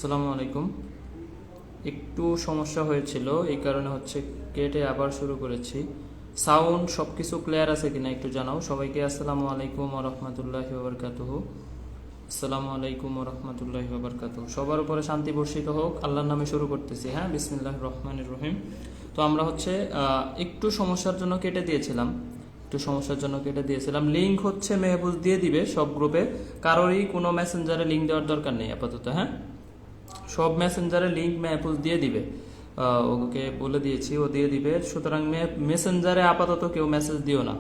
আসসালামু আলাইকুম। একটু সমস্যা হয়েছিল, এই কারণে কেটে আবার শুরু করেছি। সাউন্ড সব কিছু ক্লিয়ার আছে কিনা একটু জানাও সবাইকে। আসসালামু আলাইকুম ওয়া রাহমাতুল্লাহি ওয়া বারাকাতুহু। আসসালামু আলাইকুম ওয়া রাহমাতুল্লাহি ওয়া বারাকাতুহু। সবার উপরে শান্তি বর্ষিত হোক। আল্লাহর নামে শুরু করতেছি। হ্যাঁ, বিসমিল্লাহির রহমানির রহিম। তো আমরা একটু সমস্যার জন্য কেটে দিয়েছিলাম। লিংক মেহবুজ দিয়ে দিবে সব গ্রুপে, কারোরই কোনো মেসেঞ্জারে লিংক দেওয়ার দরকার নেই আপাতত। হ্যাঁ, সব মেসেঞ্জারে লিংক মেহফুজ দিয়ে দিবে। ওকে বলে দিয়েছি, ও দিয়ে দিবে। সুতরাং মেসেঞ্জারে আপাতত কেউ মেসেজ দিও না,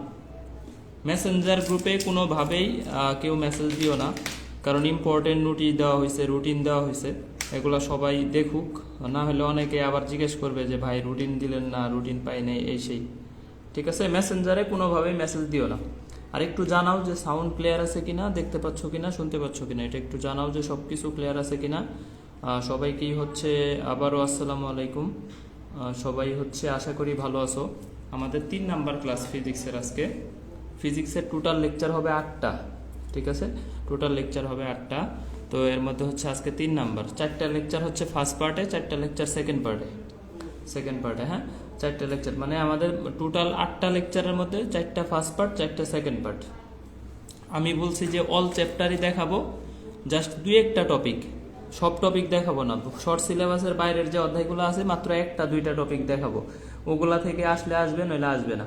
মেসেঞ্জার গ্রুপে কোনোভাবেই কেউ মেসেজ দিও না, কারণ ইম্পর্টেন্ট রুটিন দেওয়া হয়েছে, এগুলো সবাই দেখুক। না হলে অনেকে আবার জিজ্ঞেস করবে যে ভাই রুটিন দিলেন না, রুটিন পাই নাই, এই সেই। ঠিক আছে, মেসেঞ্জারে কোনোভাবেই মেসেজ দিও না। আর একটু জানাও যে সাউন্ড ক্লিয়ার আছে কিনা, দেখতে পাচ্ছ কিনা, শুনতে পাচ্ছ কিনা, এটা একটু জানাও যে সব কিছু ক্লিয়ার আছে কিনা। সবাইকেই আবারও আসসালামু আলাইকুম। সবাই আশা করি ভালো আছো। আমাদের 3 নাম্বার ক্লাস ফিজিক্সের। আজকে ফিজিক্সের টোটাল লেকচার হবে 8টা। ঠিক আছে, টোটাল লেকচার হবে 8টা। তো এর মধ্যে আজকে 3 নাম্বার, 4টা লেকচার ফার্স্ট পার্টে, 4টা লেকচার সেকেন্ড পার্টে। হ্যাঁ, 4টা লেকচার মানে আমাদের টোটাল 8টা লেকচারের মধ্যে 4টা ফার্স্ট পার্ট, 4টা সেকেন্ড পার্ট। আমি বলছি যে অল চ্যাপ্টারই দেখাবো, জাস্ট 2-1টা টপিক, সব টপিক দেখাবো না। শর্ট সিলেবাসের বাইরের যে অধ্যায়গুলো আছে মাত্র 1-2টা টপিক দেখাবো। ওগুলা থেকে আসবে, নইলে আসবে না।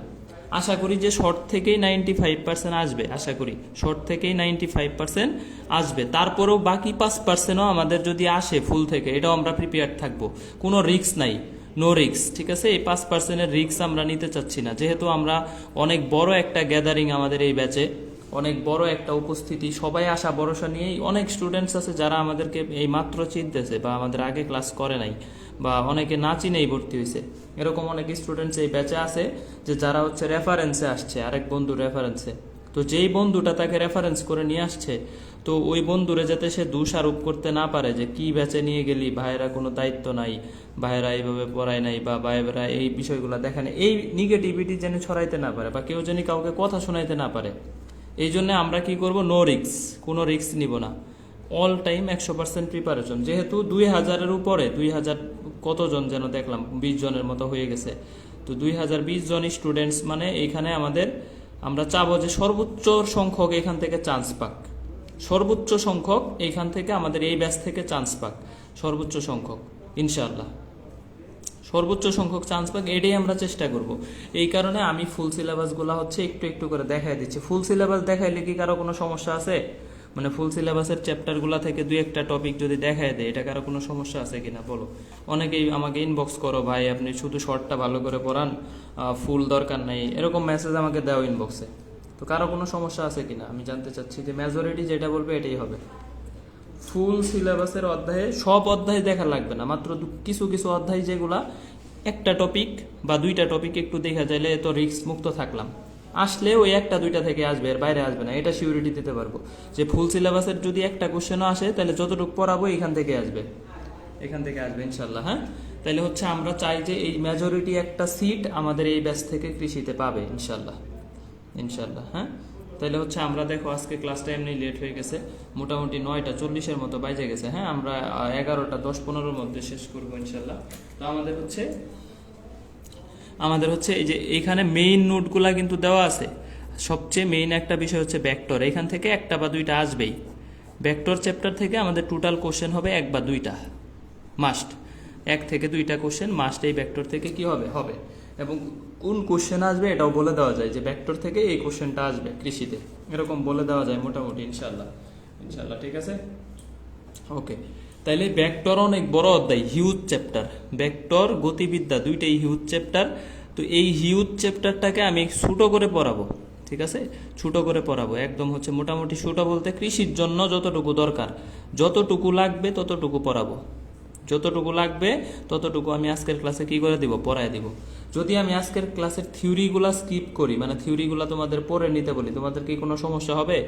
আশা করি যে শর্ট থেকেই 95% আসবে, শর্ট থেকেই 95% আসবে। তারপরেও বাকি 5%ও আমাদের যদি আসে ফুল থেকে, এটাও আমরা প্রিপেয়ার থাকবো। কোনো রিস্ক নাই, নো রিক্স। ঠিক আছে, এই 5%-এর রিক্স আমরা নিতে চাচ্ছি না, যেহেতু আমরা অনেক বড় একটা গ্যাদারিং, আমাদের এই ব্যাচে অনেক বড় একটা উপস্থিতি, সবাই আশা ভরসা নিয়েই। অনেক স্টুডেন্টস আছে যারা আমাদেরকে এই মাত্র চিনতেছে, বা আমাদের আগে ক্লাস করে নাই, বা অনেকে না চিনেই ভর্তি হয়েছে। এরকম অনেক স্টুডেন্টস এই ব্যাচে আছে যে যারা রেফারেন্সে আসছে, আরেক বন্ধু রেফারেন্সে। তো যেই বন্ধুটা তাকে রেফারেন্স করে নিয়ে আসছে, তো ওই বন্ধুরে যাতে সে দোষারোপ করতে না পারে যে কি ব্যাচে নিয়ে গেলি, ভাইয়েরা কোনো দায়িত্ব নাই, ভাইয়েরা এইভাবে পড়ায় নাই, বা ভাইয়েরা এই বিষয়গুলো দেখেন, এই নেগেটিভিটি যেন ছড়াইতে না পারে, বা কেউ যেন কাউকে কথা শোনাইতে না পারে। এই জন্য আমরা কি করব, নো রিক্স, কোনো রিক্স নিব না। All time 100% preparation. যেহেতু 2000-এর উপরে, 2000 কতজন যেন দেখলাম, 20 জনের মতো হয়ে গেছে। তো 2020 জন স্টুডেন্টস, মানে এইখানে আমরা চাবো যে সর্বোচ্চ সংখ্যক এখান থেকে চান্স পাক, সর্বোচ্চ সংখ্যক এইখান থেকে আমাদের এই ব্যাচ থেকে চান্স পাক, সর্বোচ্চ সংখ্যক ইনশাআল্লাহ, সর্বোচ্চ সংখ্যক চান্স পাক, এটাই আমরা চেষ্টা করব। এই কারণে আমি ফুল সিলেবাসগুলো একটু একটু করে দেখাই দিচ্ছি। ফুল সিলেবাস দেখাইলে কি কারো কোনো সমস্যা আছে? মানে ফুল সিলেবাসের চ্যাপ্টারগুলো থেকে 2-1টা টপিক যদি দেখাই দেয়, এটা কারো কোনো সমস্যা আছে কিনা বলো। অনেকেই আমাকে ইনবক্স করো, ভাই আপনি শুধু শর্টটা ভালো করে পড়ান, ফুল দরকার নাই, এরকম মেসেজ আমাকে দাও ইনবক্সে। তো কারো কোনো সমস্যা আছে কিনা আমি জানতে চাচ্ছি, যে মেজরিটি যেটা বলবে এটাই হবে। ফুল সিলেবাসের অধ্যায়ে সব অধ্যায় দেখা লাগবে না, মাত্র কিছু কিছু অধ্যায় যেগুলা একটা টপিক বা 2টা টপিক একটু দেখা যাইলে তো রিস্ক মুক্ত থাকলাম। আসলে ওই 1-2টা থেকে আসবে, এর বাইরে আসবে না, এটা সিউরিটি দিতে পারবো। যে ফুল সিলেবাসের যদি একটা কোশ্চেনও আসে, তাহলে যতটুকু পড়াবো এখান থেকে আসবে ইনশাল্লাহ। হ্যাঁ, তাহলে আমরা চাই যে এই মেজরিটি একটা সিট আমাদের এই ব্যাচ থেকে কৃষিতে পাবে ইনশাল্লাহ। হ্যাঁ, তাহলে আমরা দেখো আজকে ক্লাসটা এমনি লেট হয়ে গেছে, মোটামুটি 9:40-এর মতো বাজে গেছে। হ্যাঁ, আমরা 11:10-15-এর মধ্যে শেষ করবো ইনশাল্লাহ। তো আমাদের এই যে এইখানে মেইন নোটগুলা কিন্তু দেওয়া আছে। সবচেয়ে মেইন একটা বিষয় ভেক্টর, এখান থেকে 1টা বা 2টা আসবেই। ভেক্টর চ্যাপ্টার থেকে আমাদের টোটাল কোশ্চেন হবে 1 বা 2টা, মাস্ট 1 থেকে 2টা কোশ্চেন মাস্ট এই ভেক্টর থেকে কি হবে। এবং কোন কোশ্চেন আসবে এটাও বলে দেওয়া যায়, যে ভেক্টর থেকে এই কোশ্চেনটা আসবে কৃষিতে, এরকম বলে দেওয়া যায় মোটামুটি ইনশাল্লাহ। ঠিক আছে, ওকে। তাইলে ভেক্টর অনেক বড় অধ্যায়, হিউজ চ্যাপ্টার। ভেক্টর, গতিবিদ্যা, 2টাই হিউজ চ্যাপ্টার। তো এই হিউজ চ্যাপ্টারটাকে আমি ছোট করে পড়াবো। ঠিক আছে, ছোট করে পড়াবো একদম, মোটামুটি ছোট বলতে কৃষির জন্য যতটুকু দরকার, যতটুকু লাগবে ততটুকু পড়াবো, যতটুকু লাগবে ততটুকু আমি আজকের ক্লাসে কি করে দিব, পড়ায় দিব। যদি আমি আজকের ক্লাসের থিওরিগুলা স্কিপ করি, মানে থিওরিগুলা তোমাদের পড়ে নিতে বলি, তোমাদের কি কোনো সমস্যা হবে?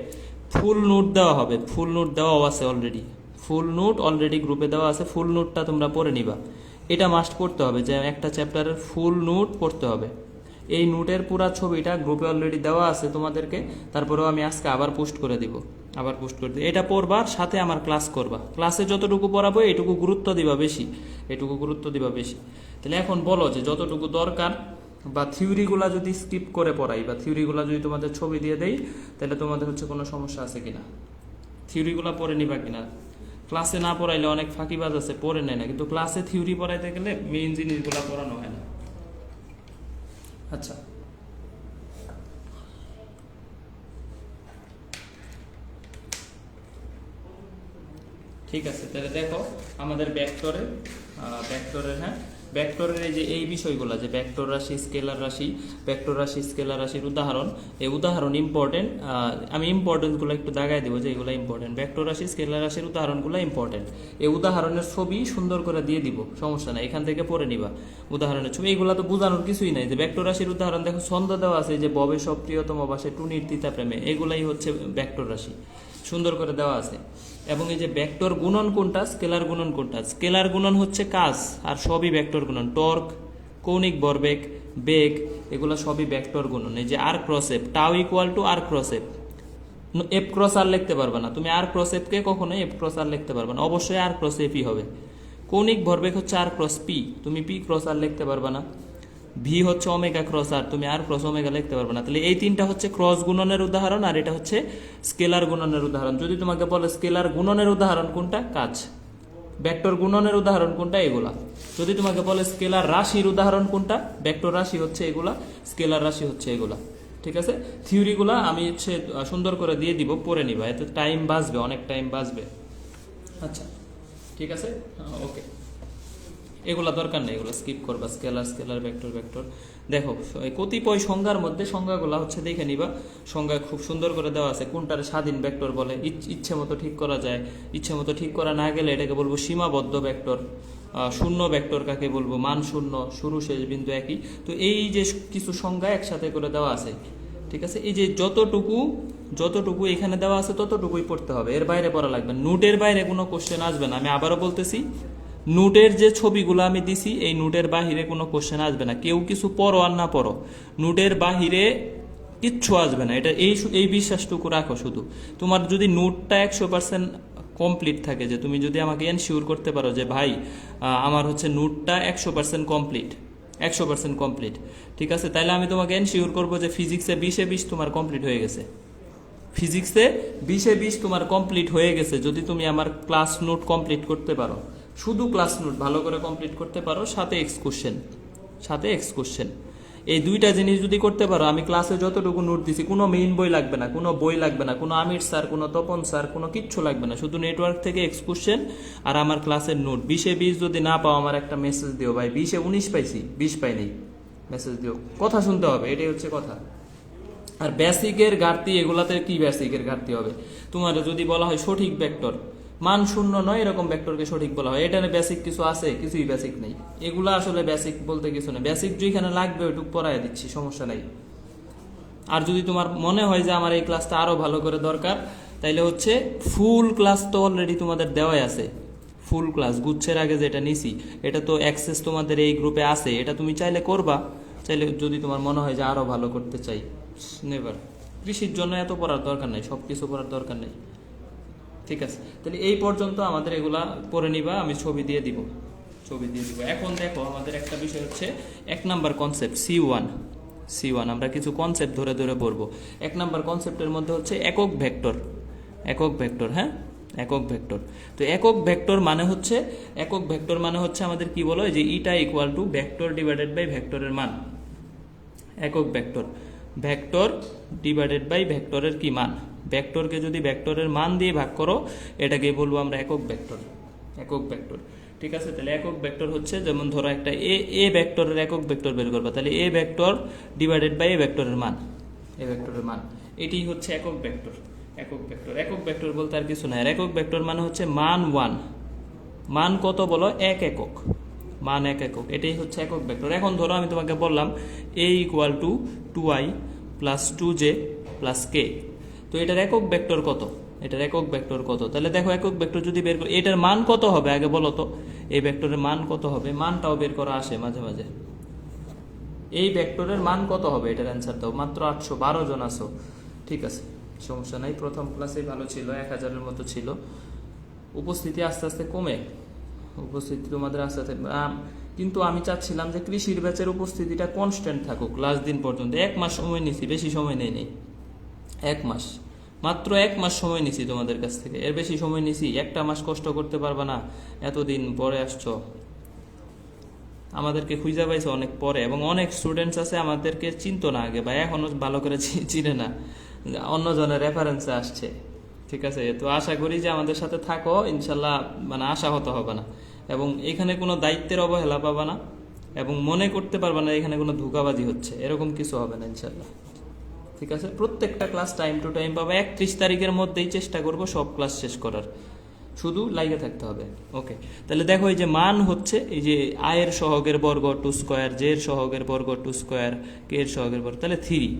ফুল নোট দেওয়া হবে, ফুল নোট দেওয়াও আছে অলরেডি, ফুল নোট অলরেডি গ্রুপে দেওয়া আছে। ফুল নোটটা তোমরা পড়ে নিবা, এটা মাস্ট পড়তে হবে, যে একটা চ্যাপ্টারের ফুল নোট পড়তে হবে। এই নোটের পুরা ছবিটা গ্রুপে অলরেডি দেওয়া আছে তোমাদেরকে, তারপরেও আমি আজকে আবার পোস্ট করে দিব। আবার পোস্ট করে দিই। এটা পড়বা, সাথে আমার ক্লাস করবা, ক্লাসে যতটুকু পড়াবো এটুকু গুরুত্ব দিবা বেশি, এটুকু গুরুত্ব দিবা বেশি। তাহলে এখন বলো যে যতটুকু দরকার, বা থিওরিগুলা যদি স্কিপ করে পড়াই, বা থিওরিগুলা যদি তোমাদের ছবি দিয়ে দেই, তাহলে তোমাদের হচ্ছে কোনো সমস্যা আছে কিনা, থিওরিগুলা পড়ে নিবা কিনা। ক্লাসে না পড়াইলে অনেক ফাঁকিবাজ আছে, পড়ে নেয় না, কিন্তু ক্লাসে থিওরি পড়াইতে গেলে মেইন জিনিসগুলা পড়ানো হয় না। আচ্ছা, ঠিক আছে। তাহলে দেখো আমাদের ভেক্টরের হ্যাঁ, ভেক্টরের এই যে এই বিষয়গুলো, যে ভেক্টর রাশি, স্কেলার রাশি, ভেক্টর রাশি, স্কেলার রাশির উদাহরণ, এই উদাহরণ ইম্পর্টেন্ট। আমি ইম্পর্টেন্টগুলো একটু দাগাই দেবো যে এগুলো ইম্পর্টেন্ট। ভেক্টর রাশি, স্কেলার রাশির উদাহরণগুলো ইম্পর্টেন্ট। এই উদাহরণের ছবি সুন্দর করে দিয়ে দিব, সমস্যা নাই, এখান থেকে পড়ে নিবা উদাহরণের ছবি। এইগুলো তো বোঝানোর কিছুই নাই। যে ভেক্টর রাশির উদাহরণ দেখো, ছন্দ দেওয়া আছে যে ববে সব প্রিয়তম বাসে টুনির তিতা প্রেমে, এগুলাই হচ্ছে ভেক্টর রাশি, সুন্দর করে দেওয়া আছে। এবং এই যে ভেক্টর গুণন কোনটা, স্কেলার গুণন কোনটা, স্কেলার গুণন হচ্ছে কাজ, আর সবই ভেক্টর গুণন। টর্ক, কৌণিক ভরবেগ, বেগ, এগুলো সবই ভেক্টর গুণন। এই যে r cross F, tau equal to r cross F, F cross r লিখতে পারবে না তুমি, আর ক্রস এফ কে কখনোই এফ ক্রস আর লিখতে পারবে না, অবশ্যই আর ক্রস এফই হবে। কৌণিক ভরবেগ হচ্ছে আর ক্রস পি, তুমি পি ক্রস আর লিখতে পারবে না। ভি হচ্ছে ওমেগা ক্রস আর, তুমি আর ক্রস ওমেগা লিখতে পারবে না। তাহলে এই তিনটা হচ্ছে ক্রস গুণনের উদাহরণ, আর এটা হচ্ছে স্কেলার গুণনের উদাহরণ। যদি তোমাকে বলে স্কেলার গুণনের উদাহরণ কোনটা, কাজ। ভেক্টর গুণনের উদাহরণ কোনটা, এগুলা। যদি তোমাকে বলে স্কেলার রাশির উদাহরণ কোনটা, ভেক্টর রাশি হচ্ছে এগুলা, স্কেলার রাশি হচ্ছে এগুলা। ঠিক আছে, থিওরিগুলা আমি হচ্ছে সুন্দর করে দিয়ে দিব, পড়ে নিবা, এতে টাইম বাঁচবে, অনেক টাইম বাঁচবে। আচ্ছা, ঠিক আছে, ওকে। এগুলা দরকার নেই, এগুলো স্কিপ করবা, স্কেলার স্কেলার, ভেক্টর ভেক্টর। দেখো কতিপয় সংজ্ঞার মধ্যে সংজ্ঞাগুলা হচ্ছে দেখে নিবা, সংজ্ঞা খুব সুন্দর করে দেওয়া আছে। কোনটার স্বাধীন ভেক্টর বলে, ইচ্ছে মতো ঠিক করা যায়, ইচ্ছে মতো ঠিক করা না গেলে এটাকে বলবো সীমাবদ্ধ ভেক্টর। শূন্য ভেক্টর কাকে বলবো, মান শূন্য, শুরু শেষ বিন্দু একই। তো এই যে কিছু সংজ্ঞা একসাথে করে দেওয়া আছে, ঠিক আছে। এই যে যতটুকু এখানে দেওয়া আছে ততটুকুই পড়তে হবে, এর বাইরে পড়া লাগবে। নোটের বাইরে কোনো কোশ্চেন আসবে না, আমি আবারও বলতেছি, নোটের যে ছবিগুলো আমি দিছি এই নোটের বাহিরে কোনো কোশ্চেন আসবে না। কেউ কিছু পড়ো আর না পড়ো, নোটের বাহিরে কিচ্ছু আসবে না, এটা এই বিশ্বাসটুকু রাখো শুধু। তোমার যদি নোটটা 100% কমপ্লিট থাকে, যে তুমি যদি আমাকে এনশিওর করতে পারো যে ভাই আমার হচ্ছে নোটটা 100% কমপ্লিট, 100% কমপ্লিট, ঠিক আছে, তাহলে আমি তোমাকে এনশিওর করবো যে ফিজিক্সে 20-এ 20 তোমার কমপ্লিট হয়ে গেছে, ফিজিক্সে 20-এ 20 তোমার কমপ্লিট হয়ে গেছে। যদি তুমি আমার ক্লাস নোট কমপ্লিট করতে পারো, শুধু ক্লাস নোট ভালো করে কমপ্লিট করতে পারো, সাথে এক্স কোশ্চেন, এই দুইটা জিনিস যদি করতে পারো, আমি ক্লাসে যতটুকু নোট দিছি, কোনো মেইন বই লাগবে না, কোনো বই লাগবে না, কোনো আমির স্যার, কোনো তপন স্যার, কোনো কিচ্ছু লাগবে না, শুধু নেটওয়ার্ক থেকে এক্স কোশ্চেন আর আমার ক্লাসের নোট। 20-এ 20 যদি না পাও, আমার একটা মেসেজ দিও, ভাই 20-এ 19 পাইছি, 20 পাইনি, মেসেজ দিও। কথা শুনতে হবে, এটাই হচ্ছে কথা। আর বেসিকের ঘাটতি, এগুলাতে কি বেসিকের ঘাটতি হবে? তোমার যদি বলা হয় সঠিক ভেক্টর, মান শূন্য নয় এরকম ভেক্টরকে সঠিক বলা হয়, এটা বেসিক কিছু আছে? কিছুই বেসিক নেই। এগুলা আসলে বেসিক বলতে কিছু নেই, বেসিক যেখানে লাগবে ওইটুকু পড়াই দিচ্ছি, সমস্যা নাই। আর যদি তোমার মনে হয় যে আমার এই ক্লাসটা আরো ভালো করে দরকার, তাইলে হচ্ছে ফুল ক্লাস তো অলরেডি তোমাদের দেওয়াই আছে, ফুল ক্লাস গুচ্ছের আগে যেটা নিছি, এটা তো অ্যাক্সেস তোমাদের এই গ্রুপে আছে, এটা তুমি চাইলে করবা, চাইলে যদি তোমার মনে হয় যে আরো ভালো করতে চাই। নেভার, কৃষির জন্য এত পড়ার দরকার নেই, সবকিছু পড়ার দরকার নেই, ঠিক আছে। তাহলে এই পর্যন্ত আমাদের এগুলা পড়ে নিবা, আমি ছবি দিয়ে দিব। এখন দেখো আমাদের একটা বিষয় হচ্ছে 1 নাম্বার কনসেপ্ট C1, আমরা কিছু কনসেপ্ট ধরে ধরে পড়বো। 1 নাম্বার কনসেপ্টের মধ্যে হচ্ছে একক ভেক্টর, হ্যাঁ, একক ভেক্টর। তো একক ভেক্টর মানে হচ্ছে আমাদের কি বলো, যে ইটা equal to vector divided by ভেক্টরের মান। একক ভেক্টর ডিভাইডেড বাই ভেক্টরের কি মান, ভেক্টরকে যদি ভেক্টরের মান দিয়ে ভাগ করো, এটাকে বলবো আমরা একক ভেক্টর, ঠিক আছে। তাহলে একক ভেক্টর হচ্ছে, যেমন ধরো একটা এ ভেক্টরের একক ভেক্টর বের করবা, তাহলে এ ভেক্টর ডিভাইডেড বাই এ ভেক্টরের মান, এটি হচ্ছে একক ভেক্টর। একক ভেক্টর বলতে আর কিছু না, আর একক ভেক্টর মানে হচ্ছে মান 1, মান কত বলো, 1 একক, মান 1 একক, এটাই হচ্ছে একক ভেক্টর। এখন ধরো আমি তোমাকে বললাম a equal to 2i plus 2j plus k, তো এটার একক ভেক্টর কত? তাহলে দেখো একক ভেক্টর যদি বের করি, এটার মান কত হবে আগে বলো তো, এই ভেক্টরের মান কত হবে? মানটাও বের করা আসে মাঝে মাঝে। এই ভেক্টরের মান কত হবে, এটার অ্যান্সার দাও। মাত্র 812 জন আছো, ঠিক আছে। সমস্যা নাই, প্রথম ক্লাসে ভালো ছিল, 1000-এর মতো ছিল। উপস্থিতি আস্তে আস্তে কমে, উপস্থিতি তোমাদের আস্তে আস্তে কিন্তু আমি চাচ্ছিলাম যে কৃষির ব্যাচের উপস্থিতিটা কনস্ট্যান্ট থাকুক লাস্ট দিন পর্যন্ত। 1 মাস সময় নিছি, বেশি সময় নেই 1 মাস, মাত্র 1 মাস সময় নিছি তোমাদের কাছ থেকে, এর বেশি সময় নিছি? একটা মাস কষ্ট করতে পারবা না? এতদিন পরে আসছো, আমাদেরকে খুঁজে পাইছে অনেক পরে, এবং অনেক স্টুডেন্টস আছে আমাদেরকে চিনতো না আগে বা এখনো ভালো করে চিনে না, অন্যজনের রেফারেন্সে আসছে। ঠিক আছে, তো আশা করি যে আমাদের সাথে থাকো ইনশাল্লাহ, মানে আশাহত হবে না, এবং এখানে কোনো দায়িত্বের অবহেলা পাবা না, এবং মনে করতে পারবা না এখানে কোনো ধোঁকাবাজি হচ্ছে, এরকম কিছু হবে না ইনশাল্লাহ। ঠিক আছে, প্রত্যেকটা ক্লাস টাইম টু টাইম পাবে। 31 তারিখের মধ্যেই চেষ্টা করব সব ক্লাস শেষ করার, শুধু লাইগে থাকতে হবে। ওকে, তাহলে দেখো এই যে মান হচ্ছে এই যে আয়ের সহগের বর্গ 2 স্কোয়ার, জের সহগের বর্গ 2 স্কোয়ার, কে এর সহগের বর্গ, তাহলে 3।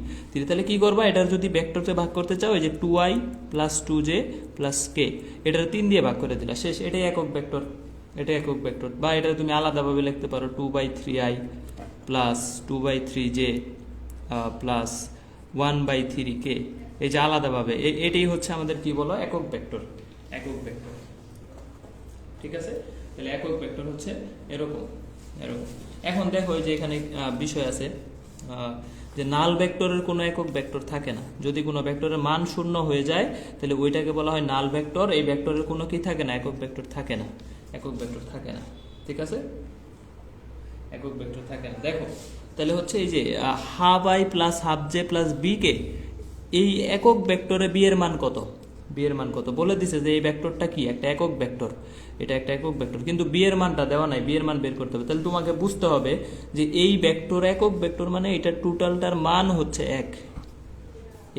তাহলে কি করবা, এটার যদি ভেক্টরকে ভাগ করতে চাও, এই যে 2i প্লাস 2j প্লাস কে, এটার 3 দিয়ে ভাগ করে দিলা, শেষ। এটাই একক ভেক্টর, এটা একক ভেক্টর। বা এটা তুমি আলাদাভাবে লিখতে পারো 2/3i plus 2/3j plus 1/3k, এই যে আলাদাভাবে, এটাই হচ্ছে আমাদের কি বলো, একক ভেক্টর, একক ভেক্টর। ঠিক আছে, তাহলে একক ভেক্টর হচ্ছে এরকম এরকম। এখন দেখো যে এখানে বিষয় আছে যে নাল ভেক্টরের কোনো একক ভেক্টর থাকে না। যদি কোনো ভেক্টরের মান 0 হয়ে যায় তাহলে ওইটাকে বলা হয় নাল ভেক্টর। এই ভেক্টরের কোনো কি থাকে না, একক ভেক্টর থাকে না, একক ভেক্টর থাকে না। ঠিক আছে, একক ভেক্টর থাকে না। দেখো তাহলে হচ্ছে এই যে half i plus half j plus b k, এই একক ভেক্টরে বি এর মান কত, বি এর মান কত বলে দিছে যে এই ভেক্টরটা কি একটা একক ভেক্টর, এটা একটা একক ভেক্টর, কিন্তু বি এর মানটা দেওয়া নাই, বি এর মান বের করতে হবে। তাহলে তোমাকে বুঝতে হবে যে এই ভেক্টর একক ভেক্টর, মানে এটা টোটালটার মান হচ্ছে 1,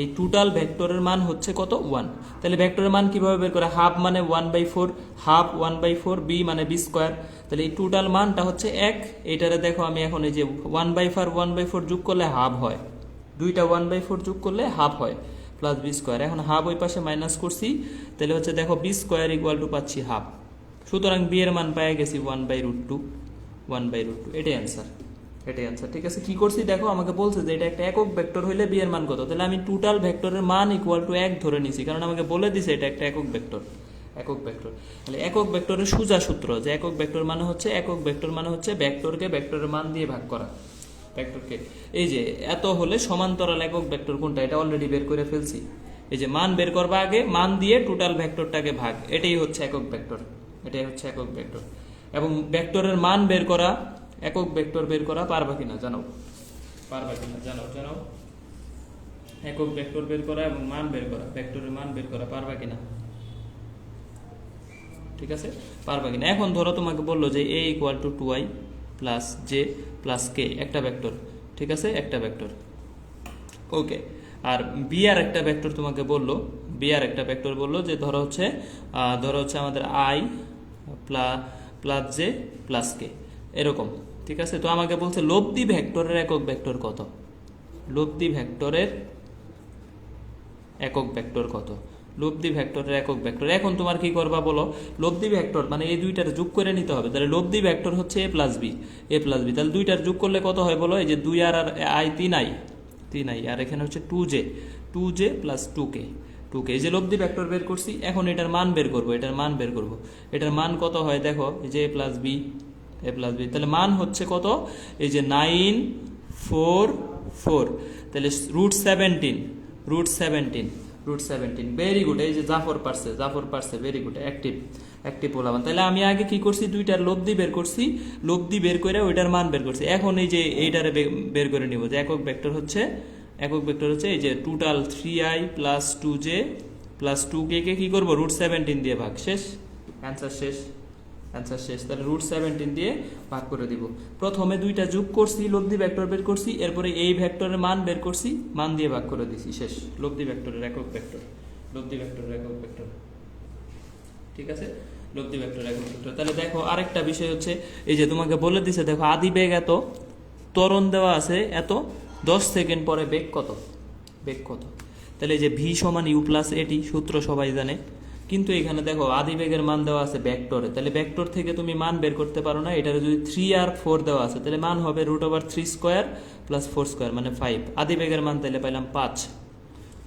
এই টোটাল ভেক্টরের মান হচ্ছে কত, 1। তাহলে ভেক্টরের মান কিভাবে বের করে, হাফ মানে 1/4, হাফ 1/4, বি মানে বি স্কোয়ার, তাহলে এই টোটাল মানটা হচ্ছে 1। এটারে দেখো আমি এখন এই যে 1/4 যোগ করলে হাফ হয়, দুইটা 1/4 যোগ করলে হাফ হয়, প্লাস বি স্কোয়ার। এখন হাফ ওই পাশে মাইনাস করছি, তাহলে হচ্ছে দেখো বি স্কোয়ার ইকুয়াল টু পাচ্ছি হাফ, সুতরাং বি এর মান পেয়ে গেছি 1/√2, 1/√2, এটাই অ্যান্সার, এটাই অ্যান্সার। ঠিক আছে, কি করছি দেখো, আমাকে বলছে যে এটা একটা একক ভেক্টর হইলে বি এর মান কত, তাহলে আমি টোটাল ভেক্টরের মান ইকুয়াল টু 1 ধরে নিছি, কারণ আমাকে বলে দিছে এটা একটা একক ভেক্টর, একক ভেক্টর। তাহলে একক ভেক্টরের সোজা সূত্র যে একক ভেক্টর মানে হচ্ছে, একক ভেক্টর মানে হচ্ছে ভেক্টরকে ভেক্টরের মান দিয়ে ভাগ করা, ভেক্টরকে। এই যে এত হলে সমান্তরাল একক ভেক্টর কোনটা, এটা অলরেডি বের করে ফেলছি। এই যে মান বের করবা আগে, মান দিয়ে টোটাল ভেক্টরটাকে ভাগ, এটাই হচ্ছে একক ভেক্টর, এটাই হচ্ছে একক ভেক্টর। এবং ভেক্টরের মান বের করা, একক ভেক্টর বের করা পারবা কিনা জানাও, পারবা কিনা জানাও, জানাও। একক ভেক্টর বের করা এবং মান বের করা, ভেক্টরের মান বের করা পারবা কিনা, ঠিক আছে, পারবা কিনা। এখন ধরো তোমাকে বললো যে a equal to 2i plus j plus k, একটা ভেক্টর, ঠিক আছে, একটা ভেক্টর। ওকে, আর বি আর একটা ভেক্টর তোমাকে বললো, বি আর একটা ভেক্টর বললো যে ধরো হচ্ছে আমাদের আই প্লাস জে প্লাস কে, এরকম। ঠিক আছে, তো আমাকে বলছে লব্ধি ভেক্টরের একক ভেক্টর কত, লব্ধি ভেক্টরের একক ভেক্টর কত, লব্ধি ভেক্টরের একক ভেক্টর। এখন তোমার কি করবা বলো, লব্ধি ভেক্টর মানে এই দুইটার যোগ করে নিতে হবে। তাহলে লব্ধি ভেক্টর হচ্ছে এ প্লাস বি, এ প্লাস বি, তাহলে দুইটার যোগ করলে কত হয় বলো, এই যে 2 আর আই 3i, আর এখানে হচ্ছে 2j প্লাস 2k, এই যে লব্ধি ভেক্টর বের করছি। এখন এটার মান বের করব, এটার মান বের করব, এটার মান কত হয় দেখো, এই যে এ প্লাস বি, তাহলে মান হচ্ছে কত, এই যে 9 4 4, তাহলে √17, ভেরি গুড। এই যে জাফর পারছে, ভেরি গুড, অ্যাক্টিভ বলাবান। তাহলে আমি আগে কি করছি, দুইটার লব্ধি বের করছি, লব্ধি বের করে ওইটার মান বের করছি। এখন এই যে এইটারে বের করে নিব যে একক ভেক্টর হচ্ছে এই যে total 3i plus 2j plus 2k কে কি করবো, √17 দিয়ে ভাগ, শেষ, অ্যান্সার শেষ। তাহলে √17 দিয়ে ভাগ করে দিব। প্রথমে দুইটা যোগ করছি, লব্ধি ভেক্টর বের করছি, এরপরে এই ভেক্টরের মান বের করছি, মান দিয়ে ভাগ করে দিছি, শেষ। লব্ধি ভেক্টরের একক ভেক্টর, ঠিক আছে, লব্ধি ভেক্টরের একক ভেক্টর। তাহলে দেখো আরেকটা বিষয় হচ্ছে, এই যে তোমাকে বলে দিছে দেখো আদি বেগ এত, ত্বরণ দেওয়া আছে এত, 10 সেকেন্ড পরে বেগ কত, তাহলে এই যে ভি সমান ইউ প্লাস এটি সূত্র সবাই জানে, কিন্তু এখানে দেখো আদি বেগের মান দেওয়া আছে ভেক্টরে, তাহলে ভেক্টর থেকে তুমি মান বের করতে পারো না। এটার যদি 3 আর 4 দেওয়া আছে তাহলে মান হবে √3² প্লাস 4² মানে 5। আদি বেগের মান তাহলে পাইলাম 5,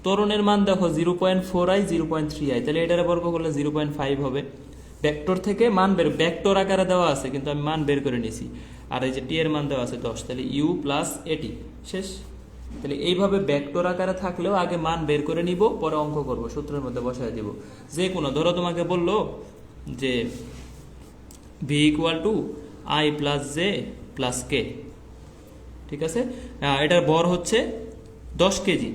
ত্বরণের মান দেখো 0.4i 0.3i, তাহলে এটার বর্গ করলে 0.5 হবে। ভেক্টর থেকে মান বের, ভেক্টর আকারে দেওয়া আছে কিন্তু আমি মান বের করে নিছি। আর এই যে টি এর মান দেওয়া আছে 10, তাহলে ইউ প্লাস এটি শেষ। তাহলে এইভাবে ভেক্টর আকারে থাকলেও আগে মান বের করে নিব, পরে অঙ্ক করব, সূত্রের মধ্যে বসায় দিব। যে কোনো ধরো তোমাকে বললো যে v equal to i plus j plus k, ঠিক আছে, এটার ভর হচ্ছে 10 কেজি,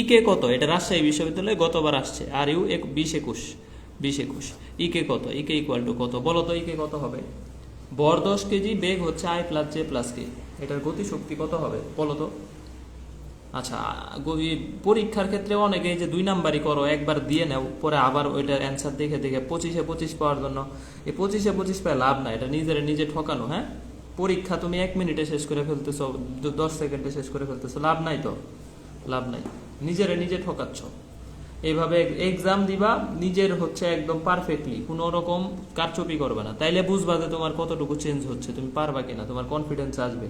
ই কে কত, এটা রাজশাহী বিশ্ববিদ্যালয়ে গতবার আসছে, আর ইউ 20-21 ই কে কত, ই কে ইকুয়াল টু কত বলো তো, ই কে কত হবে? ভর 10 কেজি, বেগ হচ্ছে আই প্লাস জে প্লাস কে, এটার গতি শক্তি কত হবে বলো তো? আচ্ছা, পরীক্ষার ক্ষেত্রে অনেকে যে 2 নাম্বারই করো, একবার দিয়ে নাও, পরে আবার ওইটার অ্যান্সার দেখে দেখে 25-25 পাওয়ার জন্য, এই 25-25 পায় লাভ নাই, এটা নিজে ঠকানো। হ্যাঁ, পরীক্ষা তুমি 1 মিনিটে শেষ করে ফেলতেছো, 10 সেকেন্ডে শেষ করে ফেলতেছো, লাভ নাই তো, লাভ নাই, নিজে ঠকাচ্ছ। এইভাবে এক্সাম দিবা, নিজের হচ্ছে একদম পারফেক্টলি, কোনো রকম কারচুপি করবে না, তাইলে বুঝবা যে তোমার কতটুকু চেঞ্জ হচ্ছে, তুমি পারবা কিনা, তোমার কনফিডেন্স আসবে।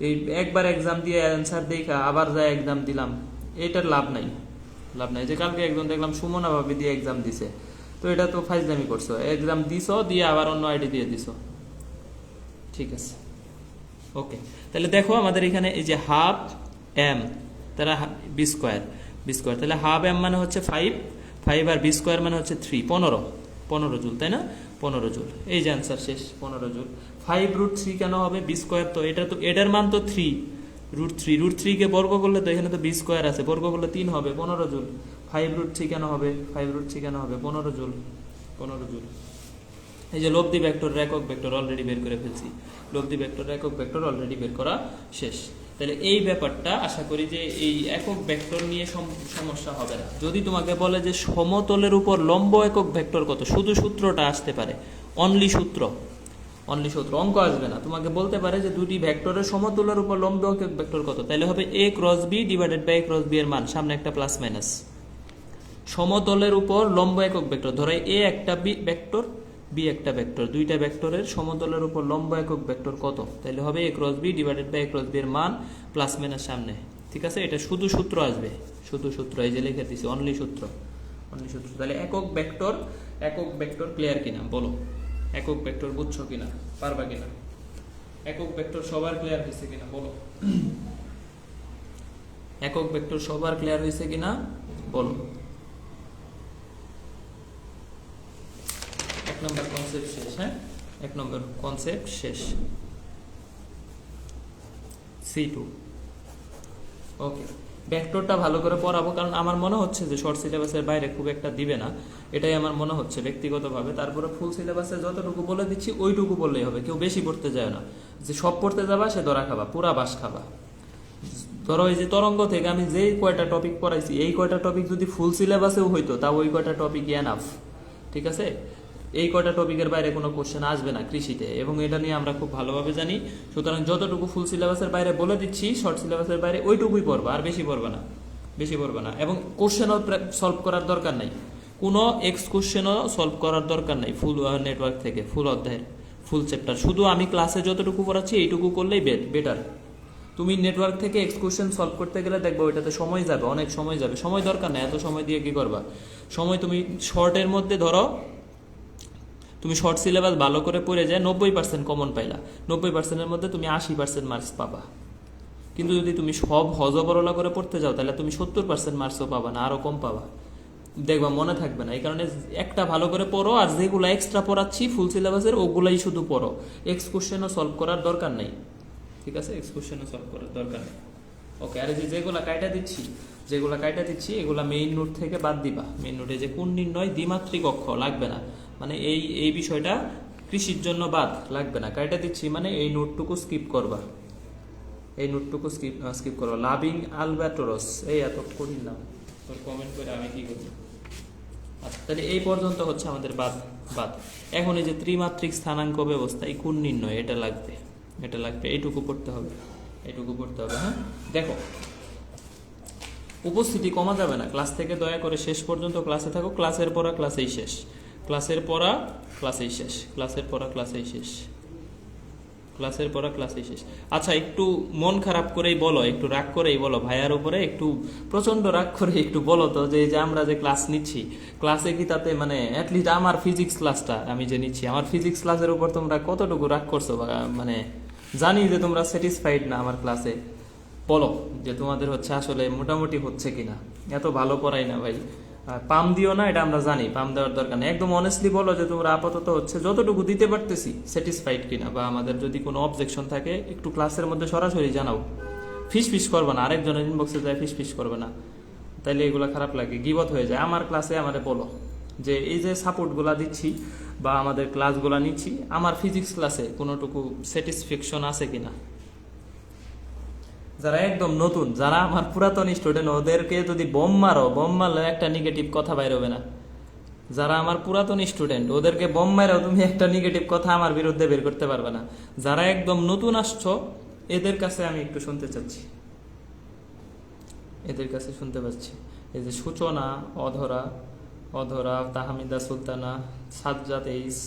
এই একবার এক্সাম দিয়ে অ্যান্সার দেখা আবার যা এক্সাম দিলাম, এটার লাভ নাই, লাভ নাই। যে কালকে একজন দেখলাম সুমনা ভাবি দিয়ে এক্সাম দিছে, তো এটা তো ফাইজলামি করছো, এক্সাম দিছো দিয়ে আবার অন্য আইডি দিয়ে দিছো, ঠিক আছে। ওকে, তাহলে দেখো আমাদের এখানে এই যে হাফ এম তারা বি স্কোয়ার, তাহলে হাফ এম মানে হচ্ছে 5 আর বি স্কোয়ার মানে হচ্ছে 3, 15 জুল, তাই না? 15 জুল, এই যে অ্যান্সার শেষ, 15 জুল। 5√3 কেন হবে? বি স্কোয়ার তো এটা, তো এটার মান তো 3√3 কে বর্গ করলে তো এখানে তো বি স্কোয়ার আছে, বর্গ করলে 3 হবে, 15 জুল। 5√3 কেন হবে? 15 জুল, 15 জুল। এই যে লব্ধি ভেক্টর, একক ভেক্টর অলরেডি বের করে ফেলছি, লব্ধি ভেক্টর একক ভেক্টর অলরেডি বের করা শেষ। তাহলে এই ব্যাপারটা আশা করি যে এই একক ভেক্টর নিয়ে সমস্যা হবে না। যদি তোমাকে বলে যে সমতলের উপর লম্ব একক ভেক্টর কত, শুধু সূত্রটা আসতে পারে, অনলি সূত্র, অঙ্ক আসবে না। তোমাকে বলতে পারে যে দুটি ভেক্টরের সমতলের উপর লম্ব একক ভেক্টর কত, তাহলে হবে a cross b divided by a cross b এর মান, সামনে একটা প্লাস মাইনাস। সমতলের উপর লম্ব একক ভেক্টর, ধরো এ একটা বি ভেক্টর, বি একটা ভেক্টর, দুইটা ভেক্টরের সমতলের উপর লম্ব একক ভেক্টর কত, তাহলে হবে a cross b divided by a cross b এর মান প্লাস মাইনাস সামনে, ঠিক আছে। এটা শুধু সূত্র আসবে, শুধু সূত্র, এই যে লিখে দিছি অনলি সূত্র। তাহলে একক ভেক্টর ক্লিয়ার কিনা বলো, একক ভেক্টর বুঝছো কিনা, পারবা কিনা, একক ভেক্টর সবার ক্লিয়ার হয়েছে কিনা বলো, একক ভেক্টর সবার ক্লিয়ার হয়েছে কিনা বলো। 1 নম্বর কনসেপ্ট শেষ। হ্যাঁ, 1 নম্বর কনসেপ্ট শেষ। C2 ওকে, ভেক্টরটা ভালো করে পড়াবো, কারণ আমার মনে হচ্ছে যে শর্ট সিলেবাসের বাইরে খুব একটা দিবে না, এটাই আমার মনে হচ্ছে ব্যক্তিগতভাবে। তারপরে ফুল সিলেবাসে যতটুকু বলে দিচ্ছি ওইটুকু বললেই হবে, কেউ বেশি পড়তে যায় না, যে সব পড়তে যাবা সে ধরা খাবা, পুরা বাস খাবা। ধরো এই যে তরঙ্গ থেকে আমি যেই কয়টা টপিক পড়াইছি, এই কয়টা টপিক যদি ফুল সিলেবাসেও হইতো, তাও ওই কয়টা টপিক এনাফ, ঠিক আছে। এই কয়টা টপিকের বাইরে কোনো কোশ্চেন আসবে না কৃষিতে, এবং এটা নিয়ে আমরা খুব ভালোভাবে জানি। সুতরাং যতটুকু ফুল সিলেবাসের বাইরে বলে দিচ্ছি, শর্ট সিলেবাসের বাইরে ওইটুকুই পড়বা, আর বেশি পড়বা না। এবং কোশ্চেনও সলভ করার দরকার নাই, কোনো এক্স কোশ্চেনও সলভ করার দরকার নাই ফুল নেটওয়ার্ক থেকে, ফুল অধ্যায়ের ফুল চ্যাপ্টার। শুধু আমি ক্লাসে যতটুকু পড়াচ্ছি এইটুকু করলেই বেটার। তুমি নেটওয়ার্ক থেকে এক্স কোশ্চেন সলভ করতে গেলে দেখবো ওইটাতে সময় যাবে, অনেক সময় যাবে, সময় দরকার নেই, এত সময় দিয়ে কি করবা। সময় তুমি শর্টের মধ্যে ধরো, তুমি শর্ট সিলেবাস ভালো করে পড়ে যায় 90% কমন পাইলা, 90%-এর মধ্যে তুমি 80% মার্কস পাবা। কিন্তু যদি তুমি সব হজবরলা করে পড়তে যাও, তাহলে তুমি 70% মার্কসও পাবা না, আরো কম পাবা, দেখবা মনে থাকবে না। এই কারণে একটা ভালো করে পড়ো, আর যেগুলো এক্সট্রা পড়াচ্ছি ফুল সিলেবাসের ওগুলাই শুধু পড়ো, এক্স কোশ্চেনও সলভ করার দরকার নেই, ঠিক আছে, এক্স কোশ্চেনও সলভ করার দরকার নেই। ওকে, আর যেগুলো কাইটা দিচ্ছি এগুলা মেইন নোট থেকে বাদ দিবা। মেইন নোটে যে কোন নির্ণয় দ্বিমাত্রিক অক্ষ লাগবে না, মানে এই বিষয়টা কৃষির জন্য বাদ লাগবে না, কাইটা দিচ্ছি মানে এই নোটটুকু স্কিপ করবা, স্কিপ করবা। লাভিং আলবাটরস, এই এত কঠিন না, তোর কমেন্ট করে আমি কি করব। আচ্ছা, তাহলে এই পর্যন্ত হচ্ছে আমাদের বাদ। এখন এই যে ত্রিমাত্রিক স্থানাঙ্ক ব্যবস্থা, এই কোন নির্ণয়, এটা লাগবে, এইটুকু পড়তে হবে। হ্যাঁ, দেখো উপস্থিতি কমা যাবে না ক্লাস থেকে, দয়া করে শেষ পর্যন্ত ক্লাসে থাকো। ক্লাসের পড়া ক্লাসেই শেষ। ক্লাসের পড়া ক্লাসে শেষ। আচ্ছা, একটু মন খারাপ করেই বলো, একটু রাগ করেই বলো ভাইয়ার উপরে, একটু প্রচন্ড রাগ করে একটু বলো তো যে এই যে আমরা যে ক্লাস নিচ্ছি, ক্লাসে কি তাতে মানে অ্যাটলিস্ট আমার ফিজিক্স ক্লাসটা আমি যে নিচ্ছি, আমার ফিজিক্স ক্লাসের উপর তোমরা কতটুকু রাগ করছো, বা মানে জানি যে তোমরা স্যাটিসফাইড না আমার ক্লাসে। বলো যে তোমাদের হচ্ছে আসলে মোটামুটি হচ্ছে কিনা। এত ভালো পড়াই না ভাই, পাম দিও না, এটা আমরা জানি, পাম দেওয়ার দরকার নেই। একদম অনেস্টলি বলো যে তোমরা আপাতত হচ্ছে যতটুকু দিতে পারতেছি স্যাটিসফাইড কিনা, বা আমাদের যদি কোনো অবজেকশন থাকে একটু ক্লাসের মধ্যে সরাসরি জানাও। ফিস ফিস করবে না, আরেকজনের ইনবক্সে যায় ফিস ফিস করবে না, তাইলে এগুলো খারাপ লাগে, গিবত হয়ে যায়। আমার ক্লাসে আমারে বলো যে এই যে সাপোর্টগুলা দিচ্ছি বা আমাদের ক্লাসগুলা নিচ্ছি, আমার ফিজিক্স ক্লাসে কোনোটুকু স্যাটিসফ্যাকশন আছে কিনা। যারা একদম নতুন, যারা আমার পুরাতন স্টুডেন্ট, ওদেরকে যদি বোম মারো, বোম মারলে একটা নেগেটিভ কথা বাইর হবে না। যারা আমার পুরাতন স্টুডেন্ট, ওদেরকে বোম মারো তুমি একটা নেগেটিভ কথা আমার বিরুদ্ধে বের করতে পারবে না। যারা একদম নতুন আসছো, এদের কাছে আমি একটু শুনতে চাচ্ছি, এদের কাছে শুনতে পাচ্ছি। এই যে সূচনা, অধরা, অধরা, তাহমিদা সুলতানা, সাজ্জাদ এইস,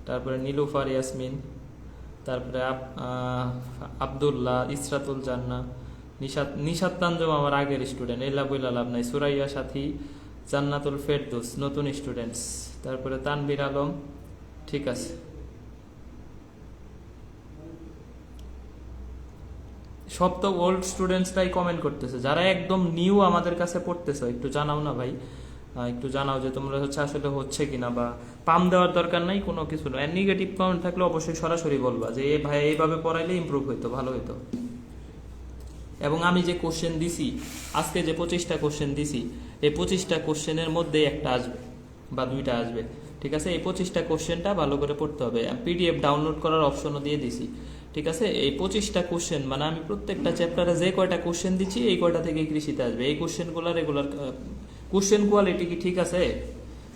তারপরে নীলুফার ইয়াসমিন, তারপরে আবদুল্লাহ, ইসরাতুল জান্না, নিশাত তানজুম আমার আগের স্টুডেন্ট, এলা বইলা লাভ নাই, সুরাইয়া সাথী, জান্নাতুল ফেরদৌস নতুন স্টুডেন্টস, তারপরে তানভীর আলম, ঠিক আছে। সব তো ওল্ড স্টুডেন্টসরাই কমেন্ট করতেছে, যারা একদম নিউ আমাদের কাছে পড়তেছে একটু জানাও না ভাই, একটু জানাও যে তোমরা হচ্ছে আসলে হচ্ছে কিনা, বা পাম দেওয়ার দরকার নাই, কোনো কিছু নয়। নেগেটিভ কমেন্ট থাকলে অবশ্যই সরাসরি বলবা যে এ ভাই এইভাবে পড়াইলে ইমপ্রুভ হইতো, ভালো হইতো। এবং আমি যে কোশ্চেন দিছি আজকে, যে 25টা কোশ্চেন দিছি, এই 25টা কোশ্চেনের মধ্যে একটা আসবে বা দুইটা আসবে, ঠিক আছে। এই 25টা কোশ্চেনটা ভালো করে পড়তে হবে। পিডিএফ ডাউনলোড করার অপশনও দিয়ে দিছি, ঠিক আছে। এই 25টা কোশ্চেন মানে আমি প্রত্যেকটা চ্যাপ্টারে যে কয়টা কোশ্চেন দিচ্ছি এই কয়টা থেকে কৃষিতে আসবে। এই কোশ্চেনগুলো রেগুলার, কোশ্চেন কোয়ালিটি কি ঠিক আছে?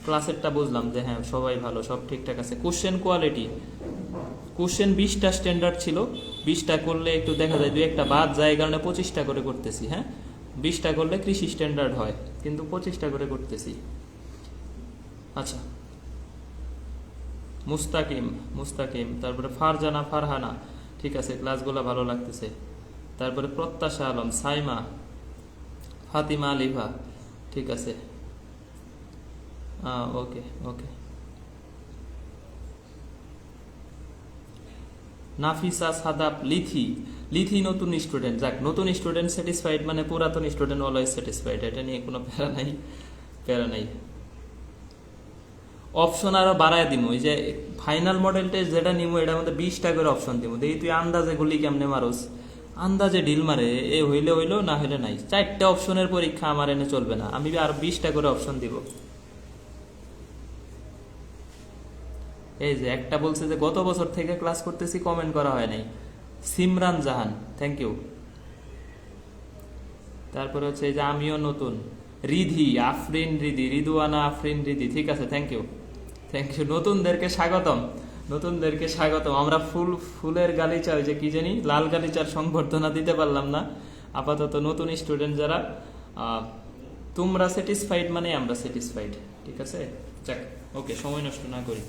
ক্লাসেরটা বুঝলাম যে হ্যাঁ সবাই ভালো, সব ঠিকঠাক আছে। কোশ্চেন কোয়ালিটি, কোশ্চেন 20টা স্ট্যান্ডার্ড ছিল, 20টা করলে একটু দেখা যায় 2-1টা বাদ যায়, এই কারণে 25টা করে করতেছি। হ্যাঁ, 20টা করলে কৃষি স্ট্যান্ডার্ড হয়, কিন্তু 25টা করে করতেছি। আচ্ছা, মুস্তাকিম, মুস্তাকিম, তারপরে ফারজানা, ফারহানা, ঠিক আছে, ক্লাসগুলো ভালো লাগতেছে। তারপরে প্রত্যাশা আলম, সাইমা, ফাতিমা আলিফা, ঠিক আছে, ওকে ওকে। নাফিসা সাদাব, লিথি, লিথি নতুন স্টুডেন্ট, যাক নতুন স্টুডেন্ট স্যাটিসফাইড মানে পুরাতন স্টুডেন্ট অলওয়েজ স্যাটিসফাইড, এটা নিয়ে কোনো প্যারা নাই, প্যারা নাই। অপশন আরো বাড়ায় দিব, ওই যে ফাইনাল মডেল টেস্ট যেটা নিব এটার মধ্যে 20টা করে অপশন দিব, দেখি তুই আন্দাজে গুলি কেমনে মারোস, আন্দাজে ঢিল মারে, এ হইলে হইলো, না হইলে নাই। 4টা অপশনের পরীক্ষা আমার এনে চলবে না, আমি আর 20টা করে অপশন দিব। এই যে একটা বলছে যে গত বছর থেকে ক্লাস করতেছি, কমেন্ট করা হয় নাই, সিমরান জাহান, থ্যাংক ইউ। তারপরে হচ্ছে এই যে আমিও নতুন, রিধি, আফরিন রিধি, রিদুয়ানা আফরিন রিধি, ঠিক আছে, থ্যাংক ইউ, থ্যাংক ইউ। নতুনদেরকে স্বাগতম, নতুনদেরকে স্বাগতম। আমরা ফুলের গালিচা, ওই যে কি জানি লাল গালিচার সংবর্ধনা দিতে পারলাম না আপাতত। নতুন স্টুডেন্ট যারা, তোমরা স্যাটিসফাইড মানে আমরা স্যাটিসফাইড, ঠিক আছে। যাক, ওকে, সময় নষ্ট না করি,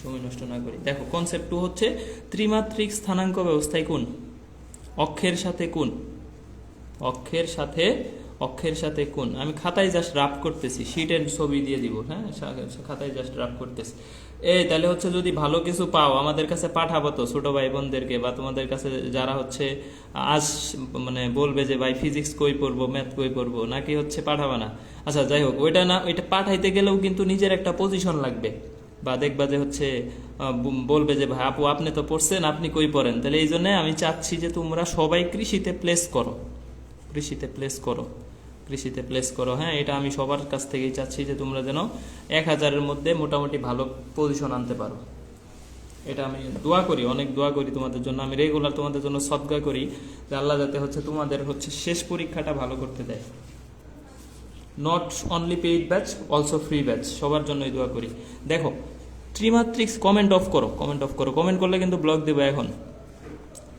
সময় নষ্ট না করি। দেখো কনসেপ্ট 2 হচ্ছে ত্রিমাত্রিক স্থানাঙ্ক ব্যবস্থায় কোণ, অক্ষের সাথে কোণ, অক্ষের সাথে, অক্ষের সাথে কোণ। আমি খাতায় জাস্ট রাফ করতেছি, শিটের ছবি দিয়ে দিব, হ্যাঁ খাতায় জাস্ট রাফ করতেছি। এই তাহলে হচ্ছে যদি ভালো কিছু পাও আমাদের কাছে পাঠাবো তো, ছোট ভাই বোনদেরকে, বা তোমাদের কাছে যারা হচ্ছে আজ মানে বলবে যে ভাই ফিজিক্স কই পড়বো, ম্যাথ কই পড়বো, নাকি হচ্ছে পাঠাবা না। আচ্ছা যাই হোক, ওইটা না, ওইটা পাঠাইতে গেলেও কিন্তু নিজের একটা পজিশন লাগবে, বা দেখবা যে হচ্ছে বলবে যে ভাই আপু আপনি তো পড়ছেন, আপনি কই পড়েন। তাহলে এই জন্য আমি চাচ্ছি যে তোমরা সবাই কৃষিতে প্লেস করো, কৃষিতে প্লেস করো, কৃষিতে প্লেস করো। হ্যাঁ, এটা আমি সবার কাছ থেকেই চাচ্ছি যে তোমরা যেন 1000-এর মধ্যে মোটামুটি ভালো পজিশন আনতে পারো। এটা আমি দোয়া করি, অনেক দোয়া করি তোমাদের জন্য, আমি রেগুলার তোমাদের জন্য সদকা করি যে আল্লাহ যাতে হচ্ছে তোমাদের হচ্ছে শেষ পরীক্ষাটা ভালো করতে দেয়। Not only paid batch, also free batch, সবার জন্যই দোয়া করি। দেখো ত্রিমাত্রিক্স, কমেন্ট অফ করো, কমেন্ট অফ করো, কমেন্ট করলে কিন্তু ব্লক দেবো এখন,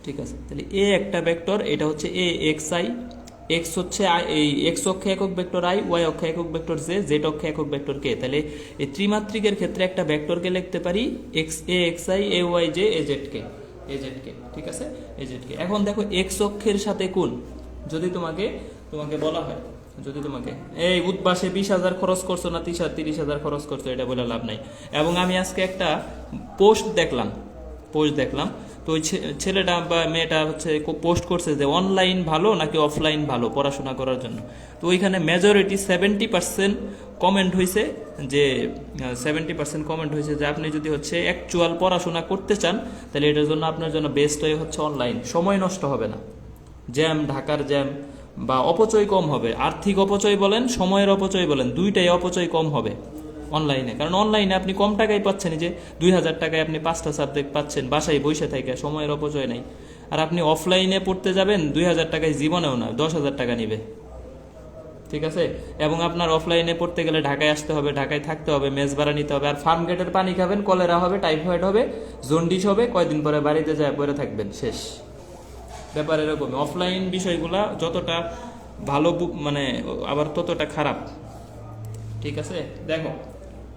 ঠিক আছে। তাহলে এ একটা ভেক্টর, এটা হচ্ছে এ এক্স আই এক্স হচ্ছে এই এক্স অক্ষে একক ভেক্টর আই, ওয়াই অক্ষে একক ভেক্টর জে, জেড অক্ষে একক ভেক্টর কে। তাহলে এই ত্রিমাত্রিকের ক্ষেত্রে একটা ভেক্টরকে লিখতে পারি x a x i, a y j, a z k, a z k, ঠিক আছে, এ জেড কে। এখন দেখো এক্স অক্ষের সাথে কোন যদি তোমাকে তোমাকে বলা হয়, যদি তোমাকে এই উদ্বাসে 20,000 খরচ করছো না 30,000 খরচ করছো এটা বলে লাভ নাই। এবং আমি আজকে একটা পোস্ট দেখলাম, তো ওই ছেলেটা বা মেয়েটা হচ্ছে পোস্ট করছে যে অনলাইন ভালো নাকি অফলাইন ভালো পড়াশোনা করার জন্য। তো ওইখানে মেজরিটি 70% কমেন্ট হয়েছে যে 70% কমেন্ট হয়েছে যে আপনি যদি হচ্ছে অ্যাকচুয়াল পড়াশোনা করতে চান তাহলে এটার জন্য আপনার জন্য বেস্ট ওয়ে হচ্ছে অনলাইন, সময় নষ্ট হবে না, জ্যাম, ঢাকার জ্যাম বা অপচয় কম হবে, আর্থিক অপচয় বলেন সময়ের অপচয় বলেন দুইটাই অপচয় কম হবে অনলাইনে। কারণ অনলাইনে আপনি কম টাকায় পাচ্ছেন, যে 2,000 টাকায় আপনি 5টা সাবজেক্ট পাচ্ছেন বাসায় বসে থেকে, সময়ের অপচয় নেই। আর আপনি অফলাইনে পড়তে যাবেন 2,000 টাকায় জীবনেও না, 10,000 টাকা নিবে, ঠিক আছে। এবং আপনার অফলাইনে পড়তে গেলে ঢাকায় আসতে হবে, ঢাকায় থাকতে হবে, মেস ভাড়া নিতে হবে, আর ফার্ম গেটের পানি খাবেন, কলেরা হবে, টাইফয়েড হবে, জন্ডিস হবে, কয়দিন পরে বাড়িতে যায় পড়ে থাকবেন, শেষ। ব্যাপার এরকম। অফলাইন বিষয়গুলা যতটা ভালো মানে আবার ততটা খারাপ, ঠিক আছে। দেখো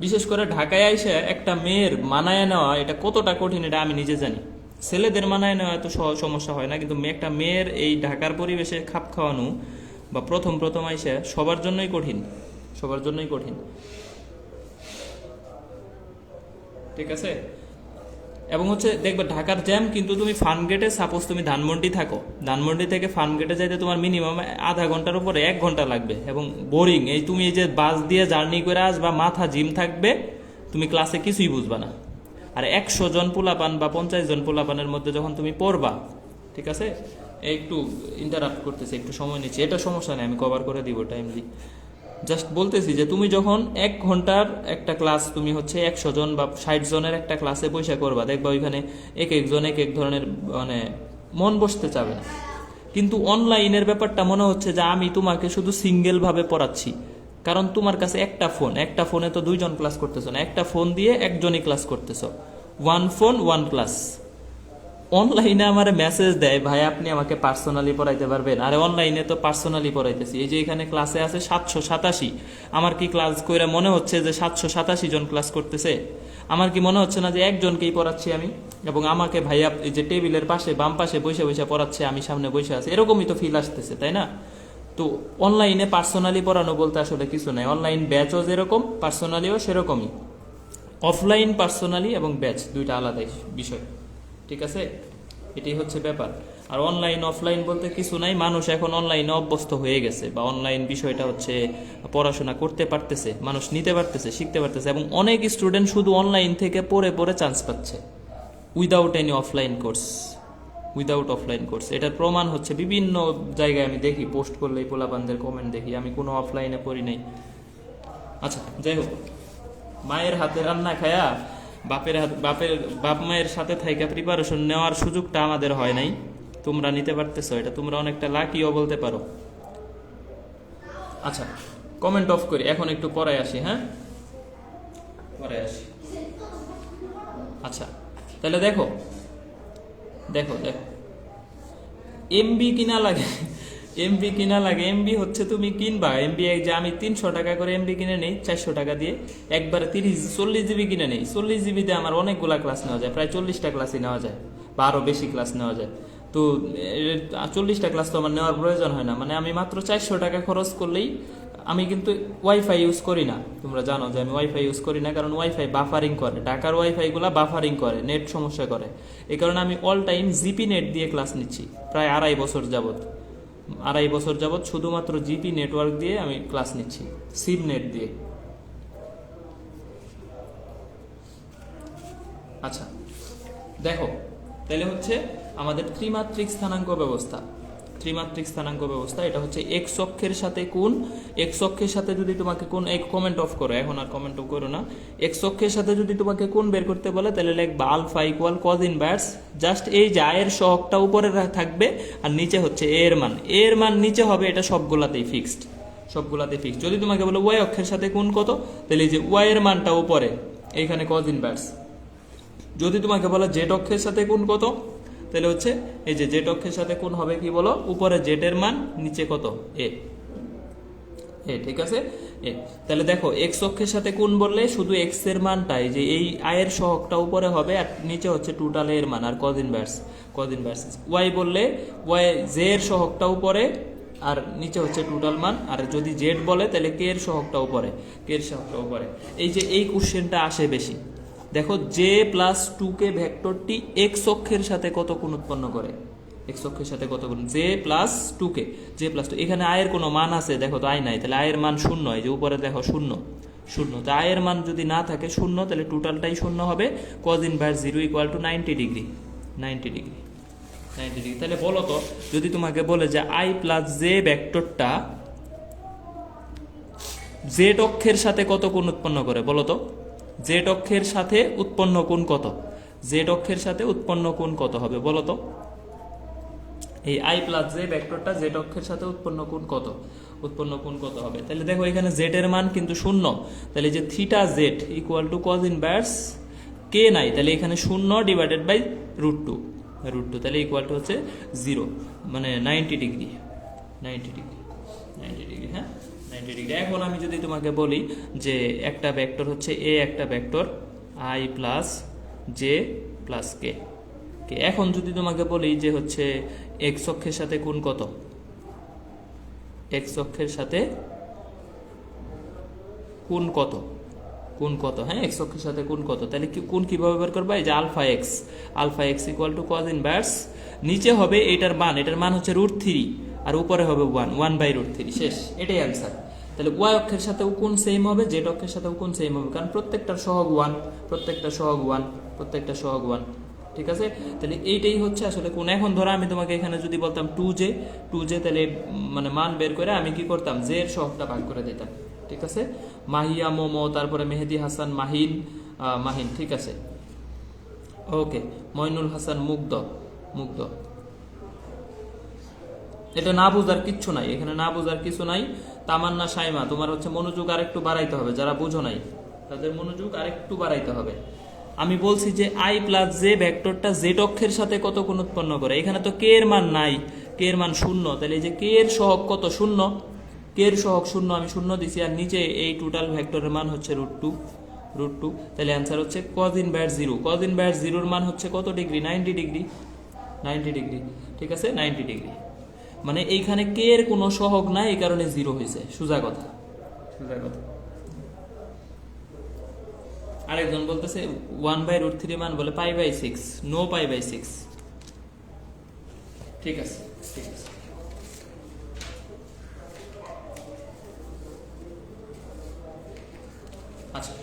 বিশেষ করে ঢাকায় আইসে একটা মেয়ের মানায় নেওয়া এটা কতটা কঠিন এটা আমি নিজে জানি। ছেলেদের মানায় নেওয়া এত সমস্যা হয় না, কিন্তু একটা মেয়ের এই ঢাকার পরিবেশে খাপ খাওয়ানো বা প্রথম আইসে সবার জন্যই কঠিন, সবার জন্যই কঠিন, ঠিক আছে। এবং হচ্ছে দেখবে ঢাকার জ্যাম, কিন্তু তুমি ফার্মগেটে সাপোজ তুমি ধানমন্ডি থাকো, ধানমন্ডি থেকে ফার্মগেটে যাইতে তোমার মিনিমাম আধা ঘন্টার উপরে 1 ঘন্টা লাগবে, এবং বোরিং। তুমি এই যে বাস দিয়ে জার্নি করে আসবা, মাথা জিম থাকবে, তুমি ক্লাসে কিছুই বুঝবা না। আর 100 জন পোলাপান বা 50 জন পোলাপানের মধ্যে যখন তুমি পড়বা, ঠিক আছে। একটু ইন্টারাপ্ট করতেছে, একটু সময় নিচ্ছে, এটা সমস্যা নেই, আমি কভার করে দিব টাইমলি। জাস্ট বলতেছি যে তুমি যখন 1 ঘন্টার একটা ক্লাস তুমি হচ্ছে 100 জন বা 60 জনের একটা ক্লাসে পয়সা করবা, দেখবা ওইখানে এক একজন এক এক ধরনের মানে মন বসতে চাবে না। কিন্তু অনলাইনের ব্যাপারটা মনে হচ্ছে যে আমি তোমাকে শুধু সিঙ্গেল ভাবে পড়াচ্ছি, কারণ তোমার কাছে একটা ফোনে তো 2 জন ক্লাস করতেছো না, একটা ফোন দিয়ে একজনই ক্লাস করতেছো, 1 ফোন 1 ক্লাস। অনলাইনে আমার মেসেজ দেয়, ভাই আপনি আমাকে পার্সোনালি পড়াইতে পারবেন? আরে অনলাইনে তো পার্সোনালি পড়াইতেছি, এই যে এখানে ক্লাসে আছে 787, আমার কি ক্লাস কইরা মনে হচ্ছে যে 787 জন ক্লাস করতেছে? আমার কি মনে হচ্ছে না যে একজনকেই পড়াচ্ছি আমি, এবং আমাকে ভাইয়া এই যে টেবিলের পাশে বাম পাশে বসে বসে পড়াচ্ছে, আমি সামনে বসে আছি, এরকমই তো ফিল আসতেছে, তাই না? তো অনলাইনে পার্সোনালি পড়ানো বলতে আসলে কিছু নাই, অনলাইন ব্যাচও যেরকম পার্সোনালিও সেরকমই। অফলাইন পার্সোনালি এবং ব্যাচ দুইটা আলাদা বিষয়, ঠিক আছে। এটাই হচ্ছে ব্যাপার। আর অনলাইন অফলাইন বলতে কিছু নাই, মানুষ এখন অনলাইনে অভ্যস্ত হয়ে গেছে, বা অনলাইন বিষয়টা হচ্ছে পড়াশোনা করতে পারতেছে, মানুষ নিতে পারতেছে, শিখতে পারতেছে, এবং অনেক স্টুডেন্ট শুধু অনলাইন থেকে পড়ে পড়ে চান্স পাচ্ছে without any offline course, without offline course. এটার প্রমাণ হচ্ছে বিভিন্ন জায়গায় আমি দেখি, পোস্ট করলেই পোলাপানদের কমেন্ট দেখি, আমি কোনো অফলাইনে পড়ি নাই। আচ্ছা যাই হোক, মায়ের হাতে রান্না খায়া বাপ মায়ের সাথে থাইকা প্রিপারেশন নেওয়ার সুযোগটা আমাদের হয় নাই, তোমরা নিতে পারতেছো, এটা তোমরা অনেকটা লাকিও বলতে পারো। আচ্ছা কমেন্ট অফ করি, এখন একটু পড়ায় আসি, হ্যাঁ পড়ায় আসি। আচ্ছা তাহলে দেখো দেখো দেখো এমবি কিনা লাগে, এমবি কিনা লাগে, এমবি হচ্ছে তুমি কিনবা, এমবি যে আমি 300 টাকা করে এমবি কিনে নেই 400 টাকা দিয়ে, একবারে 40 জিবি কিনে নেই। 40 জিবিতে আমার অনেকগুলা ক্লাস নেওয়া যায়, প্রায় 40টা ক্লাসই নেওয়া যায়, বা আরও বেশি ক্লাস নেওয়া যায়। তো 40টা ক্লাস তো আমার নেওয়ার প্রয়োজন হয় না, মানে আমি মাত্র 400 টাকা খরচ করলেই, আমি কিন্তু ওয়াইফাই ইউজ করি না, তোমরা জানো যে আমি ওয়াইফাই ইউজ করি না, কারণ ওয়াইফাই বাফারিং করে, ঢাকার ওয়াইফাই গুলা বাফারিং করে, নেট সমস্যা করে। এই কারণে আমি অল টাইম জিপি নেট দিয়ে ক্লাস নিচ্ছি, প্রায় 2.5 বছর যাবত শুধুমাত্র জিপি নেটওয়ার্ক দিয়ে আমি ক্লাস নিচ্ছি, সিম নেট দিয়ে। আচ্ছা দেখো তাহলে হচ্ছে আমাদের ত্রিমাত্রিক স্থানাঙ্ক ব্যবস্থা, এটা হচ্ছে এক্স অক্ষের সাথে কোণ, এক্স অক্ষের সাথে যদি তোমাকে কোণ, এক কমেন্ট অফ করো, এখন আর কমেন্ট অফ করো না। এক্স অক্ষের সাথে যদি তোমাকে কোণ বের করতে বলে তাহলে লিখবা alpha equal cos inverse, just এই যে আয়ের সহগটা উপরে থাকবে আর নিচে হচ্ছে এর মান নিচে হবে, এটা সবগুলাতেই ফিক্সড। যদি তোমাকে বলে ওয়াই অক্ষের সাথে কোণ কত, তাহলে এই যে ওয়াই এর মানটা উপরে, এইখানে কজ ইনভার্স। যদি তোমাকে বলে জেড অক্ষের সাথে কোণ কত, তাহলে হচ্ছে এই যে জেড অক্ষের সাথে কোণ হবে কি বলো, উপরে জেড এর মান, নিচে কত এ, ঠিক আছে এ। তাহলে দেখো এক্স অক্ষের সাথে কোণ বললে শুধু এক্স এর মানটাই, যে এই আয়ের সহগটা উপরে হবে আর নিচে হচ্ছে টোটাল এর মান আর কজ ইনভার্স। ওয়াই বললে ওয়াই জে এর সহগটা উপরে আর নিচে হচ্ছে টোটাল মান, আর যদি জেড বলে তাহলে কে এর সহগটা উপরে, এই যে এই কোশ্চেনটা আসে বেশি। দেখো জে প্লাস 2k ভেক্টরটি এক্স অক্ষের সাথে কত কোণ উৎপন্ন করে, এক্স অক্ষের সাথে কত গুণ, J plus 2k, J plus 2, এখানে আয়ের কোনো মান আছে দেখো তো, আয় নাই, তাহলে আয়ের মান শূন্য, এই যে উপরে দেখো শূন্য, তো আয়ের মান যদি না থাকে শূন্য তাহলে টোটালটাই শূন্য হবে। Cos inverse 0 equal to 90 degree. তাহলে বলো তো, যদি তোমাকে বলে যে আই প্লাস জে ভেক্টরটা জেড অক্ষের সাথে কত কোণ উৎপন্ন করে, বলো তো জেড অক্ষের সাথে উৎপন্ন কোণ কত, জেড অক্ষের সাথে উৎপন্ন কোণ কত হবে বলো তো, এই আই প্লাস জে ভেক্টরটা জেড অক্ষের সাথে উৎপন্ন কোণ কত হবে। তাহলে দেখো এখানে জেড এর মান কিন্তু শূন্য, তাহলে যে theta Z equal to cos inverse কে নাই, তাহলে এখানে শূন্য ডিভাইডেড বাই √2, তাহলে ইকুয়াল টু হচ্ছে 0, মানে 90 ডিগ্রি। হ্যাঁ 90 ডিগ্রি। এখন আমি যদি তোমাকে বলি যে একটা ভেক্টর হচ্ছে এ, একটা vector i plus j plus k, এখন যদি তোমাকে বলি যে হচ্ছে এক্স অক্ষের সাথে কোণ কত, এক্স অক্ষের সাথে কোণ কত, হ্যাঁ এক্স অক্ষের সাথে কোণ কত, তাহলে কোণ কিভাবে বের করবা, এই যে alpha x equal to cos inverse, নিচে হবে এটার মান হচ্ছে √3 আর উপরে হবে 1/√3, শেষ, এটাই অ্যান্সার। তাহলে ওয়াই অক্ষের সাথেও কোণ সেম হবে, জেড অক্ষের সাথেও কোণ সেম হবে, কারণ প্রত্যেকটার সহগ 1, ঠিক আছে। তাহলে এইটাই হচ্ছে আসলে কোণ। এখন ধরো আমি তোমাকে এখানে যদি বলতাম 2j, তাহলে মানে মান বের করে আমি কি করতাম, জে এর সহগটা ভাগ করে দিতাম, ঠিক আছে। মাহিয়া মোমো, তারপরে মেহেদি হাসান মাহিন, ঠিক আছে, ওকে। মইনুল হাসান মুগ্ধ, এটা না বুঝার কিচ্ছু নাই, এখানে না বুঝার কিছু নাই। তামান্না সাইমা, তোমার হচ্ছে মনোযোগ আরেকটু বাড়াইতে হবে, যারা বুঝো নাই তাদের মনোযোগ আরেকটু বাড়াইতে হবে। আমি বলছি যে আই প্লাস জে ভেক্টরটা জেড অক্ষের সাথে কত কোণ উৎপন্ন করে, এখানে তো কে এর মান নাই, কে এর মান শূন্য, তাহলে এই যে কে এর সহগ কত, শূন্য, কে এর সহগ শূন্য, আমি শূন্য দিছি, আর নিচে এই টোটাল ভেক্টরের মান হচ্ছে √2, তাহলে অ্যান্সার হচ্ছে কজ ইনভার্স 0, কজ ইনভার্স 0 এর মান হচ্ছে কত ডিগ্রি, 90 ডিগ্রি, ঠিক আছে 90 ডিগ্রি। মানে এইখানে কে এর কোনো সহগ নাই, এই কারণে 0 হয়েছে, সোজা কথা। আরেকজন বলতেছে 1/√3 মান বলে π/6, নো π/6, ঠিক আছে। আচ্ছা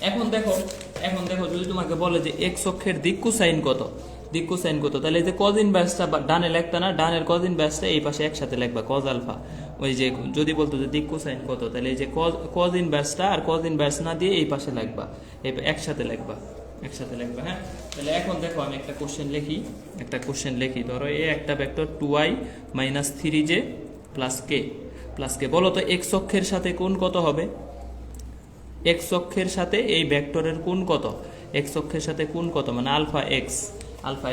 এখন দেখো যদি তোমাকে বলে যে এক্স অক্ষের দিক কোসাইন কত, তাহলে এই যে কজ ইনভার্সটা ডানে লিখতা না, ডানের কজ ইনভার্সটা এই পাশে একসাথে লিখবা, কজ আলফা। ওই যে যদি বলতো যে দিক কোসাইন কত, তাহলে এই যে কজ ইনভার্সটা আর কজ ইনভার্স না দিয়ে এই পাশে লিখবা, একসাথে লিখবা, হ্যাঁ। তাহলে এখন দেখো আমি একটা কোশ্চেন লিখি, ধরো এই একটা ভেক্টর 2i - 3j প্লাস কে, বলো তো এক্স অক্ষের সাথে কোণ কত হবে, এক্স অক্ষের সাথে এই ভেক্টরের কোণ কত, এক্স অক্ষের সাথে কোণ কত, মানে alpha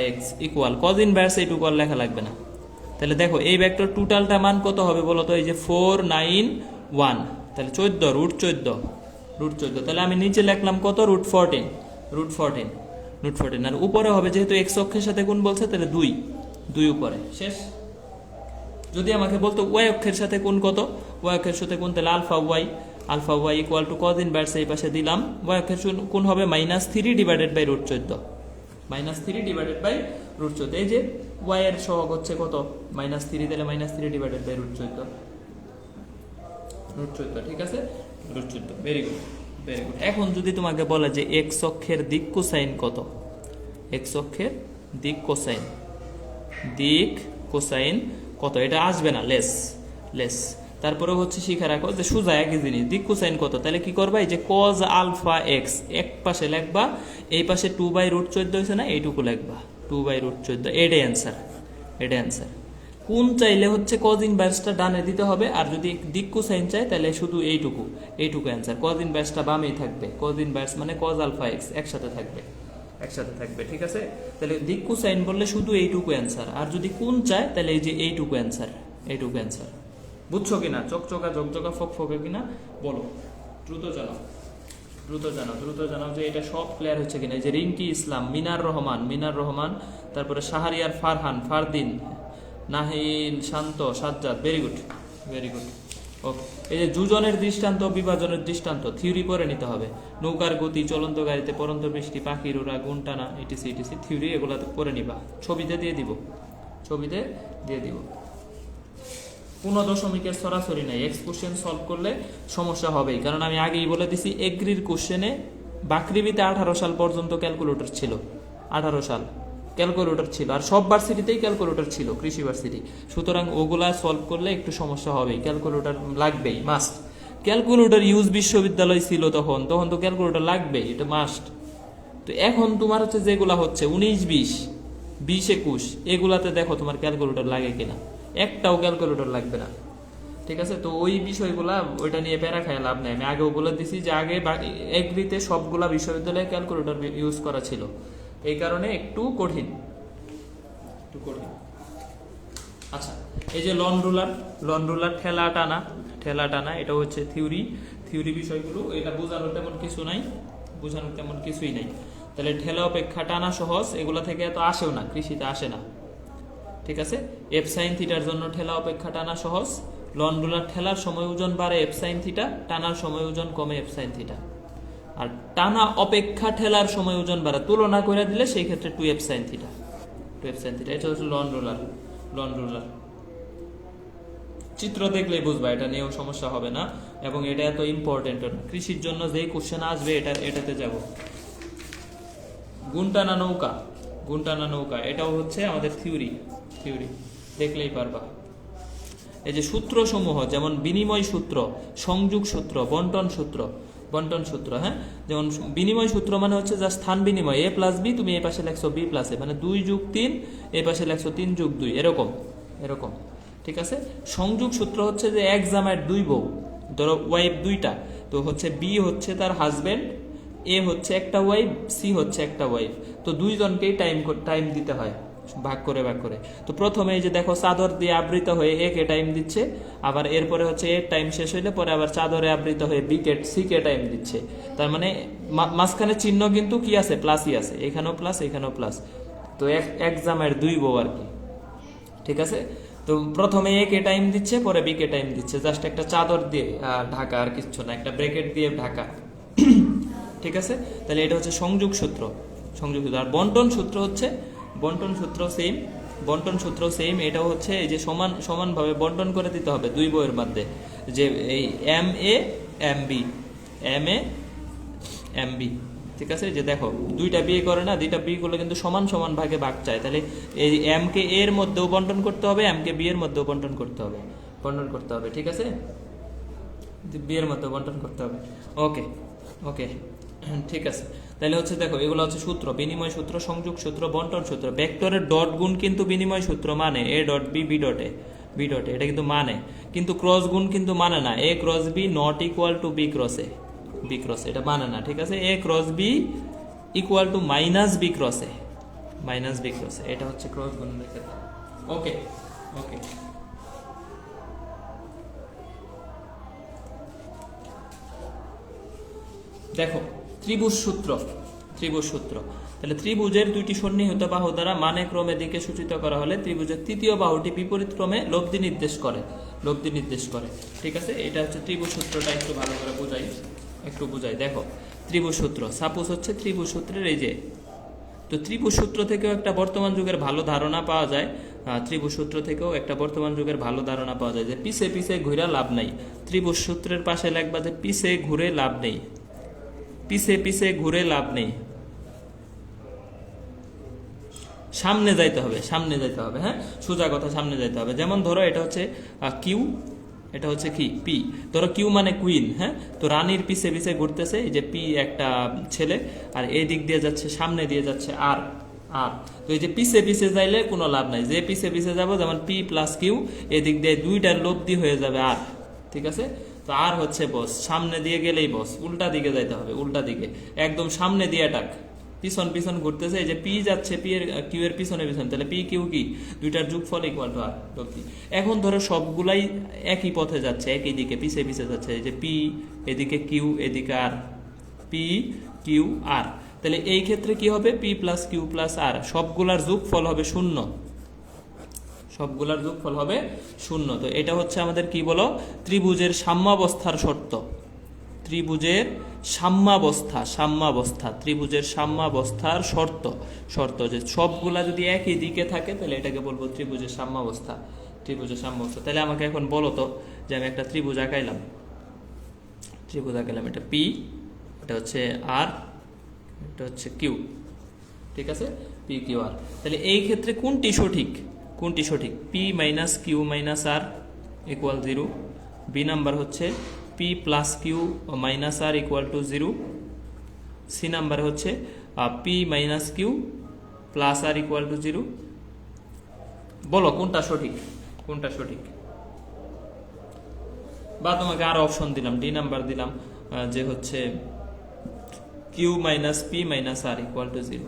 x equal cos inverse, এইটুকু আর লেখা লাগবে না। তাহলে দেখো এই ভেক্টর টোটালটা মান কত হবে বলো তো, এই যে 4 9 1, তাহলে 14, √14, তাহলে আমি নিচে লিখলাম কত, √14, আর উপরে হবে যেহেতু এক্স অক্ষের সাথে কোণ বলছে তাহলে 2 উপরে, শেষ। যদি আমাকে বলতো ওয়াই অক্ষের সাথে কোণ কত, ওয়াই অক্ষের সাথে কোণ, তাহলে alpha y equal to cos inverse, এই পাশে দিলাম, ওয়াই অক্ষের কোণ হবে -3 ডিভাইডেড বাই √14, এই যে ওয়াই এর সহগ হচ্ছে কত, -3, তাহলে -3 ডিভাইডেড বাই √14, ঠিক আছে, √14, ভেরি গুড। এখন যদি তোমাকে বলে যে এক্স অক্ষের দিক কোসাইন কত, এক্স অক্ষের দিক কোসাইন কত, এটা আসবে না, লেস। তারপরে হচ্ছে শিখে রাখো যে সোজা একই জিনিস, দিক কোসাইন কত, তাহলে কি করবা, এই যে কজ আলফা এক্স এক পাশে লিখবা, এই পাশে 2/√14 হয়েছে না, এইটুকু লিখবা 2/√14, এটাই অ্যান্সার। কোণ চাইলে হচ্ছে কজ ইনভার্সটা ডানে দিতে হবে, আর যদি দিক কোসাইন চাই তাহলে শুধু এইটুকু অ্যান্সার। কজ ইনভার্সটা বামেই থাকবে, কজ ইনভার্স মানে কজ আলফা এক্স একসাথে থাকবে, একসাথে থাকবে, ঠিক আছে? তাহলে দিক কোসাইন বললে শুধু এইটুকু অ্যান্সার, আর যদি কোণ চায় তাহলে এই যে এইটুকু অ্যান্সার, এইটুকু অ্যান্সার। বুঝছো কিনা? চকচকা ঝকঝকা ফকফকে কিনা বলো, দ্রুত জানাও, দ্রুত জানাও, দ্রুত জানাও যে এটা সব ক্লিয়ার হচ্ছে কিনা। এই যে রিঙ্কি ইসলাম, মিনার রহমান, তারপরে Shahriar Farhan, Fardin, Nahil, Shanto, Sajjad, very good, very good. Okay, এই যে যোজনের দৃষ্টান্ত, বিভাজনের দৃষ্টান্ত থিওরি পরে নিতে হবে। নৌকার গতি, চলন্ত গাড়িতে, পরন্ত বৃষ্টি, পাখির ওরা, গুণ টানা, ইটিসি ইটিসি থিওরি এগুলা পরে নিবা। ছবিতে দিয়ে দিব, ছবিতে দিয়ে দিব। কোনো দশমিকের সরাসরি নাই, এক্স কোশ্চেন সলভ করলে সমস্যা হবেই, কারণ আমি আগেই বলে দিছি এগ্রির কোশ্চেনে বাকৃবিতে 18 সাল পর্যন্ত ক্যালকুলেটর ছিল, 18 সাল ক্যালকুলেটর ছিল, আর সব ভার্সিটিতেই ক্যালকুলেটর ছিল, কৃষি ভার্সিটি। সুতরাং ওগুলা সলভ করলে একটু সমস্যা হবেই, ক্যালকুলেটর লাগবেই, মাস্ট। ক্যালকুলেটর ইউজ বিশ্ববিদ্যালয় ছিল তখন, তখন তো ক্যালকুলেটর লাগবেই, এটা মাস্ট। তো এখন তোমার হচ্ছে যেগুলা হচ্ছে 19, 20, 20, 21 এগুলাতে দেখো তোমার ক্যালকুলেটর লাগে কিনা, একটাও ক্যালকুলেটর লাগবে না, ঠিক আছে? তো ওই বিষয়গুলা ওইটা নিয়ে প্যারা খায় লাভ নেই। আমি আগেও বলে দিছি যে আগে এগ্রিতে সবগুলা বিশ্ববিদ্যালয়ে ক্যালকুলেটর ইউজ করা ছিল, এই কারণে একটু কঠিন, একটু কঠিন। আচ্ছা, এই যে লন রুলার, ঠেলা টানা এটা হচ্ছে থিওরি বিষয়গুলো, এটা বোঝানোর তেমন কিছু নাই, বোঝানোর তেমন কিছুই নাই। তাহলে ঠেলা অপেক্ষা টানা সহজ, এগুলা থেকে এত আসেও না, কৃষিতে আসে না, ঠিক আছে? এফ সাইন থিটার জন্য ঠেলা অপেক্ষা টানা সহজ। লন রুলার ঠেলার সময় ওজন বাড়ে এফ সাইন থিটা, টানার সময় ওজন কমে এফ সাইন থিটা। আর টানা অপেক্ষা ঠেলার সময় ওজন বাড়ে, তুলনা করে দিলে সেই ক্ষেত্রে 2f sin theta, 2f sin theta. এটা হচ্ছে লন রুলার। চিত্র দেখলেই বুঝবা, এটা নিয়েও সমস্যা হবে না, এবং এটা এত ইম্পর্টেন্ট না। কৃষির জন্য যেই কোশ্চেন আসবে এটাতে যাব। গুণটানা নৌকা এটাও হচ্ছে আমাদের থিওরি, দেখলেই পারবা। এই যে সূত্র সমূহ, যেমন বিনিময় সূত্র, সংযোগ সূত্র, বন্টন সূত্র, হ্যাঁ? যেমন বিনিময় সূত্র মানে হচ্ছে যা স্থান বিনিময়, a প্লাস বি, তুমি এই পাশে লেখছো বি প্লাস এ, মানে 2 যোগ 3, এই পাশে লেখছো 3 যোগ 2, এরকম, ঠিক আছে? সংযোগ সূত্র হচ্ছে যে এক জামাইয়ের 2 বউ, ধরো ওয়াইফ 2টা, তো হচ্ছে বি হচ্ছে তার হাজবেন্ড, এ হচ্ছে একটা ওয়াইফ, সি হচ্ছে একটা ওয়াইফ, তো দুইজনকেই টাইম দিতে হয়, ভাগ করে। তো প্রথমে এই যে দেখো চাদর দিয়ে আবৃত হয়ে এ কে টাইম দিচ্ছে, আবার এরপরে হচ্ছে এর টাইম শেষ হইলে পরে আবার চাদরে আবৃত হয়ে সি কে টাইম দিচ্ছে। তার মানে মাঝখানে চিহ্ন কিন্তু কি আছে, প্লাসই আছে, এখানেও প্লাস। তো এক জামাইয়ের 2 বউ আর কি, ঠিক আছে? তো প্রথমে এ কে টাইম দিচ্ছে, পরে বি কে টাইম দিচ্ছে, জাস্ট একটা চাদর দিয়ে ঢাকা, আর কিছু না, একটা ব্র্যাকেট দিয়ে ঢাকা, ঠিক আছে? তাহলে এটা হচ্ছে সংযোগ সূত্র। আর বন্টন সূত্র সেম, এটাও হচ্ছে এই যে সমানভাবে বন্টন করে দিতে হবে 2 বইয়ের মধ্যে, যে এই এম এ এম বি, ঠিক আছে? যে দেখো 2টা বিয়ে করে না, 2টা বিয়ে করলে কিন্তু সমান ভাগে ভাগ চায়, তাহলে এই এম কে এর মধ্যেও বন্টন করতে হবে, এম কে বি এর মধ্যেও বন্টন করতে হবে, ঠিক আছে? বি এর মধ্যেও বন্টন করতে হবে। ওকে, ঠিক আছে। তাহলে হচ্ছে দেখো, এগুলো হচ্ছে সূত্র, বিনিময় সূত্র, সংযোগ সূত্র, বন্টন সূত্র। ভেক্টরের ডট গুণ কিন্তু বিনিময় সূত্র মানে এ ডট বি, বি ডটে, এটা কিন্তু মানে, কিন্তু ক্রস গুণ কিন্তু মানে না, a cross b not equal to b cross a, এটা মানে না, ঠিক আছে? A cross b equal to minus b cross a, এটা হচ্ছে ক্রস গুণের ক্ষেত্রে। ওকে, দেখো ত্রিভুজ সূত্র, তাহলে ত্রিভুজের 2টি সন্নিহিত বাহু দ্বারা মানে ক্রমে দিকে সূচিত করা হলে ত্রিভুজের তৃতীয় বাহুটি বিপরীত ক্রমে লব্ধি নির্দেশ করে, ঠিক আছে? এটা হচ্ছে ত্রিভুজ সূত্রটা, একটু ভালো করে বুঝাই। দেখো ত্রিভুজ সূত্র, সাপোজ হচ্ছে ত্রিভুজ সূত্রের এই যে, তো ত্রিভুজ সূত্র থেকেও একটা বর্তমান যুগের ভালো ধারণা পাওয়া যায়, যে পিছে ঘুরে লাভ নাই। ত্রিভুজ সূত্রের পাশে লিখবা যে পিছে ঘুরে লাভ নেই, সামনে যাইতে হবে, হ্যাঁ, সোজা কথা, সামনে যাইতে হবে। যেমন ধরো এটা হচ্ছে কিউ, এটা হচ্ছে কি পি, ধরো কিউ মানে কুইন, হ্যাঁ? তো রানীর পিছে ঘুরতেছে, এই যে পি একটা ছেলে, আর এই দিক দিয়ে যাচ্ছে, সামনে দিয়ে যাচ্ছে আর, তো এই যে পিছে যাইলে কোনো লাভ নাই, যে পিছে যাবো, যেমন পি প্লাস কিউ, এদিক দিয়ে 2টার লব্ধি হয়ে যাবে আর, ঠিক আছে? তো আর হচ্ছে বস, সামনে দিয়ে গেলেই বস, উল্টা দিকে যাইতে হবে, একদম সামনে দিয়ে অ্যাটাক, পিছন পিছন ঘুরতেছে, এই যে পি যাচ্ছে পি এর কিউ এর পিছনে পিছনে, তাহলে পি কিউ কি দুইটার যোগফল ইকুয়াল টু আর লব্ধি। এখন ধরো সবগুলাই একই পথে যাচ্ছে, একই দিকে পিছে পিছে যাচ্ছে, এই যে পি এদিকে কিউ এদিকে আর, পি কিউ আর, তাহলে এই ক্ষেত্রে কি হবে পি প্লাস কিউ প্লাস আর সবগুলার যোগফল হবে শূন্য, সবগুলার যোগফল হবে শূন্য। তো এটা হচ্ছে আমাদের কি বলো ত্রিভুজের সাম্যাবস্থার শর্ত, ত্রিভুজের সাম্যাবস্থা, সাম্যাবস্থা ত্রিভুজের সাম্যাবস্থার শর্ত, শর্ত যে সবগুলা যদি একই দিকে থাকে তাহলে এটাকে বলবো ত্রিভুজের সাম্যাবস্থা, ত্রিভুজের সাম্যাবস্থা। তাহলে আমাকে এখন বলো তো যে আমি একটা ত্রিভুজ আঁকাইলাম, ত্রিভুজ আঁকাইলাম, এটা পি, এটা হচ্ছে আর, এটা হচ্ছে কিউ, ঠিক আছে পি কিউ আর। তাহলে এই ক্ষেত্রে কোনটি সঠিক, কোনটি সঠিক? P minus q minus r equal 0, b number হচ্ছে p plus q minus r equal to 0, c number হচ্ছে p minus q plus r equal to 0। বলো কোনটা সঠিক, কোনটা সঠিক? বা তোমাকে আরো অপশন দিলাম, ডি নাম্বার দিলাম যে হচ্ছে q minus p minus r equal to 0,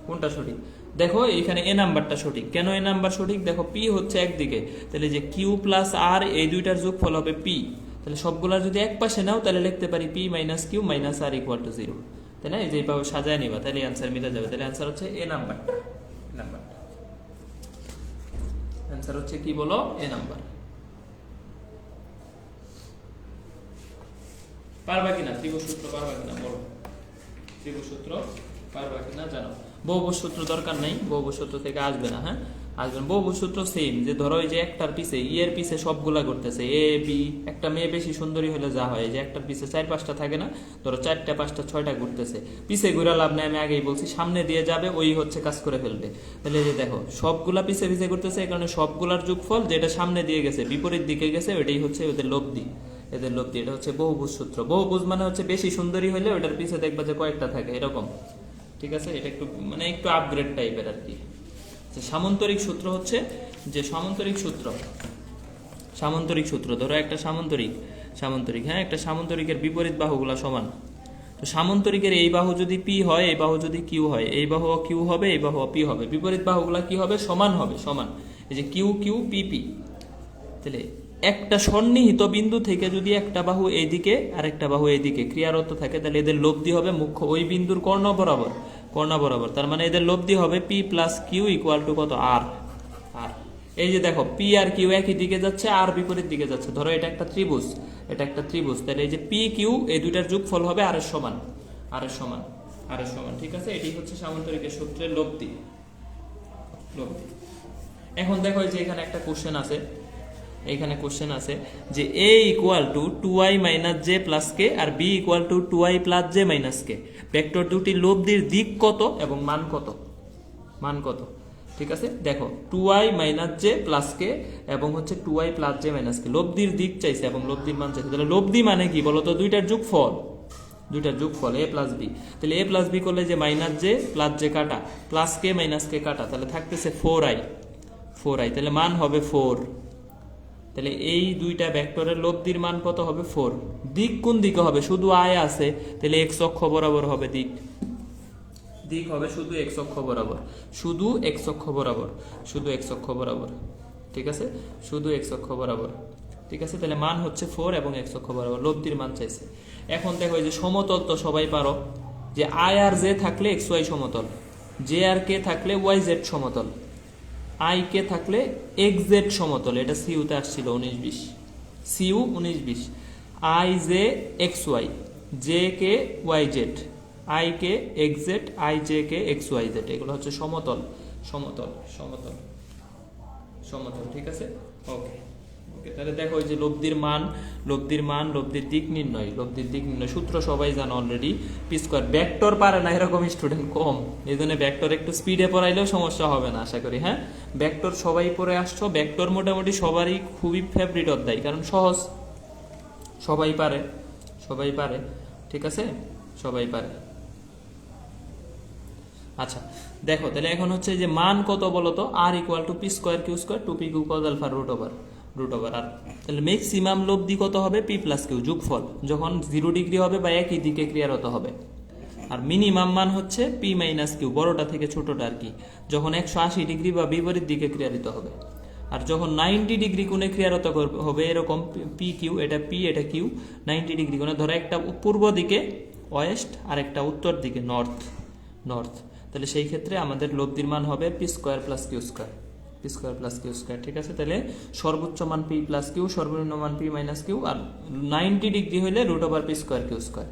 কোনটা সঠিক? দেখো এখানে এ নাম্বারটা সঠিক। কেন এ নাম্বার সঠিক? দেখো পি হচ্ছে একদিকে, তাহলে যে কিউ প্লাস আর এই দুইটার যোগফল হবে পি, তাহলে সবগুলা যদি এক পাশে নাও তাহলে লিখতে পারি p minus q minus r equal to 0, তাই না? এই যে এইভাবে সাজায় নিবা তাহলে অ্যান্সার মিলে যাবে। তাহলে অ্যান্সার হচ্ছে এ নাম্বারটা, নাম্বারটা অ্যান্সার হচ্ছে কি বলো এ নাম্বার। পারবা কিনা ত্রিভুজ সূত্র, পারবা কিনা বলো, ত্রিভুজ সূত্র পারবা কিনা জানো। বহুভুজ সূত্র দরকার নেই, বহুভুজ সূত্র থেকে আসবে না, হ্যাঁ আসবে না। বহুভুজ সূত্র সেম, যে ধরো এই যে একটার পিছে ই এর পিছে সবগুলা করতেছে এ বি, একটা মেয়ে বেশি সুন্দরী হলে যা হয় যে একটার পিছে 4-5টা থাকে না, ধরো 4টা 5টা 6টা ঘুরতেছে, পিছে ঘুরা লাভ নেই, আমি আগেই বলছি সামনে দিয়ে যাবে ওই হচ্ছে কাজ করে ফেলবে। তাহলে এই যে দেখো সবগুলা পিছে পিছে ঘুরতেছে, এই কারণে সবগুলার যোগফল যেটা সামনে দিয়ে গেছে বিপরীত দিকে গেছে ওইটাই হচ্ছে ওদের লব্ধি, এদের লব্ধি। এটা হচ্ছে বহুভুজ সূত্র। বহুভুজ মানে হচ্ছে বেশি সুন্দরী হলে ওটার পিছে দেখবা যে কয়েকটা থাকে এরকম, ঠিক আছে? এটা একটু মানে একটু আপগ্রেড টাইপের আর কি। সামান্তরিক সূত্র হচ্ছে যে সামান্তরিক সূত্র, সামান্তরিক সূত্র ধরো একটা সামান্তরিক, সামান্তরিক হ্যাঁ একটা সামান্তরিকের বিপরীত বাহুগুলা সমান। তো সামান্তরিকের এই বাহু যদি পি হয়, এই বাহু যদি কিউ হয়, এই বাহু কিউ হবে, এই বাহু পি হবে, বিপরীত বাহুগুলা কি হবে? সমান হবে, সমান। এই যে কিউ কিউ পি পি, তাহলে একটা সন্নিহিত বিন্দু থেকে যদি একটা বাহু এইদিকে আর একটা বাহু এইদিকে ক্রিয়ারত থাকে তাহলে এদের লব্ধি হবে মুখ্য ওই বিন্দুর কর্ণ বরাবর, কর্ণ বরাবর। তার মানে এদের লব্ধি হবে p plus q equal to কত? আর। আর এই যে দেখো পি আর কিউ একই দিকে যাচ্ছে আর বিপরীত দিকে যাচ্ছে, ধরো এটা একটা ত্রিভুজ, এটা একটা ত্রিভুজ, তাহলে এই যে পি কিউ এই দুইটার যোগফল হবে আর এর সমান, আর এর সমান, আর এর সমান, ঠিক আছে? এটাই হচ্ছে সামান্তরিকের সূত্রের লব্ধি, লব্ধি। এখন দেখো যে এখানে একটা কোশ্চেন আছে, এইখানে কোশ্চেন আছে যে a equal to 2i minus j plus k আর b equal to 2i plus j minus k, vector দুটি লব্ধির দিক কত এবং মান কত, মান কত, ঠিক আছে? দেখো 2i মাইনাস জে প্লাস কে এবং হচ্ছে 2i প্লাস জে মাইনাস কে, লব্ধির দিক চাইছে এবং লব্ধির মান চাইছে। তাহলে লব্ধি মানে কি বলতো? দুইটার যোগফল, দুইটার যোগফল a প্লাস বি। তাহলে a প্লাস বি করলে যে মাইনাস জে প্লাস জে কাটা প্লাস কে মাইনাস কে কাটা, তাহলে থাকতেছে 4i, 4i, তাহলে মান হবে 4। তাহলে এই দুইটা ভেক্টরের লব্ধির মান কত হবে? 4। দিক কোন দিকে হবে? শুধু আয় আছে, তাহলে এক্স অক্ষ বরাবর হবে দিক, দিক হবে শুধু এক্স অক্ষ বরাবর, শুধু এক্স অক্ষ বরাবর, শুধু এক্স অক্ষ বরাবর, ঠিক আছে? শুধু এক্স অক্ষ বরাবর, ঠিক আছে? তাহলে মান হচ্ছে 4 এবং এক্স অক্ষ বরাবর, লব্ধির মান চাইছে। এখন দেখো এই যে সমতল তো সবাই পারো যে আই আর জে থাকলে এক্স ওয়াই সমতল, জে আর কে থাকলে ওয়াই জেড সমতল, আই কে থাকলে এক্স জেড সমতল। এটা সিইউতে আসছিল 19-20, CU 19-20। I j x y, j k y z, i k x z, i j k x y z, এগুলো হচ্ছে সমতল, সমতল, সমতল, সমতল, ঠিক আছে? ওকে ওকে, তাহলে দেখো এই যে লব্ধির মান, লব্ধির মান, লব্ধির দিক নির্ণয়, লব্ধির দিক নির্ণয় সূত্র সবাই জানো অলরেডি, পি স্কয়ার। ভেক্টর পারে না এরকম স্টুডেন্ট কম, এই জন্য ভেক্টর একটু স্পিডে পড়াইলেও সমস্যা হবে না আশা করি। হ্যাঁ ভেক্টর সবাই পড়ে আসছো, ভেক্টর মোটামুটি সবারই খুবই ফেভারিট অধ্যায়, কারণ সহজ, সবাই পারে, সবাই পারে, ঠিক আছে? সবাই পারে। আচ্ছা দেখো তাহলে এখন হচ্ছে যে মান কত বলতো? R equal to p square q square 2p q cos alpha root over, root over r. তাহলে ম্যাক্সিমাম লব্ধি কত হবে? পি প্লাস কিউ যোগফল, যখন 0 ডিগ্রি হবে বা একই দিকে ক্রিয়ারত হবে। আর মিনিমাম মান হচ্ছে পি মাইনাস কিউ, বড়টা থেকে ছোটটা আর কি, যখন 180 ডিগ্রি বা বিপরীত দিকে ক্রিয়ারিত হবে। আর যখন 90 ডিগ্রি কোণে ক্রিয়ারত হবে এরকম পি কিউ, এটা পি এটা কিউ, 90 ডিগ্রি কোণে, ধরো একটা পূর্ব দিকে ওয়েস্ট আর একটা উত্তর দিকে নর্থ, তাহলে সেই ক্ষেত্রে আমাদের লব্ধির মান হবে p square plus q square, p square plus q square. ঠিক আছে, তাহলে সর্বোচ্চ মান পি প্লাস কিউ, সর্বনিম্ন মান পি মাইনাস কিউ, আর 90 ডিগ্রি হলে root over p square q square.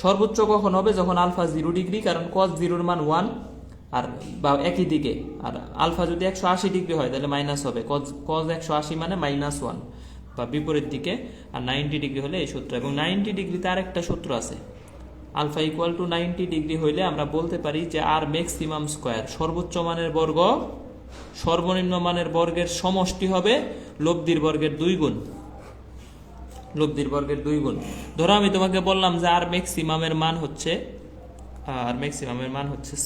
সর্বোচ্চ কখন হবে? যখন আলফা 0 ডিগ্রি, কারণ কস 0 মান 1 আর বা একই দিকে, আর আলফা যদি 180 ডিগ্রি হয় তাহলে মাইনাস হবে, কজ 180 মানে -1 বা বিপরীত দিকে, আর 90 ডিগ্রি হলে এই সূত্র। এবং 90 ডিগ্রিতে আরেকটা সূত্র আছে, আলফা ইকুয়াল টু 90 ডিগ্রি হইলে আমরা বলতে পারি যে আর ম্যাক্সিমাম স্কোয়ার, সর্বোচ্চ মানের বর্গ সর্বনিম্ন মানের বর্গের সমষ্টি হবে লব্ধির বর্গের 2 গুণ, লব্ধির বর্গের 2 গুণ। ধরো আমি তোমাকে বললাম যে আর ম্যাক্সিমামের মান হচ্ছে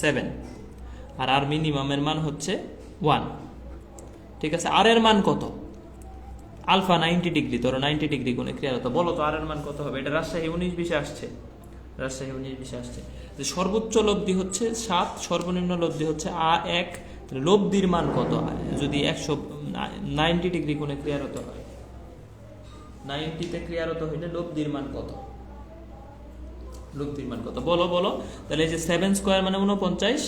7 আর আর মিনিমামের মান হচ্ছে 1। ঠিক আছে, আর এর মান কত? আলফা 90 ডিগ্রি, ধরো 90 ডিগ্রি কোণে ক্রিয়ারত, বলো তো আর এর মান কত হবে? এটা রাজশাহী 19-20 আসছে, রাজশাহী 19-20 আসছে যে সর্বোচ্চ লব্ধি হচ্ছে 7, সর্বনিম্ন লব্ধি হচ্ছে 1। লব্ধির মান কত যদি 190 ডিগ্রি কোণে ক্রিয়ারত হয়? 90-তে ক্রিয়ারত হইলে লব্ধির মান কত? লব্ধির মান কত বলো বলো। তাহলে এই যে 7 স্কোয়ার মানে 49,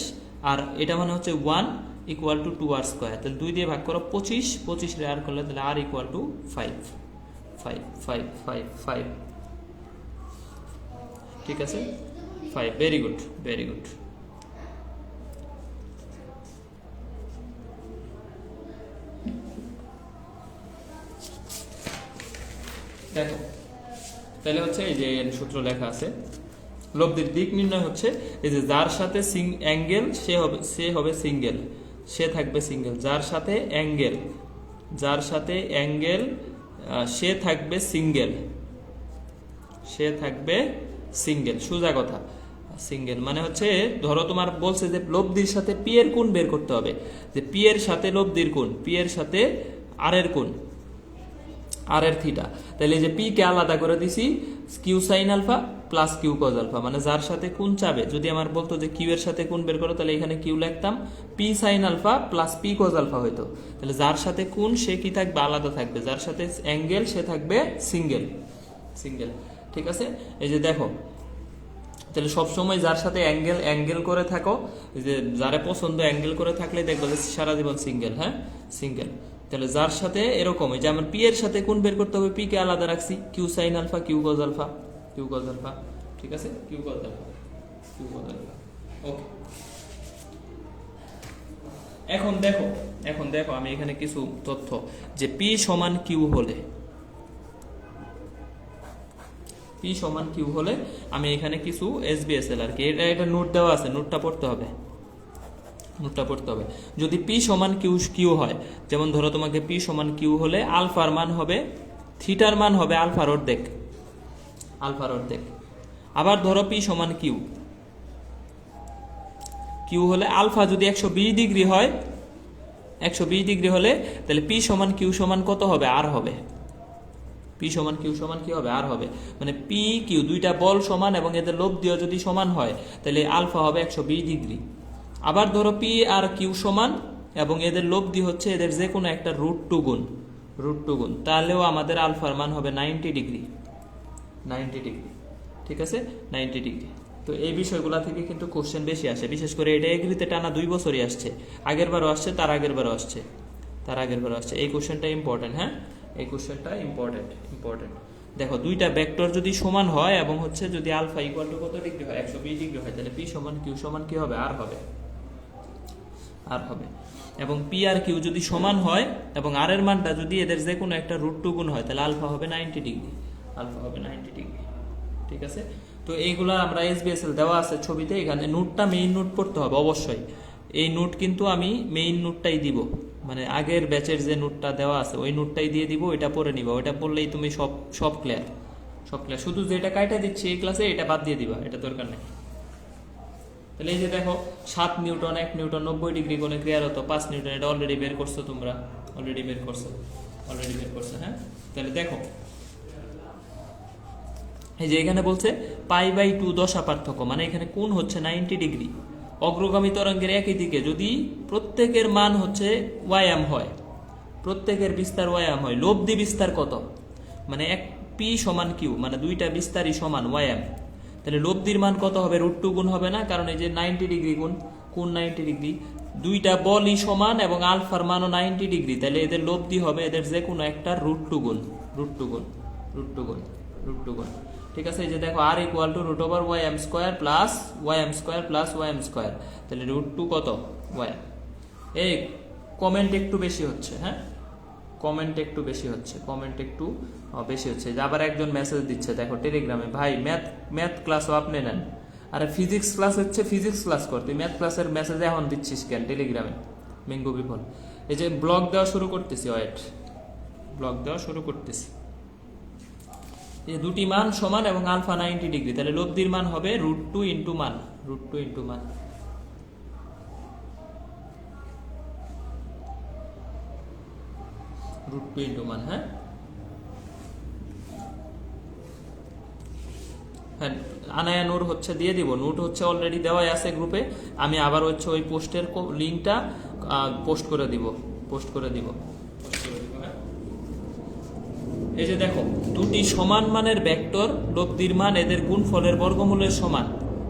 আর এটা মানে হচ্ছে 1 ইকুয়াল টু 2r স্কোয়ার, তাহলে 2 দিয়ে ভাগ করো 25 রে আর করলে তাহলে r ইকুয়াল টু 5। ঠিক আছে, 5। Very good, very good. দেখো তাহলে হচ্ছে এই যে সূত্র লেখা আছে, লব্ধির দিক নির্ণয় হচ্ছে এই যে যার সাথে অ্যাঙ্গেল সে হবে সিঙ্গেল, সে থাকবে সিঙ্গেল, যার সাথে অ্যাঙ্গেল সে থাকবে সিঙ্গেল, সোজা কথা। সিঙ্গেল মানে হচ্ছে ধরো তোমার বলছে যে লব্ধির সাথে পি এর কোণ বের করতে হবে, যে পি এর সাথে লব্ধির কোণ, পি এর সাথে আর এর কোণ, আর এর থিটা। তাহলে যে পি কে আলাদা করে দিছি, q sine alpha plus q cos alpha, মানে যার সাথে কোণ চাবে। যদি আমার বলতো যে কিউ এর সাথে কোণ বের করো, তাহলে এখানে কিউ লিখতাম, p sine alpha plus p cos alpha হইতো। তাহলে যার সাথে কোণ সে কি থাকবে? আলাদা থাকবে। যার সাথে অ্যাঙ্গেল সে থাকবে সিঙ্গেল। ঠিক আছে, এই যে দেখো তাহলে সবসময় যার সাথে অ্যাঙ্গেল করে থাকো, যে যারে পছন্দ অ্যাঙ্গেল করে থাকলে দেখবো যে সারা জীবন সিঙ্গেল। হ্যাঁ, সিঙ্গেল। তাহলে যার সাথে এরকম, যে আমার পি এর সাথে কোণ বের করতে হবে, পি কে আলাদা রাখছি, q sine alpha q cos alpha. ঠিক আছে, কিউ কজ আলফা। ওকে, এখন দেখো আমি এখানে কিছু তথ্য, যে পি সমান কিউ হলে আমি এখানে কিছু SBSL আর কি, এটা নোট দেওয়া আছে, নোটটা পড়তে হবে। যদি পি সমান কিউ হয়, যেমন ধরো তোমাকে পি সমান কিউ হলে আলফার মান হবে, থিটার মান হবে আলফার অর্ধেক। আবার ধরো পি সমান কিউ হলে আলফা যদি 120 ডিগ্রি হয়, 120 ডিগ্রি হলে তাহলে পি সমান কিউ সমান কত হবে? আর হবে। পি সমান কিউ সমান কি হবে? আর হবে। মানে পি কিউ দুইটা বল সমান এবং এদের লব্ধিও যদি সমান হয়, তাহলে আলফা হবে 120 ডিগ্রি। আবার ধরো পি আর কিউ সমান এবং এদের লব্ধি হচ্ছে এদের যে কোনো একটা √2 গুণ, তাহলেও আমাদের আলফার মান হবে 90 ডিগ্রি। ঠিক আছে, 90 ডিগ্রি। তো এই বিষয়গুলো থেকে কিন্তু কোশ্চেন বেশি আসে, বিশেষ করে এটা এগ্রিতে টানা 2 বছরই আসছে, আগের বারও আসছে, তার আগের বারও আসছে। এই কোশ্চেনটা ইম্পর্টেন্ট। হ্যাঁ, এই কোশ্চেনটা ইম্পর্টেন্ট। দেখো দুইটা ভেক্টর যদি সমান হয় এবং হচ্ছে যদি আলফা ইকুয়াল টু কত ডিগ্রি হয়, 120 ডিগ্রি হয়, তাহলে পি সমান কিউ সমান কি হবে? আর হবে। এবং পি আর কিউ যদি সমান হয় এবং আর এর মানটা যদি এদের যে কোনো একটা √2 গুণ হয়, তাহলে আলফা হবে 90 ডিগ্রি। ঠিক আছে, তো এইগুলা আমরা SBSL দেওয়া আছে ছবিতে, এখানে নোটটা মেইন নোট পড়তে হবে অবশ্যই। এই নোট কিন্তু আমি মেইন নোটটাই দিব, মানে আগের ব্যাচের যে নোটটা দেওয়া আছে ওই নোটটাই দিয়ে দিব, এটা পড়ে নিবা। ওইটা পড়লেই তুমি সব ক্লিয়ার। শুধু যেটা কাইটা দিচ্ছি এই ক্লাসে, এটা বাদ দিয়ে দিবা, এটা দরকার নেই। তাহলে এই যে দেখো 7 নিউটন 1 নিউটন 90 ডিগ্রি কোণে ক্রিয়ারত 5 নিউটন, এটা অলরেডি বের করছো তোমরা, অলরেডি বের করছো। হ্যাঁ, তাহলে দেখো এই যে এখানে বলছে π/2 দশা পার্থক্য, মানে এখানে কোণ হচ্ছে 90 ডিগ্রি। অগ্রগামী তরঙ্গের একই দিকে যদি প্রত্যেকের মান হচ্ছে ওয়াইএম হয়, প্রত্যেকের বিস্তার ওয়াইএম হয়, লব্ধি বিস্তার কত, মানে এক পি সমান কিউ, মানে দুইটা বিস্তারই সমান ওয়াইএম, তাহলে লব্ধির মান কত হবে? √2 গুণ হবে না, কারণ এই যে 90 ডিগ্রি গুণ কোণ 90 ডিগ্রি, দুইটা বলই সমান এবং আলফার মানও 90 ডিগ্রি, তাহলে এদের লব্ধি হবে এদের যে কোনো একটা √2 গুণ, √2 গুণ, √2 গুণ, √2 গুণ। ঠিক আছে, এই যে দেখো r = √/ym² plus ym² plus ym², তাহলে √2 কত? ym। এই কমেন্ট একটু বেশি হচ্ছে, হ্যাঁ কমেন্ট একটু বেশি হচ্ছে, কমেন্ট একটু বেশি হচ্ছে। যে আবার একজন মেসেজ দিচ্ছে দেখো টেলিগ্রামে, ভাই ম্যাথ ক্লাসও আপনি নেন, আরে ফিজিক্স ক্লাস হচ্ছে ফিজিক্স ক্লাস কর, তুই ম্যাথ ক্লাসের মেসেজ এখন দিচ্ছিস কেন টেলিগ্রামে? মিঙ্গু বিফল। এই যে ব্লগ দেওয়া শুরু করতেছি, ওয়েট, ব্লগ দেওয়া শুরু করতেছি। এই দুটি মান সমান এবং আলফা 90 ডিগ্রি, তাহলে লব্ধির মান হবে √2 ইন্টু মান, √2 ইন্টু মান। √2 ইন্টু মান, হ্যাঁ হ্যাঁ, আনায়া নূর হচ্ছে দিয়ে দিব, নোট হচ্ছে অলরেডি দেওয়াই আছে গ্রুপে, আমি আবার হচ্ছে ওই পোস্টের লিঙ্কটা পোস্ট করে দিব, পোস্ট করে দিব। এই যে দেখো দুটি সমান মানের ভেক্টর লব্ধির মান এদের গুণফলের বর্গমূলের সমান,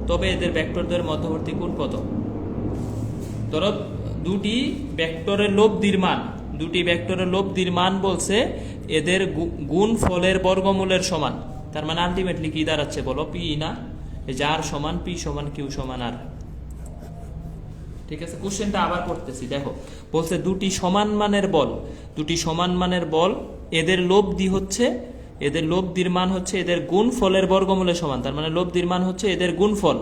তবে এদের ভেক্টরদের মধ্যবর্তী কোণ কত? ধরো দুটি ভেক্টরের লব্ধির মান, দুটি ভেক্টরের লব্ধির মান বলছে এদের গুণফলের বর্গমূলের সমান, তার মানে আলটিমেটলি কি দাঁড়াচ্ছে বলো? পি না, এই যে আর সমান পি সমান কিউ সমান আর। ঠিক আছে, কোশ্চেনটা আবার করতেছি, দেখো বলছে দুটি সমান মানের বল, দুটি সমান মানের বল এদের লব্ধি হচ্ছে, এদের লব্ধির মান হচ্ছে এদের গুণফলের বর্গমূলের সমান, তার মানে লব্ধির মান হচ্ছে এদের গুণফল,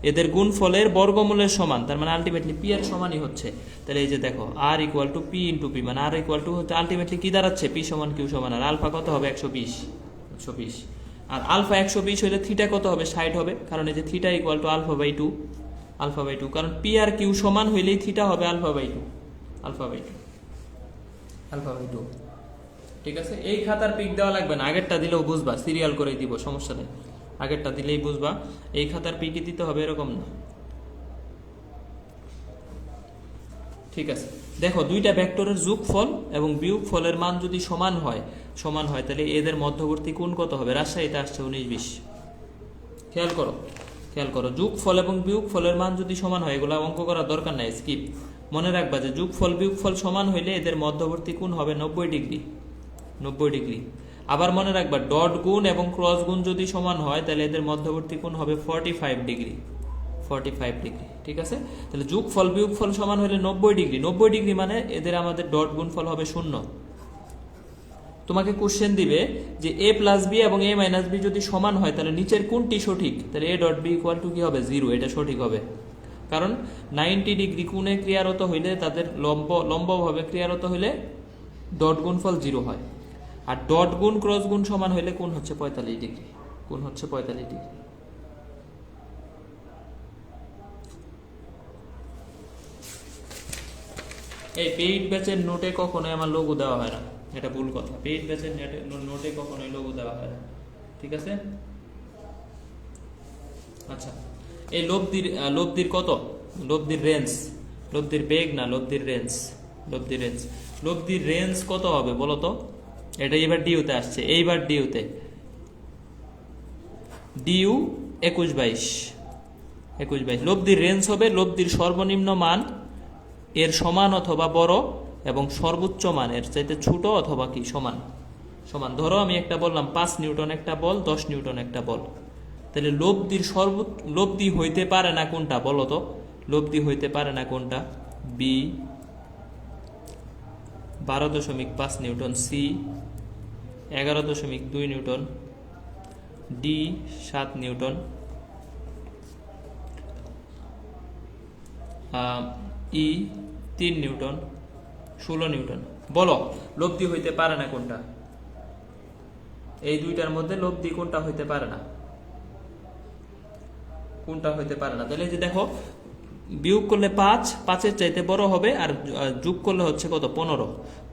এদের গুণফলের বর্গমূলের সমান, তার মানে আলটিমেটলি পি এর সমানই হচ্ছে। তাহলে এই যে দেখো r = p × p, মানে r = হচ্ছে আলটিমেটলি কি দাঁড়াচ্ছে? p সমান q সমান আর। আলফা কত হবে? 120, আর আলফা 120 হলে থিটা কত হবে? 60 হবে, কারণ এই যে থিটা = α/2, α/2, কারণ পি আর কিউ সমান হইলেই থিটা হবে α/2, α/2। ঠিক আছে, এই খাতার পিক দেওয়া লাগবে না, আগেরটা দিলেও বুঝবা, সিরিয়াল করে দিব, সমস্যা নেই, আগেরটা দিলেই বুঝবা, এই খাতার পিকই দিতে হবে এরকম না। ঠিক আছে, দেখো দুইটা ভেক্টরের যোগফল এবং বিয়োগফলের মান যদি সমান হয়, তাহলে এদের মধ্যবর্তী কোণ কত হবে? রাজশাহীতে আসছে 19-20। খেয়াল করো যোগফল এবং বিয়োগফলের মান যদি সমান হয়, এগুলো অঙ্ক করার দরকার নাই, স্কিপ। মনে রাখবা যে যোগফল বিয়োগফল সমান হইলে এদের মধ্যবর্তী কোণ হবে 90 ডিগ্রি। আবার মনে রাখবা ডট গুণ এবং ক্রস গুণ যদি সমান হয়, তাহলে এদের মধ্যবর্তী কোণ হবে 45 ডিগ্রি। ঠিক আছে, তাহলে যোগফল বিয়োগফল সমান হলে 90 ডিগ্রি, মানে এদের আমাদের ডট গুণফল হবে 0। তোমাকে কোশ্চেন দিবে যে a + b এবং a - b যদি সমান হয়, তাহলে নিচের কোনটি সঠিক? তাহলে a.b = কি হবে? 0, এটা সঠিক হবে, কারণ 90 ডিগ্রি কোণে ক্রিয়ারত হইলে তাদের লম্বভাবে ক্রিয়ারত হইলে ডট গুণফল 0 হয়, আর ডট গুণ ক্রস গুণ সমান হইলে কোণ হচ্ছে 45 ডিগ্রি, কোণ হচ্ছে 45 ডিগ্রি। এই পেইড ব্যাচের নোটে কখনোই আমার লোগো দেওয়া হয় না, এটা ভুল কথা, পেইড ব্যাচের নোটে কখনোই লোগো দেওয়া হয় না। ঠিক আছে, আচ্ছা এই লব্ধির কত? লব্ধির রেঞ্জ, লব্ধির বেগ না, লব্ধির রেঞ্জ কত হবে বলো তো? এটা এবার ডিউতে আসছে, এইবার ডিউতে ডিউ 21-22 লব্ধির রেঞ্জ হবে লব্ধির সর্বনিম্ন মান এর সমান অথবা বড় এবং সর্বোচ্চ মান এর চাইতে ছোট অথবা কি সমান। ধরো আমি একটা বললাম 5 নিউটন একটা বল, 10 নিউটন একটা বল, তাহলে লব্ধি হইতে পারে না কোনটা বলো তো? লব্ধি হইতে পারে না কোনটা? B 12.5 newton, c 11.2 newton, d 7 newton, e 3 newton, 16 newton. বলো লব্ধি হইতে পারে না কোনটা? এই দুইটার মধ্যে লব্ধি কোনটা হইতে পারে না? তাহলে যে দেখো বিয়োগ করলে 5-5 চাইতে বড় হবে, আর যোগ করলে হচ্ছে কত?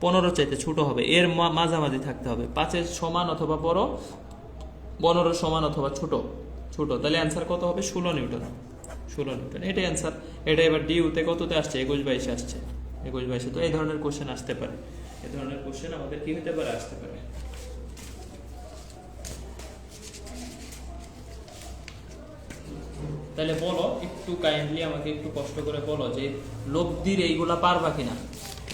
15 চাইতে ছোট হবে, এর মাঝামাঝি থাকতে হবে, 5 সমান অথবা বড়, 15 সমান অথবা ছোট ছোট, তাহলে অ্যান্সার কত হবে? 16 নিউটন। 16 নিউটন, এটাই অ্যান্সার। এটা এবার ডিউতে কততে আসছে? 21-22 আসছে। 21-22। তো এই ধরনের কোশ্চেন আসতে পারে, এই ধরনের কোশ্চেন আমাদের কি হতে পারে? আসতে পারে। তাহলে বলো একটু কাইন্ডলি আমাকে একটু কষ্ট করে বলো যে লব্ধির এইগুলা পারবা কিনা,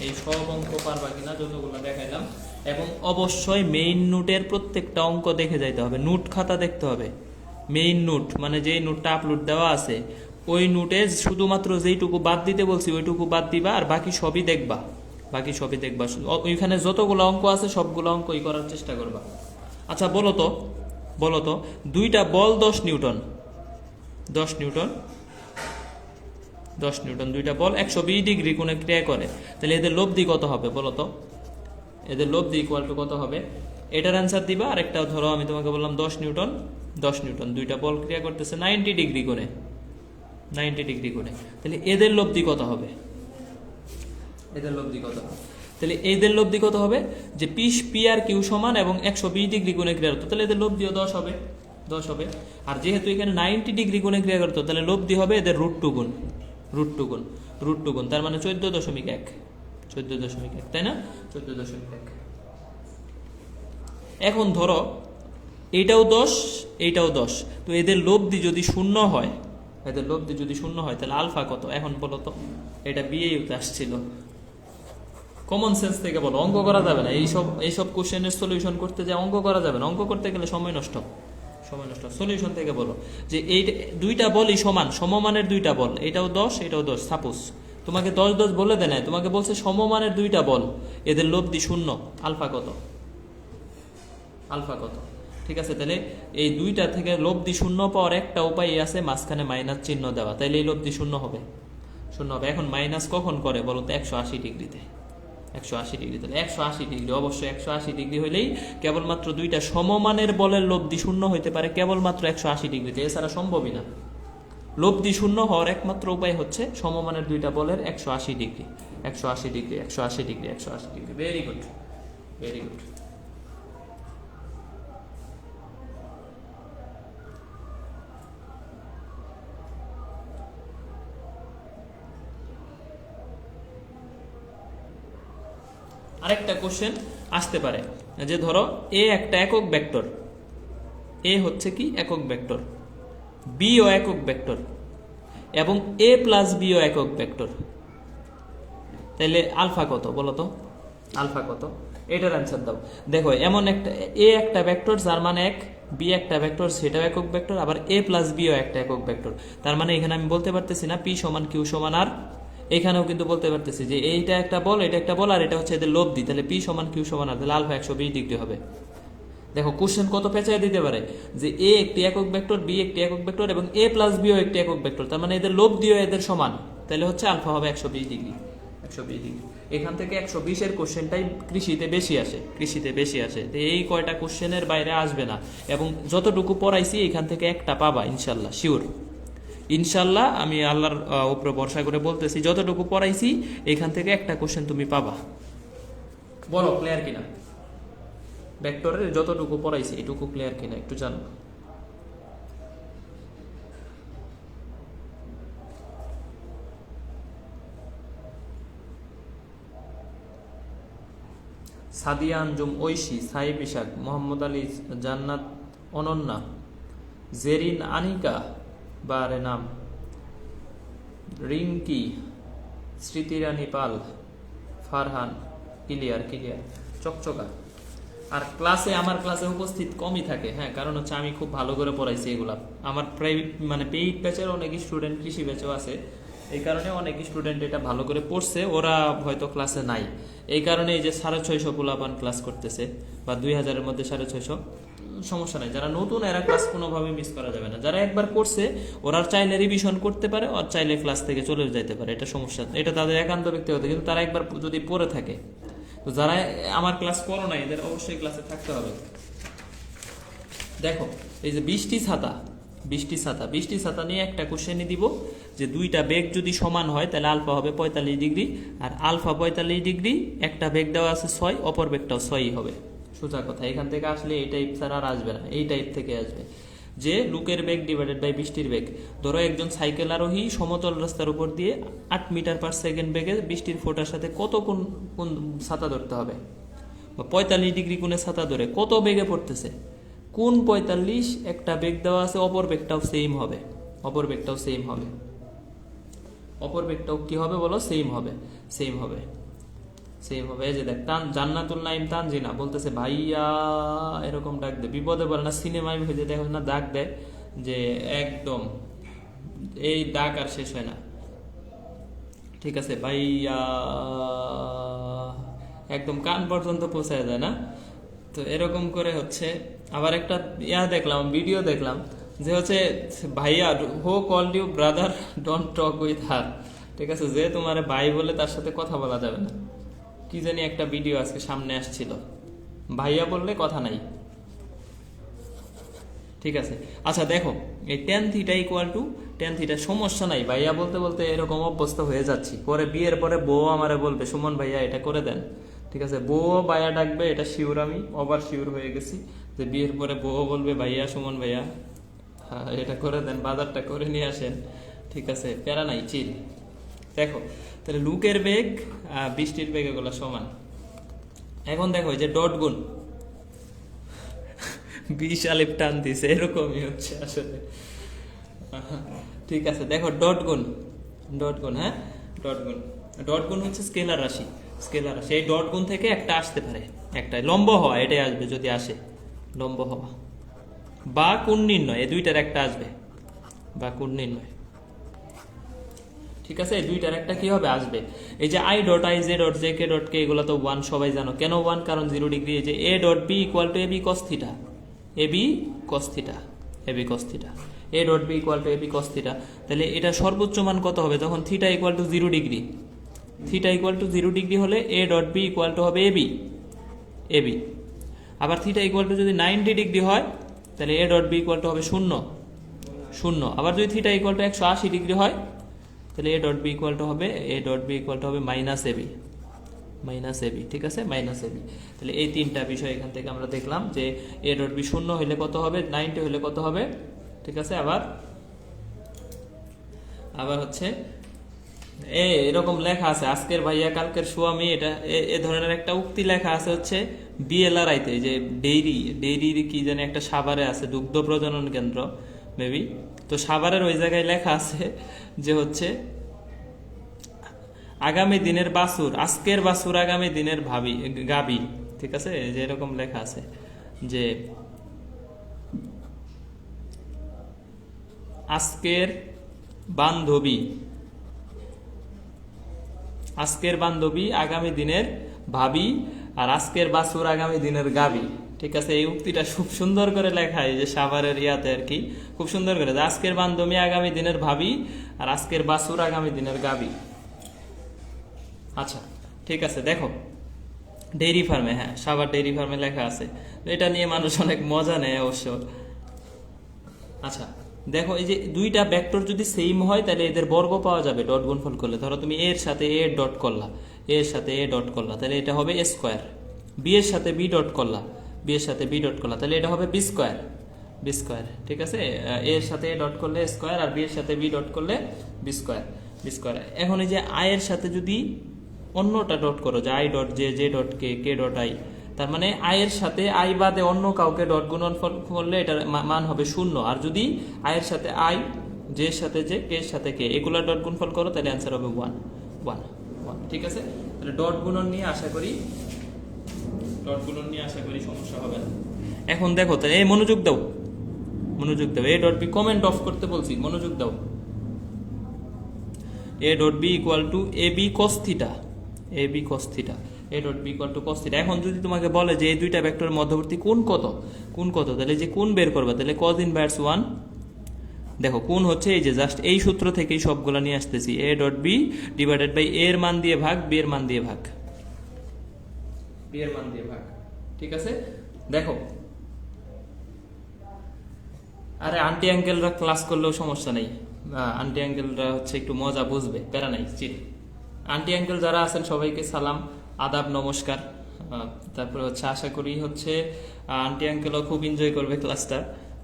এই সব অঙ্ক পারবা কিনা যতগুলো দেখাইলাম। এবং অবশ্যই মেইন নোটের প্রত্যেকটা অঙ্ক দেখে যাইতে হবে, নোট খাতা দেখতে হবে। মেইন নোট মানে যেই নোটটা আপলোড দেওয়া আছে ওই নোটে শুধুমাত্র যেইটুকু বাদ দিতে বলছি ওইটুকু বাদ দিবা, আর বাকি সবই দেখবা, বাকি সবই দেখবা। ওইখানে যতগুলো অঙ্ক আছে সবগুলো অঙ্কই করার চেষ্টা করবা। আচ্ছা বলো তো দুইটা বল 10 নিউটন, 10 নিউটন, 10 নিউটন, দুইটা বল 120 ডিগ্রি কোণে ক্রিয়া করে, তাহলে এদের লব্ধি কত হবে বলো তো? এদের লব্ধি ইকুয়াল টু কত হবে? এটার অ্যান্সার দিবা। আর একটা ধরো আমি তোমাকে বললাম 10 নিউটন, 10 নিউটন, দুইটা বল ক্রিয়া করতেছে 90 ডিগ্রি কোণে, 90 ডিগ্রি কোণে, তাহলে এদের লব্ধি কত হবে? এদের লব্ধি কত হবে? তাহলে এদের লব্ধি কত হবে? যে পি আর কিউ সমান এবং 120 ডিগ্রি কোণে ক্রিয়া করতো, তাহলে এদের লব্ধিও 10 হবে, 10 হবে। আর যেহেতু এখানে 90 ডিগ্রি কোণে ক্রিয়া করতো তাহলে লব্ধি হবে এদের √2 গুণ, √2 গুণ, তার মানে 14.1, 14.1, তাই না? 14.1। এখন ধরো এইটাও 10, এইটাও 10, তো এদের লব্ধি যদি শূন্য হয়, এদের লব্ধি যদি শূন্য হয় তাহলে আলফা কত? এখন বলো তো, এটা বিএইউতে আসছিল, কমন সেন্স থেকে বলো, অঙ্ক করা যাবে না। এইসব কোশ্চেনের সলিউশন করতে যে অঙ্ক করা যাবে না, অঙ্ক করতে গেলে সময় নষ্ট। সলিউশন থেকে বলো যে এই দুইটা বলই সমান, সমমানের দুইটা বল, এটাও 10 এটাও 10, সাপোজ তোমাকে 10-10 বলে দেয় না, তোমাকে বলছে সমমানের দুইটা বল, এদের লব্ধি শূন্য, আলফা কত? আলফা কত? ঠিক আছে, তাহলে এই দুইটা থেকে লব্ধি শূন্য পাওয়ার একটা উপায় আছে, মাঝখানে মাইনাস চিহ্ন দেওয়া, তাইলে এই লব্ধি শূন্য হবে, শূন্য হবে। এখন মাইনাস কখন করে বলো তো? 180 ডিগ্রিতে, 180 ডিগ্রি, তাহলে 180 ডিগ্রি, অবশ্যই 180 ডিগ্রি হইলেই কেবলমাত্র দুইটা সমমানের বলের লব্ধি শূন্য হইতে পারে কেবলমাত্র 180 ডিগ্রিতে, এছাড়া সম্ভবই না। লব্ধি শূন্য হওয়ার একমাত্র উপায় হচ্ছে সমমানের দুইটা বলের 180 degree, 180 degree, 180 degree, 180 degree. Very good, very good. আরেকটা কোশ্চেন আসতে পারে যে ধরো এ একটা একক ভেক্টর, এ হচ্ছে কি একক ভেক্টর, বি ও একক ভেক্টর এবং এ প্লাস বি ও একক ভেক্টর, তাহলে আলফা কত বলো তো? আলফা কত? এটার অ্যান্সার দাও। দেখো এমন একটা এ একটা ভেক্টর যার মানে 1, বি একটা ভেক্টর সেটাও একক ভেক্টর, আবার এ প্লাস বি ও একটা একক ভেক্টর, তার মানে এখানে আমি বলতে পারতেছি না পি সমান কিউ সমান আর, এখানেও কিন্তু বলতে পারতেছি যে এইটা একটা বল, এটা একটা বল, আর এটা হচ্ছে এদের লব্ধি, তাহলে পি সমান কিউ সমান আর, তাহলে আলফা 120 ডিগ্রি হবে। দেখো কোশ্চেন কত পেঁচায় দিতে পারে যে এ একটি একক ভেক্টর, বি একটি একক ভেক্টর এবং এ প্লাস বি ও একটি একক ভেক্টর, তার মানে এদের লব্ধিও এদের সমান, তাহলে হচ্ছে আলফা হবে 120 ডিগ্রি, 120 ডিগ্রি। এখান থেকে 120 এর কোশ্চেনটাই কৃষিতে বেশি আসে, কৃষিতে বেশি আসে। তো এই কয়টা কোশ্চেনের বাইরে আসবে না, এবং যতটুকু পড়াইছি এখান থেকে একটা পাবা ইনশাল্লাহ, শিওর ইনশাল্লাহ। আমি আল্লাহর উপরে ভরসা করে বলতেছি যতটুকু পড়াইছি এখান থেকে একটা কোশ্চেন তুমি পাবা। বলো ক্লিয়ার কিনা? ভেক্টরের যতটুকু পড়াইছি এটুকু ক্লিয়ার কিনা একটু জানো। সাদিয়া আঞ্জুম, ঐশী, সাইব ইশাক, মোহাম্মদ আলী, জান্নাত, অনন্যা, জেরিন, আনিকা বারে নাম, রিঙ্কি, স্মৃতিরানী পাল, ফারহান, ক্লিয়ার, চকচকা। আর ক্লাসে আমার ক্লাসে উপস্থিত কমই থাকে, হ্যাঁ, কারণ হচ্ছে আমি খুব ভালো করে পড়াইছি এগুলা। আমার প্রাইভেট মানে পেইড ব্যাচের অনেক স্টুডেন্ট কৃষি ব্যাচেও আছে, এই কারণে অনেক স্টুডেন্ট এটা ভালো করে পড়ছে, ওরা হয়তো ক্লাসে নাই, এই কারণে এই যে 650 পোলাপান ক্লাস করতেছে, বা 2000-এর মধ্যে 650, সমস্যা নাই। যারা নতুন এরা ক্লাস কোনোভাবে মিস করা যাবে না, যারা একবার করছে ওরা চাইলে রিভিশন করতে পারে, আর চাইলে ক্লাস থেকে চলে যেতে পারে, এটা সমস্যা, এটা তাদের একান্ত ব্যক্তিগত, কিন্তু তারা একবার যদি পড়ে থাকে, তো যারা আমার ক্লাস করো না এদের অবশ্যই ক্লাসে থাকতে হবে। দেখো এই যে বৃষ্টি ছাতা নিয়ে একটা কোশ্চেনই দিব যে দুইটা বেগ যদি সমান হয় তাহলে আলফা হবে 45 ডিগ্রি, আর আলফা 45 ডিগ্রি, একটা বেগ দেওয়া আছে 6, অপর বেগটাও 6ই হবে, সোজা কথা, এখান থেকে আসলে এই টাইপ ছাড়া আর আসবে না, এই টাইপ থেকে আসবে যে লুকের বেগ ডিভাইডেড বাই বৃষ্টির বেগ। ধরো একজন সাইকেল আরোহী সমতল রাস্তার উপর দিয়ে 8 মিটার পার সেকেন্ড বেগে বৃষ্টির ফোঁটার সাথে কত কোন ছাতা ধরতে হবে, বা 45 ডিগ্রি কোণে ছাতা ধরে কত বেগে পড়তেছে, কোন 45 একটা বেগ দেওয়া আছে, অপর বেগটাও সেম হবে, অপর বেগটাও সেম হবে, অপর বেগটাও কি হবে বলো, সেম হবে, সেম হবে, সেম হবে। এই যে দেখ জান্নাতুল নাইম তানজিনা বলতেছে ভাইয়া এরকম ডাক দে, বিপদে পড়ে না, সিনেমায় ভেজে দেখো না ডাক দেয় যে একদম এই ডাক আর শেষ হয় না, ঠিক আছে ভাইয়া একদম কান পর্যন্ত পৌঁছায় যায় না। তো এরকম করে হচ্ছে আবার একটা দেখলাম, ভিডিও দেখলাম যে হচ্ছে ভাইয়া who called you brother don't talk with her, ঠিক আছে, যে তোমার ভাই বলে তার সাথে কথা বলা যাবে না, কি জানি একটা ভিডিও আজকে সামনে আসছিল, ভাইয়া বললে কথা নাই, ঠিক আছে। আচ্ছা দেখো এই tan theta equal two tan theta, সমস্যা নাই, ভাইয়া বলতে বলতে এরকম অবস্থা হয়ে যাচ্ছি, পরে বিয়ের পরে বউ আমারে বলবে সুমন ভাইয়া এটা করে দেন, ঠিক আছে, বউ ভাইয়া ডাকবে, এটা শিওর, আমি ওভার শিওর হয়ে গেছি যে বিয়ের পরে বউ বলবে ভাইয়া সুমন ভাইয়া এটা করে দেন, বাজারটা করে নিয়ে আসেন, ঠিক আছে, প্যারা নাই, চিল। দেখো তাহলে লুকের বেগ বৃষ্টির বেগ এগুলো সমান। এখন দেখো যে ডট গুণ 20 আলিফ টান দিছে, এরকমই হচ্ছে আসলে, ঠিক আছে। দেখো ডট গুণ, ডট গুণ, হ্যাঁ ডট গুণ, ডট গুণ হচ্ছে স্কেলার রাশি, স্কেলার রাশি, এই ডট গুণ থেকে একটা আসতে পারে, একটা লম্ব হওয়া এটাই আসবে যদি আসে, লম্ব হওয়া বা কোণ নির্ণয়, এই দুইটার একটা আসবে, বা কোণ নির্ণয়, ঠিক আছে, এই দুইটার একটা কি হবে আসবে। এই যে i dot i, j dot j, k dot k, এগুলো তো 1 সবাই জানো, কেন 1, কারণ 0 ডিগ্রি। এই যে a dot b equal to a b cos theta, a b cos theta, a b cos theta, a dot b equal to a b cos theta. তাহলে এটা সর্বোচ্চ মান কত হবে যখন theta equal to 0 degree, theta equal to 0 degree হলে a dot b equal to হবে a b, a b. আবার থিটা ইকুয়াল টু যদি 90 ডিগ্রি হয় তাহলে a dot b equal to হবে 0, 0। আবার যদি থিটা ইকুয়াল টু 180 ডিগ্রি হয় তাহলে a dot b equal to হবে, a dot b equal to হবে মাইনাস এবি, মাইনাস এবি, ঠিক আছে, মাইনাস এবি। তাহলে এই তিনটা বিষয় এখান থেকে আমরা দেখলাম যে এ ডট বি 0 হলে কত হবে, 90 হলে কত হবে, ঠিক আছে। আবার হচ্ছে এরকম লেখা আছে আজকের ভাইয়া কালকের স্বামী, এটা এ ধরনের একটা উক্তি লেখা আছে হচ্ছে বিএলআরআইতে, যে ডেইরির কি জানি একটা সাভারে আছে, দুগ্ধ প্রজনন কেন্দ্র মেবি, তো সাভারের ওই জায়গায় লেখা আছে যে হচ্ছে আগামী দিনের বাছুর, আজকের বাছুর আগামী দিনের গাবি, ঠিক আছে, যে এরকম লেখা আছে যে আজকের বান্ধবী আগামী দিনের ভাবি, আর আজকের বাছুর আগামী দিনের গাবি, ঠিক আছে। এই উক্তিটা খুব সুন্দর করে লেখা, এই যে সাভারের ইয়াতে আর কি, খুব সুন্দর করে, আজকের বান্ধবী আগামী দিনের ভাবি, আর আজকের বাছুর আগামী দিনের গাবি। আচ্ছা ঠিক আছে, দেখো ডেইরি ফার্মে, হ্যাঁ সাভার ডেইরি ফার্মে লেখা আছে, এটা নিয়ে মানুষ অনেক মজা নেয় অবশ্য। আচ্ছা দেখো এই যে দুইটা ভেক্টর যদি সেম হয় তাহলে এদের বর্গ পাওয়া যাবে ডট গুণফল করলে। ধরো তুমি এর সাথে এ ডট করলা, এর সাথে এ ডট করলা, তাহলে এটা হবে এ স্কোয়ার। বি এর সাথে বি ডট করলা, বি এর সাথে বি ডট করলা, তাহলে এটা হবে বি স্কোয়ার, বি স্কোয়ার, ঠিক আছে। এর সাথে এ ডট করলে স্কোয়ার, আর বি এর সাথে বি ডট করলে বি স্কোয়ার, বি স্কোয়ার। এখন এই যে আই এর সাথে যদি অন্যটা ডট করো, যে i dot J, J dot K, K dot I, তার মানে আই এর সাথে আই বাদে অন্য কাউকে ডট গুণনফল করলে এটার মান হবে 0। আর যদি আই এর সাথে আই, জে এর সাথে জে, কে এর সাথে কে, এগুলা ডট গুণফল করো তাহলে অ্যান্সার হবে 1, 1, 1, ঠিক আছে। তাহলে ডট গুণন নিয়ে আশা করি সমস্যা হবে না। এখন দেখো তাহলে এই মনোযোগ দাও, a dot b, comment off করতে বলছি, মনোযোগ দাও। A dot b equal to a b cos theta, a b cos theta, a dot b equal to cos theta. এখন যদি তোমাকে বলে যে এই দুইটা ভেক্টরের মধ্যবর্তী কোণ কত, তাহলে যে কোণ বের করবে, তাহলে cos ইনভার্স 1, দেখো কোণ হচ্ছে এই যে জাস্ট এই সূত্র থেকেই সবগুলো নিয়ে আসতেছি, a dot b divided by a এর মান দিয়ে ভাগ, বি এর মান দিয়ে ভাগ, বি এর মান দিয়ে ভাগ, ঠিক আছে। দেখো আরে আন্টি আঙ্কেলরা ক্লাস করলেও সমস্যা নেই, আন্টি আঙ্কেলরা হচ্ছে একটু মজা বুঝবে, প্যারা নাই, চিল। আন্টি আঙ্কেল যারা আছেন সবাইকে সালাম, আদাব, নমস্কার, তারপরে হচ্ছে আশা করি হচ্ছে আন্টি আঙ্কেলও খুব এনজয় করবে ক্লাসটা।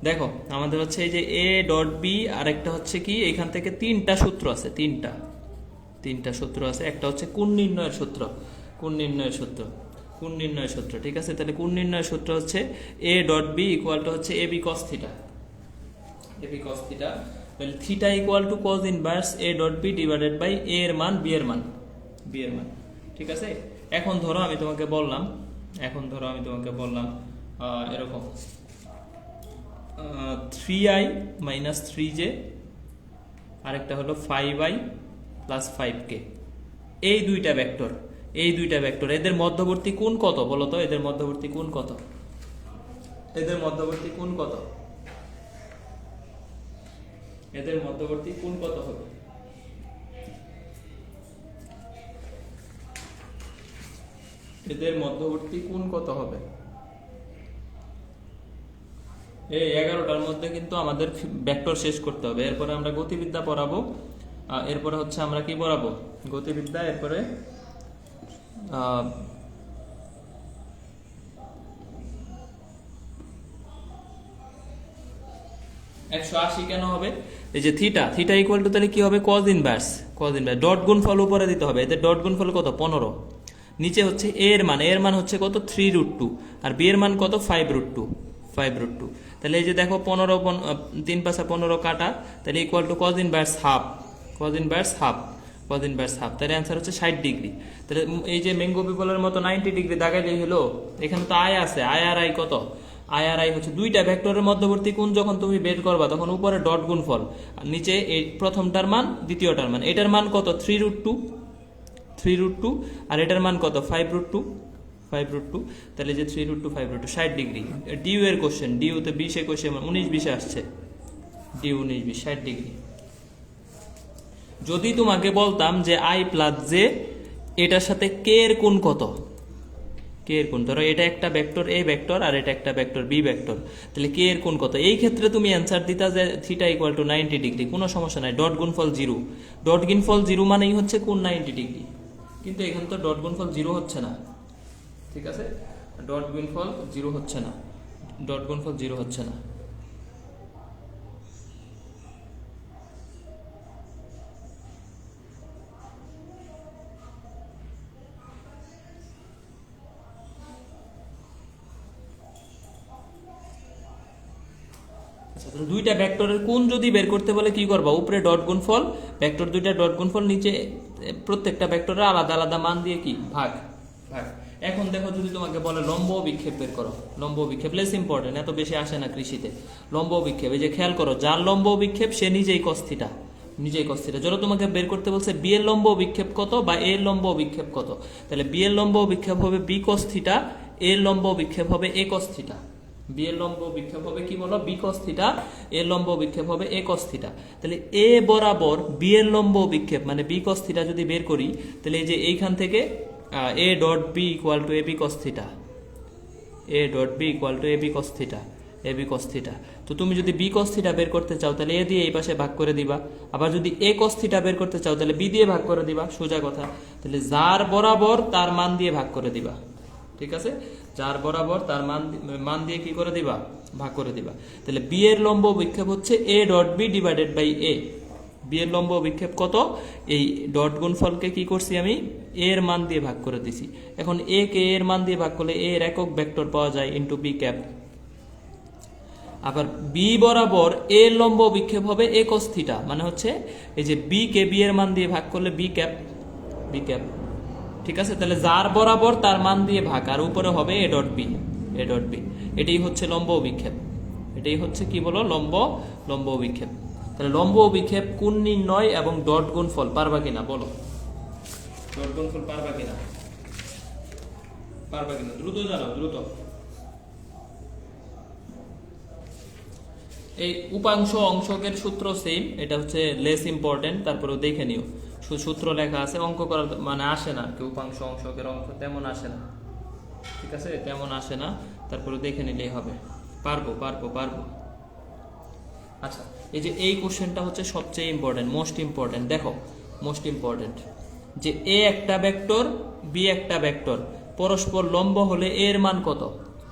দেখো আমাদের হচ্ছে এই যে এ ডট বি, আর একটা হচ্ছে কি এখান থেকে তিনটা সূত্র আছে, তিনটা সূত্র আছে। একটা হচ্ছে কোণ নির্ণয়ের সূত্র, কোণ নির্ণয়ের সূত্র, ঠিক আছে। তাহলে কোণ নির্ণয়ের সূত্র হচ্ছে a dot b equal to হচ্ছে এ বি কস থিটা, তাহলে theta equal to cos inverse a dot b divided by a এর মান বি এর মান, ঠিক আছে। এখন ধরো আমি তোমাকে বললাম এরকম 3i মাইনাস 3j, আরেকটা হলো 5i প্লাস 5k, এই দুইটা ভেক্টর, এদের মধ্যবর্তী কোণ কত বলো তো? এদের মধ্যবর্তী কোণ কত? এদের মধ্যবর্তী কোণ কত হবে? এদের মধ্যবর্তী কোণ কত হবে? এই 11টার মধ্যে কিন্তু আমাদের ভেক্টর শেষ করতে হবে। এরপরে আমরা গতিবিদ্যা পড়াবো, এরপরে হচ্ছে আমরা কি পড়াবো? গতিবিদ্যা, এরপরে 180 কেন হবে? এই যে থিটা ইকুয়াল টু তাহলে কি হবে? কজ ইনভার্স, ডট গুণফল উপরে দিতে হবে। এদের ডট গুণফল কত? 15। নিচে হচ্ছে এ এর মান হচ্ছে কত? 3√2, আর বি এর মান কত? 5√2। তাহলে এই যে দেখো 15 3 5 15 কাটা, তাহলে equal to cos inverse half, তাহলে অ্যান্সার হচ্ছে 60 ডিগ্রি। তাহলে এই যে ম্যাঙ্গো পিপলের মতো 90 ডিগ্রি দাগাইলেই হলো। এখানে তো আই আছে, আই আর আই কত? আই আর আই হচ্ছে দুইটা ভেক্টরের মধ্যবর্তী কোণ যখন তুমি বের করবা তখন উপরে ডট গুণফল, আর নিচে এই প্রথমটার মান দ্বিতীয়টার মান। এটার মান কত? 3√2, আর এটার মান কত? 5√2। তাহলে যে 3√2 5√2 60 ডিগ্রি। ডিউ এর কোশ্চেন, ডিউতে 20 21 19 20 আসছে, ডিউ 19 20 60 ডিগ্রি। যদি তোমাকে বলতাম যে আই প্লাস জে এটার সাথে কে এর কোণ কত? ধরো এটা একটা ভেক্টর এ ভেক্টর আর এটা একটা ভেক্টর বি ভেক্টর, তাহলে কে এর কোণ কত? এই ক্ষেত্রে তুমি অ্যান্সার দিতা যে থিটা ইকুয়াল টু 90 ডিগ্রি, কোনো সমস্যা নাই। ডট গুণফল 0 মানেই হচ্ছে কোণ 90 ডিগ্রি, কিন্তু এখানে তো ডট গুণফল 0 হচ্ছে না, ঠিক আছে। ডট গুণফল 0 হচ্ছে না। দুইটা ভেক্টরের কোণ যদি বের করতে বলে কি করবা? উপরে ডট গুণফল, ভেক্টর দুইটা ডট গুণফল, নিচে প্রত্যেকটা ভেক্টরের আলাদা আলাদা মান দিয়ে কি ভাগ। এখন দেখো যদি তোমাকে বলে লম্ব বিক্ষেপ বের করো, লম্ব বিক্ষেপ লেস ইম্পর্টেন্ট, এত বেশি আসে না কৃষিতে। লম্ব বিক্ষেপ, এই যে খেয়াল করো, যার লম্ব বিক্ষেপ সে নিজেই cos থিটা। যদি তোমাকে বের করতে বলছে বি এর লম্ব বিক্ষেপ কত বা এ এর লম্ব বিক্ষেপ কত, তাহলে বি এর লম্ব বিক্ষেপ হবে বি cos থিটা, এ এর লম্ব বিক্ষেপ হবে এ cos থিটা। বি এর লম্ব বিক্ষেপ হবে কি বলো? বি cos থিটা, এর লম্ব বিক্ষেপ হবে এ cos থিটা। তাহলে এ বরাবর বি এর লম্ব বিক্ষেপ মানে বি cos থিটা যদি বের করি, তাহলে এই যে এইখান থেকে a dot b equal to ab cos theta, ab cos theta। তো তুমি যদি b cos theta বের করতে চাও তাহলে a দিয়ে এই পাশে ভাগ করে দিবা, আবার যদি a cos theta বের করতে চাও তাহলে b দিয়ে ভাগ করে দিবা, সোজা কথা। তাহলে যার বরাবর তার মান দিয়ে ভাগ করে দিবা, ঠিক আছে। যার বরাবর তার মান দিয়ে কি করে দিবা? ভাগ করে দিবা। তাহলে b এর লম্ব বিক্ষেপ হচ্ছে a dot b divided by a। B এর লম্ব বিক্ষেপ কত? এই ডট গুণফলকে কি করছি আমি? এ এর মান দিয়ে ভাগ করে দিছি। এখন এ কে এর মান দিয়ে ভাগ করলে এ এর একক ভেক্টর পাওয়া যায় ইনটু বি ক্যাপ। আবার বি বরাবর এ এর লম্ব বিক্ষেপ হবে এ cos থিটা, মানে হচ্ছে এই যে বি কে বি এর মান দিয়ে ভাগ করলে বি ক্যাপ, ঠিক আছে। তাহলে যার বরাবর তার মান দিয়ে ভাগ, আর উপরে হবে এ ডট বি। এটাই হচ্ছে লম্ব বিক্ষেপ, এটাই হচ্ছে কি বলো? লম্ব বিক্ষেপ। তাহলে লম্ব বিক্ষেপ কোণ নির্ণয় এবং ডট গুণফল পারবা কিনা বলো? ডট গুণফল পারবা কিনা? দ্রুত জানাও, দ্রুত। এই উপাংশ অংশকের সূত্র সেম, এটা হচ্ছে লেস ইম্পর্টেন্ট, তারপরে দেখে নিও সূত্র লেখা আছে। অঙ্ক করার মানে আসে না কি, উপাংশ অংশকের অঙ্ক তেমন আসে না, ঠিক আছে, তেমন আসে না, তারপরে দেখে নিলেই হবে। পারবো। আচ্ছা, এই যে এই কোশ্চেনটা হচ্ছে সবচেয়ে ইম্পর্টেন্ট, মোস্ট ইম্পর্টেন্ট। দেখো মোস্ট ইম্পর্টেন্ট যে এ একটা ভেক্টর, বি একটা ভেক্টর, পরস্পর লম্ব হলে এর মান কত,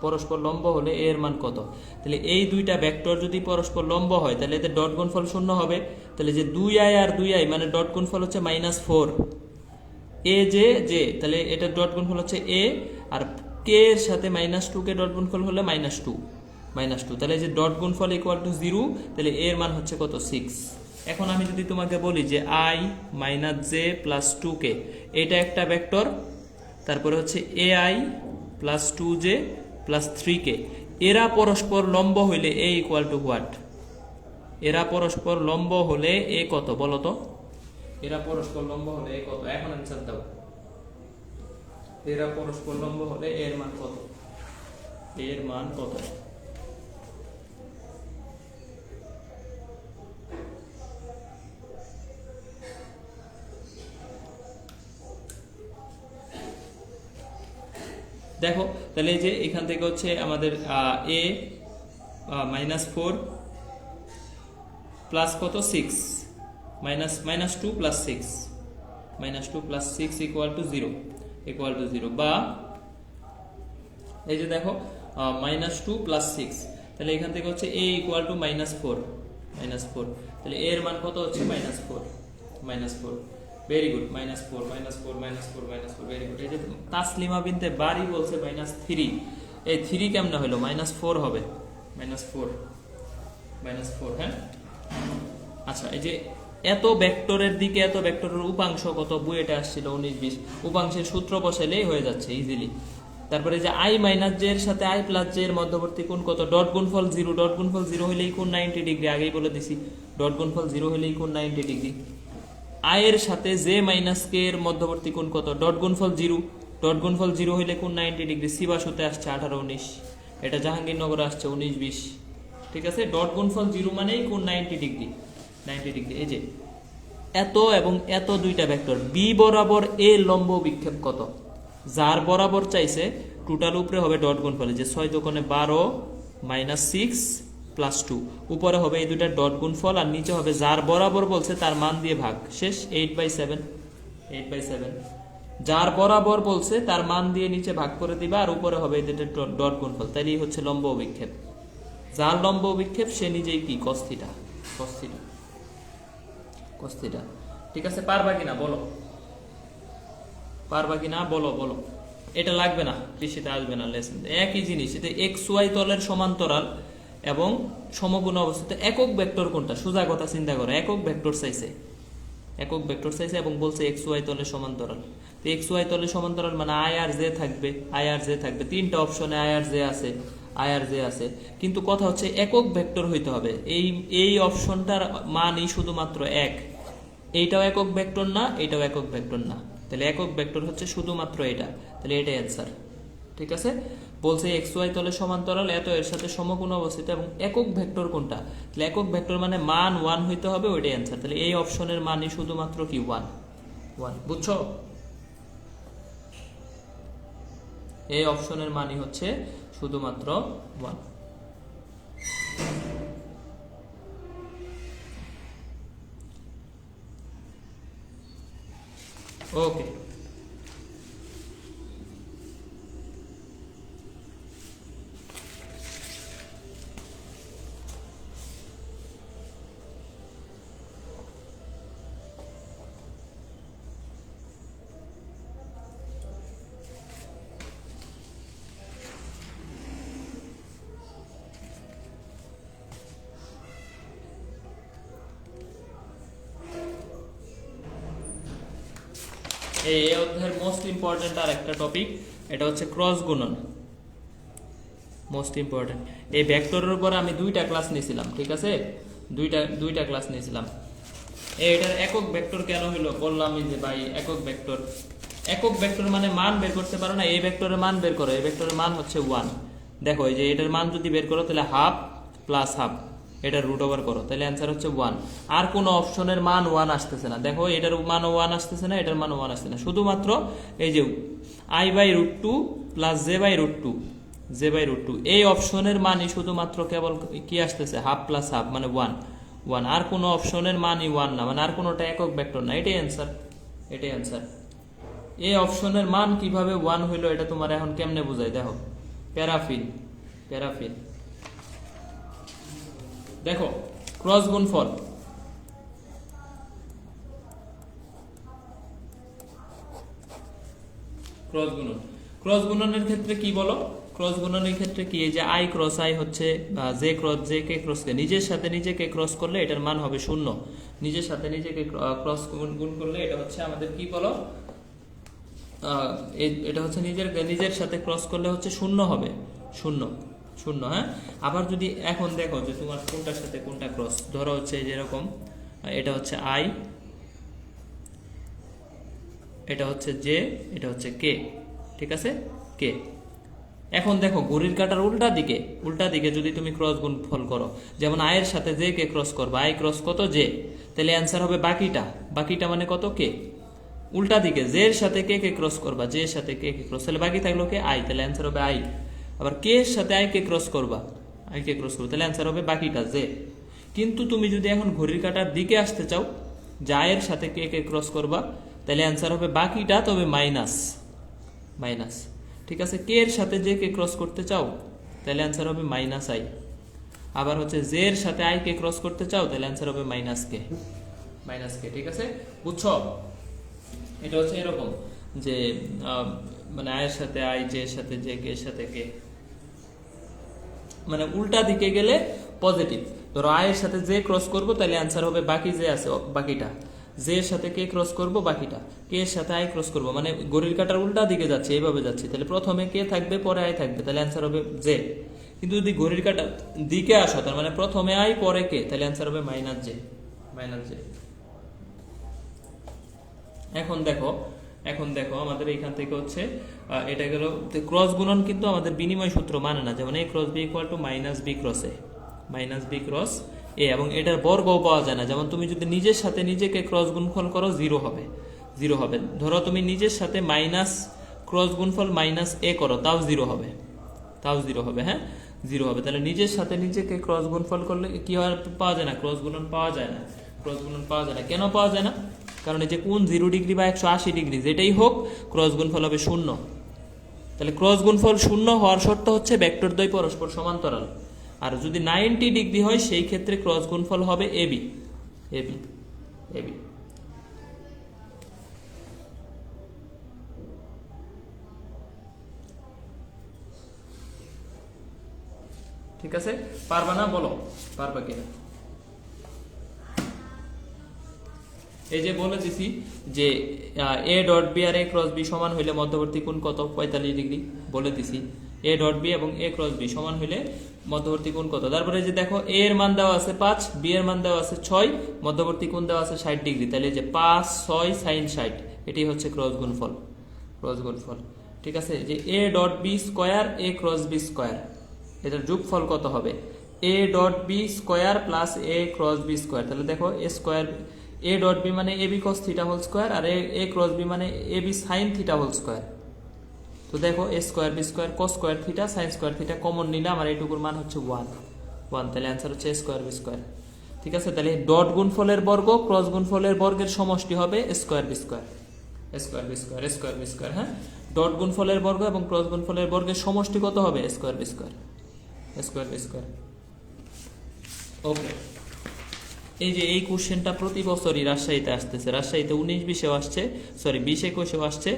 পরস্পর লম্ব হলে এর মান কত। তাহলে এই দুইটা ভেক্টর যদি পরস্পর লম্ব হয় তাহলে এদের ডট গুণফল শূন্য হবে। তাহলে যে 2i আর 2i মানে ডট গুণফল হচ্ছে -4, এ যে তাহলে এটা ডট গুণফল হচ্ছে এ, আর কে এর সাথে -2 কে ডট গুণফল হলে -2, তাহলে যে ডট গুণফল ইকুয়াল টু 0, তাহলে এর মান হচ্ছে কত 6। এখন আমি যদি তোমাকে বলি যে i - j + 2k এটা একটা ভেক্টর, তারপরে হচ্ছে ai + 2j + 3k, এরা পরস্পর লম্ব হইলে a ইকুয়াল টু হোয়াট, এরা পরস্পর লম্ব হলে এ কত বলো তো, এরা পরস্পর লম্ব হলে এ কত, এখন অ্যানসার দাও। এরা পরস্পর লম্ব হলে এর মান কত, এর মান কত? দেখো তাহলে এই যে এখান থেকে হচ্ছে আমাদের a -4 প্লাস কত 6 -2 প্লাস 6 ইকুয়াল টু 0 বা এই যে দেখো -2 প্লাস 6, তাহলে এখান থেকে হচ্ছে a ইকুয়াল টু -4, তাহলে এর মান কত হচ্ছে -4, ভেরি গুড, -4 ভেরি গুড। এই যে তাসলিমা বিনতে বাড়ি বলছে -3, এই 3 কেমনে হলো, -4 হবে, -4 হ্যাঁ। আচ্ছা এই যে এত ভেক্টরের দিকে এত ভেক্টরের উপাংশ কত, বুয়েটে আসছিল 19 20, উপাংশের সূত্র বসাইলেই হয়ে যাচ্ছে ইজিলি। তারপরে যে i - j এর সাথে i + j এর মধ্যবর্তী কোণ কত, ডট গুণফল 0, ডট গুণফল 0 হইলেই কোণ 90 ডিগ্রি, আগেই বলে দিছি, ডট গুণফল 0 হইলেই কোণ 90 ডিগ্রি। i এর সাথে j - k এর মধ্যবর্তী কোণ কত, ডট গুণফল 0, ডট গুণফল 0 হইলে কোণ 90 ডিগ্রি। সিবাসুতে আসছে 18 19, এটা জাহাঙ্গীরনগরে আসছে 19 20, ঠিক আছে। ডট গুণফল 0 মানেই কোণ 90 ডিগ্রি। এই যে এত এবং এত দুইটা ভেক্টর, বি বরাবর এ লম্ব বিক্ষেপ কত, যার বরাবর চাইছে টোটাল উপরে হবে ডট গুণফল, যে 6 দোকানে 12 -6 + 2, উপরে হবে এই দুইটা ডট গুণফল, আর নিচে হবে যার বরাবর বলছে তার মান দিয়ে ভাগ, শেষ 8/7, যার বরাবর বলছে তার মান দিয়ে নিচে ভাগ করে দিবা, আর উপরে হবে এই দুইটা ডট গুণফল, তাইলেই হচ্ছে লম্ব বিক্ষেপ। যার লম্ব বিক্ষেপ সে নিজেই কি cos θ, ঠিক আছে। পারবা কিনা বলো, এটা লাগবে না, কৃষিতে আসবে না লেসন, একই জিনিস। এটা XY তলের সমান্তরাল এবং সমকোণ অবস্থাতে একক ভেক্টর কোনটা, সোজা কথা চিন্তা করো, একক ভেক্টর চাইছে এবং বলছে XY তলের সমান্তরাল। তো XY তলের সমান্তরাল মানে i আর j থাকবে, তিনটা অপশনে i আর j আছে, কিন্তু কথা হচ্ছে একক ভেক্টর হইতে হবে। এই অপশনটার মানই শুধুমাত্র এক, এইটাও একক ভেক্টর না, এটাও একক ভেক্টর না, তাহলে একক ভেক্টর হচ্ছে শুধুমাত্র এটা, তাহলে এটাই অ্যান্সার, ঠিক আছে। বলছে XY তলের সমান্তরাল এত এর সাথে সমকোণ অবস্থিত এবং একক ভেক্টর কোনটা, তাহলে একক ভেক্টর মানে মান 1 হইতে হবে, ওইটাই অ্যান্সার। তাহলে এই অপশনের মানই শুধুমাত্র কি 1, বুঝছো? এই অপশনের মানই হচ্ছে শুধুমাত্র 1। ওকে, এই অধ্যায়ের মোস্ট ইম্পর্টেন্ট আর একটা টপিক, এটা হচ্ছে ক্রস গুণন, মোস্ট ইম্পর্টেন্ট। এই ভেক্টরের উপর আমি দুইটা ক্লাস নিয়েছিলাম, ঠিক আছে, দুইটা ক্লাস নিয়েছিলাম। এটার একক ভেক্টর কেন হলো বললাম যে ভাই একক ভেক্টর মানে মান বের করতে পারো না, এই ভেক্টরের মান বের করো, এই ভেক্টরের মান হচ্ছে 1। দেখো এই যে এটার মান যদি বের করো তাহলে হাফ প্লাস হাফ, এটার রুট ওভার করো, তাহলে অ্যান্সার হচ্ছে 1। আর কোনো অপশনের মান 1 আসতেছে না, দেখো এটার মানও 1 আসতেছে না, এটার মানও 1 আসছে না, শুধুমাত্র এই যে i/√2 প্লাস j/√2 এই অপশনের মানই শুধুমাত্র কেবল কি আসতেছে, হাফ প্লাস হাফ মানে 1। আর কোনো অপশনের মানই 1 না, মানে আর কোনোটা একক ভেক্টর না, এটাই অ্যান্সার। এই অপশনের মান কিভাবে 1 হইলো এটা তোমার এখন কেমনে বোঝাই দেখো। প্যারাফিন, প্যারাফিন দেখো ক্রস গুণফল, ক্রস গুণন, ক্রস গুণনের ক্ষেত্রে কি বলো, ক্রস গুণনের ক্ষেত্রে কি এই যে আই ক্রস আই হচ্ছে J cross J K cross কে, নিজের সাথে নিজেকে ক্রস করলে এটার মান হবে 0, নিজের সাথে নিজেকে ক্রস গুণ করলে এটা হচ্ছে আমাদের কি বলো, এটা হচ্ছে নিজের সাথে ক্রস করলে হচ্ছে 0 হবে, 0 0। হ্যাঁ, আবার যদি এখন দেখো যে তোমার কোনটার সাথে কোনটা ক্রস, ধরো হচ্ছে যেরকম এটা হচ্ছে আই, এটা হচ্ছে জে, এটা হচ্ছে কে, ঠিক আছে কে। এখন দেখো ঘড়ির কাঁটার উল্টা দিকে যদি তুমি ক্রস গুণফল করো, যেমন আই এর সাথে জে কে ক্রস করবা, আই ক্রস কত জে, তাহলে অ্যান্সার হবে বাকিটা মানে কত কে, উল্টা দিকে জে এর সাথে কে কে ক্রস করবা, জে এর সাথে কে কে ক্রস, তাহলে বাকি থাকলো কে আই, তাহলে অ্যান্সার হবে আই। আবার কে এর সাথে আই কে ক্রস করবা, আই কে ক্রস করবা, তাহলে অ্যান্সার হবে বাকিটা জে। কিন্তু তুমি যদি এখন ঘড়ির কাঁটার দিকে আসতে চাও, যে আই এর সাথে কে কে ক্রস করবা, তাহলে অ্যান্সার হবে বাকিটা, তবে মাইনাস, ঠিক আছে। কে এর সাথে জে কে ক্রস করতে চাও, তাহলে অ্যান্সার হবে মাইনাস আই। আবার হচ্ছে জে এর সাথে আই কে ক্রস করতে চাও, তাহলে অ্যান্সার হবে মাইনাস কে, ঠিক আছে বুঝছো। এটা হচ্ছে এরকম যে মানে আয়ের সাথে আই, জে এর সাথে জে, কে এর সাথে কে, মানে উল্টা দিকে গেলে পজিটিভ। ধরো আয়ের সাথে জে ক্রস করবো, তাহলে অ্যান্সার হবে বাকি যে আছে বাকিটা, জে এর সাথে কে ক্রস করবো বাকিটা, কে এর সাথে আই ক্রস করবো, মানে ঘড়ির কাঁটার উল্টা দিকে যাচ্ছে, এইভাবে যাচ্ছে, তাহলে প্রথমে কে থাকবে পরে আই থাকবে, তাহলে অ্যান্সার হবে জে। কিন্তু যদি ঘড়ির কাঁটার দিকে আসো, তার মানে প্রথমে আই পরে কে, তাহলে অ্যান্সার হবে মাইনাস জে। এখন দেখো আমাদের এইখান থেকে হচ্ছে এটা গেল ক্রস গুণন, কিন্তু আমাদের বিনিময় সূত্র মানে না, যেমন a cross b equal to minus b cross a, এবং এটার বর্গও পাওয়া যায় না। যেমন তুমি যদি নিজের সাথে নিজেকে ক্রস গুণফল করো, 0 হবে। ধরো তুমি নিজের সাথে মাইনাস ক্রস গুণফল মাইনাস এ করো, তাও 0 হবে, হ্যাঁ 0 হবে। তাহলে নিজের সাথে নিজেকে ক্রস গুণফল করলে কি পাওয়া যায় না, ক্রস গুণন পাওয়া যায় না। কেন পাওয়া যায় না? কারণ এই যে কোণ 0 ডিগ্রি বা 180 ডিগ্রি যেটাই হোক, ক্রস গুণফল হবে 0। তাহলে ক্রস গুণফল 0 হওয়ার শর্ত হচ্ছে ভেক্টর দ্বয় পরস্পর সমান্তরাল। আর যদি 90 ডিগ্রি হয়, সেই ক্ষেত্রে ক্রস গুণফল হবে এবি। ঠিক আছে, পারবা না বলো, পারবা কিনা? এই যে বলে দিছি যে এ ডট বি আর এ ক্রস বি সমান হইলে মধ্যবর্তী কোণ কত, 45 ডিগ্রি বলে দিছি। এ ডট বি এবং এ ক্রস বি সমান হইলে মধ্যবর্তী কোণ কত। তারপরে যে দেখো এ এর মান দেওয়া আছে 5, বি এর মান দেওয়া আছে 6, মধ্যবর্তী কোণ দেওয়া আছে 60 ডিগ্রি, তাহলে যে 5 6 sin 60, এটি হচ্ছে ক্রস গুণফল। ঠিক আছে, যে a dot b square a cross b square, এটার যোগফল কত হবে, a dot b square plus a cross b square. তাহলে দেখো a square, a dot b মানে a b cos theta whole square, আর এ ক্রস বি মানে a b sine theta whole square. তো দেখো a square b square cos square theta sine square theta common নিলাম, আর এইটুকুর মান হচ্ছে 1, তাহলে অ্যান্সার হচ্ছে এ স্কয়ার বি স্কয়ার। ঠিক আছে, তাহলে ডট গুণফলের বর্গ ক্রস গুণফলের বর্গের সমষ্টি হবে স্কয়ার বি স্কয়ার। হ্যাঁ, ডট গুণফলের বর্গ এবং ক্রস গুণফলের বর্গের সমষ্টি কত হবে, স্কয়ার বি স্কয়ার। ওকে, এই যে এই কোশ্চেনটা প্রতি বছরই রাজশাহীতে আসতেছে, রাজশাহীতে 19-20-এও আসছে, সরি 20-21-এও আসছে,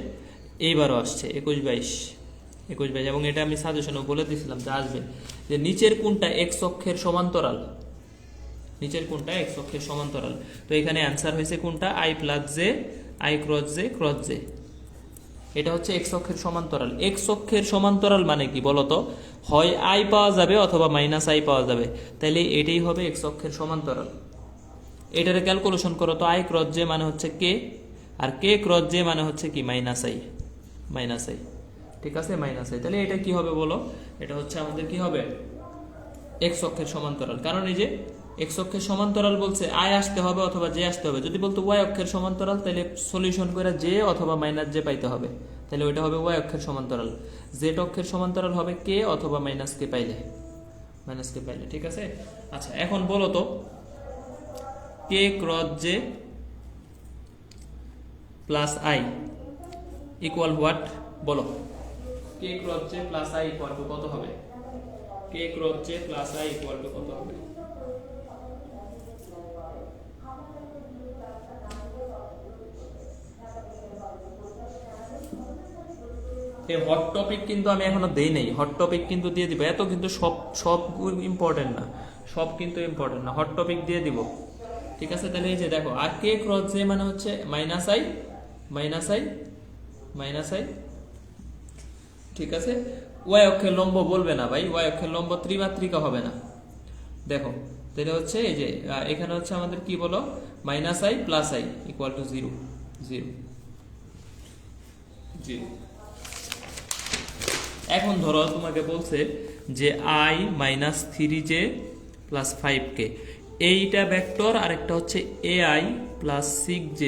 এইবারও আসছে 21-22, এবং এটা আমি সাজেশনেও বলে দিয়েছিলাম যে আসবে, যে নিচের কোণটা এক্স অক্ষের সমান্তরাল, তো এখানে অ্যান্সার হয়েছে কোনটা, I plus J, I cross J, এটা হচ্ছে এক্স অক্ষের সমান্তরাল। এক্স অক্ষের সমান্তরাল মানে কি বলতো, হয় আই পাওয়া যাবে অথবা মাইনাস আই পাওয়া যাবে, তাহলে এটাই হবে এক্স অক্ষের সমান্তরাল। এটারে ক্যালকুলেশন করো তো, আই ক্রস জে মানে হচ্ছে কে, আর কে ক্রস জে মানে হচ্ছে কি মাইনাস আই। ঠিক আছে, মাইনাস আই, তাহলে এটা কি হবে বলো, এটা হচ্ছে আমাদের কি হবে, এক্স অক্ষের সমান্তরাল। কারণ এই যে এক্স অক্ষের সমান্তরাল বলছে আই আসতে হবে অথবা জে আসতে হবে। যদি বলতো ওয়াই অক্ষের সমান্তরাল, তাহলে সলিউশন করে জে অথবা মাইনাস জে পাইতে হবে, তাহলে ওইটা হবে ওয়াই অক্ষের সমান্তরাল। জেড অক্ষের সমান্তরাল হবে কে অথবা মাইনাস কে পাইলে। ঠিক আছে, আচ্ছা এখন বলো তো, k cross j plus i, equal what বলো, k cross j plus i equal to কত হবে? K cross j plus i equal to কত হবে? এই হট টপিক কিন্তু আমি এখনো দেই নাই, হট টপিক কিন্তু দিয়ে দিব। এত কিন্তু সব সব ইম্পর্টেন্ট না, সব কিন্তু ইম্পর্টেন্ট না, হট টপিক দিয়ে দিব। ঠিক আছে, তাহলে এই যে দেখো, আর কে ক্রস জে মানে হচ্ছে minus I minus I minus I. ঠিক আছে, ওয়াই অক্ষের লম্ব বলবে না ভাই, ওয়াই অক্ষের লম্ব ত্রিমাত্রিকা হবে না। দেখো তাহলে হচ্ছে এই যে এখানে হচ্ছে আমাদের কি বলো, minus I plus i equal to 0 0 0। এখন ধরো তোমাকে বলছে যে I minus 3j plus 5k, এইটা ভেক্টর, আর একটা হচ্ছে A I plus 6j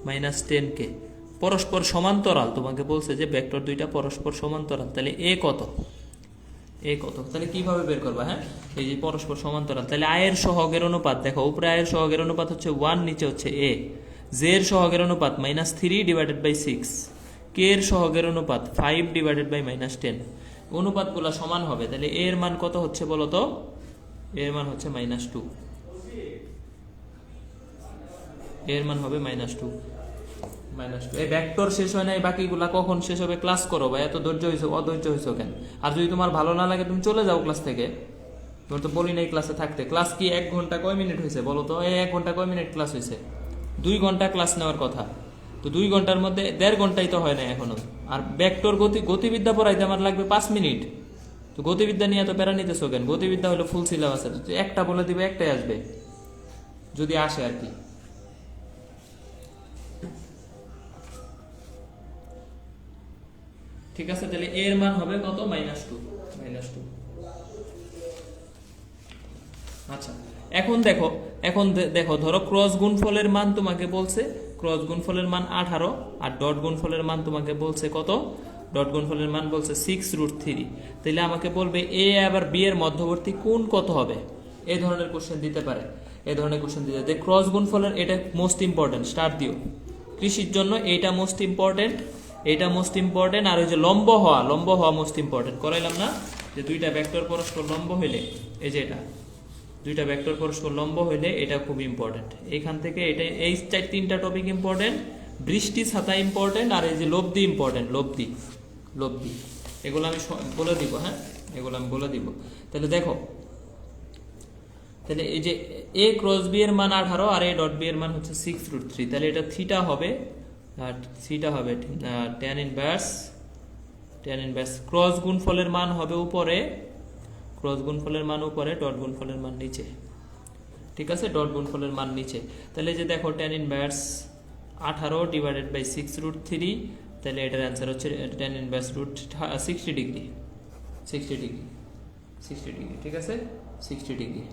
minus 10k, পরস্পর সমান্তরাল। তোমাকে বলছে যে ভেক্টর দুইটা পরস্পর সমান্তরাল, তাহলে এ কত, এ কত, তাহলে কিভাবে বের করবা? হ্যাঁ, এই যে পরস্পর সমান্তরাল, তাহলে আয়ের সহগের অনুপাত দেখো, উপরে আয়ের সহগের অনুপাত হচ্ছে 1, নিচে হচ্ছে এ। জে এর সহগের অনুপাত -3 ডিভাইডেড বাই 6, কে এর সহগের অনুপাত 5 ডিভাইডেড বাই -10। অনুপাতগুলো সমান হবে, তাহলে এ এর মান কত হচ্ছে বলো তো? এর মান হচ্ছে -2, এর মান হবে -2। এই ভেক্টর শেষ হয় নাই, বাকিগুলা কখন শেষ হবে? ক্লাস করো ভাই, এত ধৈর্য হইছো, অধৈর্য হইছো কেন? আর যদি তোমার ভালো না লাগে তুমি চলে যাও ক্লাস থেকে, তোমার তো বলি নাই ক্লাসে থাকতে। ক্লাস কি 1 ঘন্টা কয় মিনিট হয়েছে বলো তো? এই 1 ঘন্টা কয় মিনিট ক্লাস হয়েছে? 2 ঘন্টা ক্লাস নেওয়ার কথা, তো 2 ঘন্টার মধ্যে 1.5 ঘন্টাই তো হয় না এখনো। আর ভেক্টর গতিবিদ্যা পড়াইতে আমার লাগবে 5 মিনিট, তো গতিবিদ্যা নিয়ে তো প্যারা নিতেছো কেন? গতিবিদ্যা হলো ফুল সিলেবাস, একটা বলে দিবে, একটাই আসবে যদি আসে আর কি। ঠিক আছে, তাহলে এর মান হবে কত? -2। আচ্ছা, এখন দেখো ধরো ক্রস গুণফলের মান তোমাকে বলছে, ক্রস গুণফলের মান 18, আর ডট গুণফলের মান তোমাকে বলছে কত? ডট গুণফলের মান বলছে 6√3। তাহলে আমাকে বলবে এ আবার বি এর মধ্যবর্তী কোণ কত হবে? এই ধরনের কোশ্চেন দিতে পারে, এই ধরনের কোশ্চেন দিতে। দেখ ক্রস গুণফলের এটা মোস্ট ইম্পর্টেন্ট, স্টার দিও। কৃষির জন্য এইটা মোস্ট ইম্পর্টেন্ট, এটা মোস্ট ইম্পর্টেন্ট। আর ওই যে লম্ব হওয়া মোস্ট ইম্পর্টেন্ট, করাইলাম না যে দুইটা ভেক্টর পরস্পর লম্ব হইলে, এই যে এটা দুইটা ভেক্টর পরস্পর লম্ব হইলে এটা খুব ইম্পর্টেন্ট। এইখান থেকে এটা এই 3টা টপিক ইম্পর্টেন্ট, বৃষ্টি ছাতা ইম্পর্টেন্ট, আর এই যে লব্ধি ইম্পর্টেন্ট, লব্ধি এগুলো আমি বলে দিব। হ্যাঁ, এগুলো আমি বলে দিব। তাহলে দেখো, তাহলে এই যে এ ক্রস বি এর মান 18, আর এ ডট বি এর মান হচ্ছে 6√3, তাহলে এটা থিটা হবে, আর থিটা হবে tan ইনভার্স ক্রস গুণফলের মান হবে উপরে, ক্রস গুণফলের মান উপরে, ডট গুণফলের মান নিচে। ঠিক আছে, ডট গুণফলের মান নিচে। তাহলে যে দেখো tan ইনভার্স 18 ডিভাইডেড বাই 6√3, তাহলে এটার অ্যান্সার হচ্ছে tan ইনভার্স √60 ডিগ্রি। ঠিক আছে, 60 ডিগ্রি।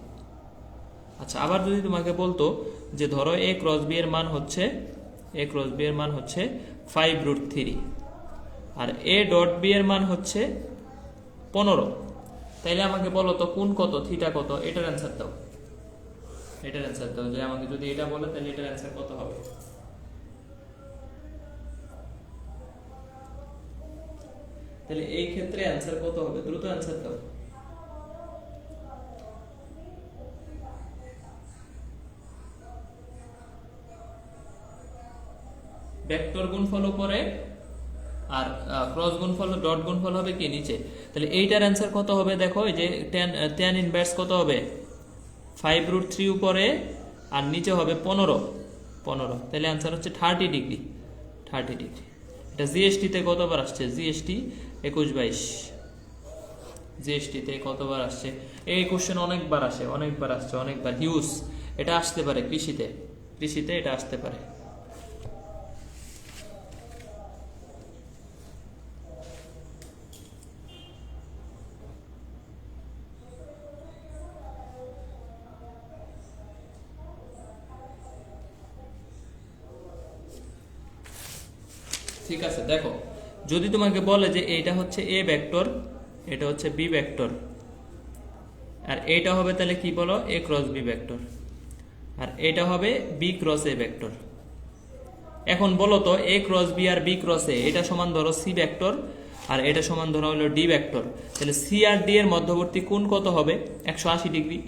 আচ্ছা, আবার যদি তোমাকে বলতো যে ধরো এ ক্রস বি এর মান হচ্ছে 5√3, আর এ ডট বি এর মান হচ্ছে 15, তাইলে আমাকে বলো তো কোণ কত, থিটা কত? এটার অ্যান্সার দাও, যে আমাকে যদি এটা বলে তাহলে এটার অ্যান্সার কত হবে? তাহলে এই ক্ষেত্রে অ্যান্সার কত হবে? দ্রুত অ্যান্সার দাও। ভেক্টর গুণফল উপরে, আর ক্রস গুণফল ডট গুণফল হবে কি নিচে। তাহলে এইটার অ্যান্সার কত হবে? দেখো এই যে tan ইনভার্স কত হবে? 5√3 উপরে, আর নিচে হবে 15। তাহলে অ্যান্সার হচ্ছে 30 ডিগ্রি। এটা জিএসটি তে কতবার আসছে? জিএসটি 21-22, জিএসটি তে কতবার আসছে? এই কোশ্চেন অনেকবার আসে, অনেকবার হিউজ। এটা আসতে পারে কৃষিতে এটা আসতে পারে। ঠিক আছে, দেখো যদি তোমাকে বলে যে এটা হচ্ছে এ ভেক্টর, এটা হচ্ছে বি ভেক্টর, আর এটা হবে তাহলে কি বলো? এ ক্রস বি ভেক্টর, আর এটা হবে বি ক্রস এ ভেক্টর। এখন বলো তো এ cross B R B cross a, এটা সমান ধরো সি ভেক্টর আর এটা সমান ধরো হলো ডি ভেক্টর, তাহলে সি আর ডি এর মধ্যবর্তী কোণ কত হবে? 180 ডিগ্রি।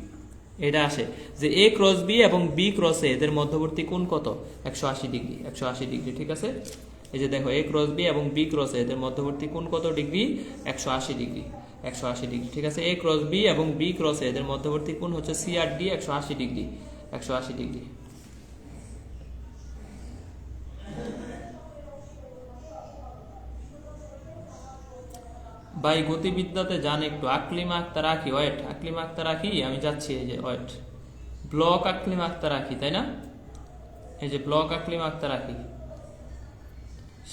এটা আসে যে এ ক্রস বি এবং বি ক্রস এ এদের মধ্যবর্তী কোণ কত? 180 ডিগ্রি। 180 ডিগ্রি, ঠিক আছে। এই যে দেখো এ ক্রস বি এবং বি ক্রস এ এদের মধ্যবর্তী কোণ কত ডিগ্রি? 180 ডিগ্রি। 180 ডিগ্রি, ঠিক আছে। এ ক্রস বি এবং বি ক্রস এ এদের মধ্যবর্তী কোণ হচ্ছে সি আর ডি 180 ডিগ্রি। 180 ডিগ্রি। ভাই গতিবিদ্যাতে জান একটু, আকলিমা আক্তার রাখি, ওয়েট, আকলিমা আক্তার রাখি, আমি যাচ্ছি, এই যে ওয়েট, ব্লক আকলিমা আক্তার রাখি, তাই না? এই যে ব্লক আকলিমা আক্তার রাখি,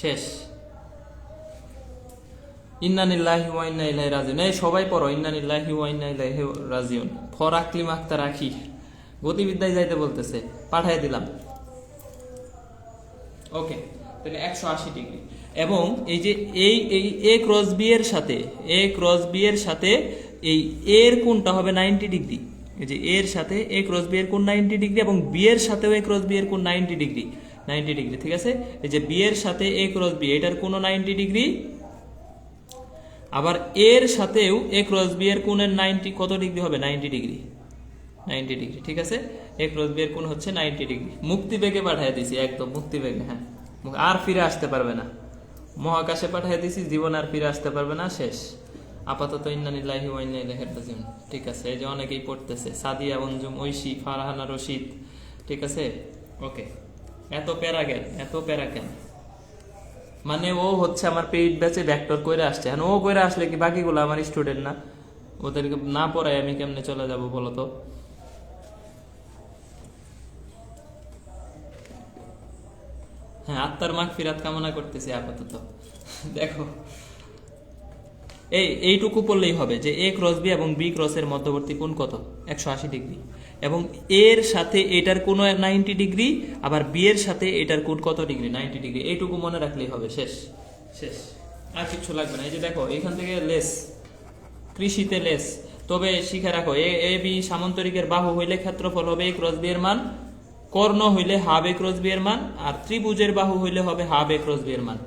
শেষ। ইন্নানিল্লাহি ওয়া ইন্না ইলাইহি রাজিউন, এই সবাই পড়ো ইন্নানিল্লাহি ওয়া ইন্না ইলাইহি রাজিউন। ফর আকলিমা আক্তার রাখি, গতিবিদ্যায় যাইতে বলতেছে, পাঠাই দিলাম। ওকে, তাহলে 180 ডিগ্রি। এবং এই যে এই এই এ ক্রস বি এর সাথে, এ ক্রস বি এর সাথে এই এর কোণটা হবে 90 ডিগ্রি। এই যে এর সাথে এ ক্রস বি এর কোণ 90 ডিগ্রি এবং বি এর সাথেও এ ক্রস বি এর কোণ 90 ডিগ্রি। 90 ডিগ্রি, ঠিক আছে। এই যে বি এর সাথে এ ক্রস বি, এটার কোণও 90 ডিগ্রি, আবার এর সাথেও এ ক্রস বি এর কোণের 90 কত ডিগ্রি হবে? 90 ডিগ্রি। 90 ডিগ্রি, ঠিক আছে। এ ক্রস বি এর কোণ হচ্ছে 90 ডিগ্রি। মুক্তি বেগে পাঠিয়ে দিছি, একদম মুক্তি বেগে, হ্যাঁ, আর ফিরে আসতে পারবে না। মহাকাশে পাঠিয়ে দিছি, জীবন আর ফিরে আসতে পারবে না, শেষ। আপাতত ইন্নানিল্লাহি ওয়া ইন্না ইলাইহি রাজিউন, ঠিক আছে। এই যে অনেকেই পড়তেছে, সাদিয়া অঞ্জুম, ঐশী, ফারহানা রশিদ, ঠিক আছে। ওকে, এত প্যারা কেন, এত প্যারা কেন? মানে ও হচ্ছে আমার পেইড ব্যাচে ভেক্টর কইরা আসছে, ও কইরা আসলে কি বাকিগুলো আমার স্টুডেন্ট না? ওদেরকে না পড়াই আমি কেমনে চলে যাব বলো তো? হ্যাঁ, আত্মার মাগফিরাত কামনা করতেছি আপাতত। দেখো এইটুকু পড়লেই হবে যে এ ক্রস বি এবং বি ক্রস এর মধ্যবর্তী কোণ কত? 180 ডিগ্রি। এবং এর সাথে এটার কোণ 90 ডিগ্রি, আবার বি এর সাথে এটার কোণ কত ডিগ্রি? 90 ডিগ্রি। এইটুকু মনে রাখলেই হবে, শেষ। শেষ, আর কিছু লাগবে না। এই যে দেখো এখান থেকে লেস, কৃষিতে লেস, তবে শিখে রাখো এ বি সামান্তরিকের বাহু হইলে ক্ষেত্রফল হবে এ ক্রস বি এর মান, কর্ণ হইলে হাফ এ ক্রস বি এর মান, আর ত্রিভুজের বাহু হইলে হবে হাফ এ ক্রস বি এর মান।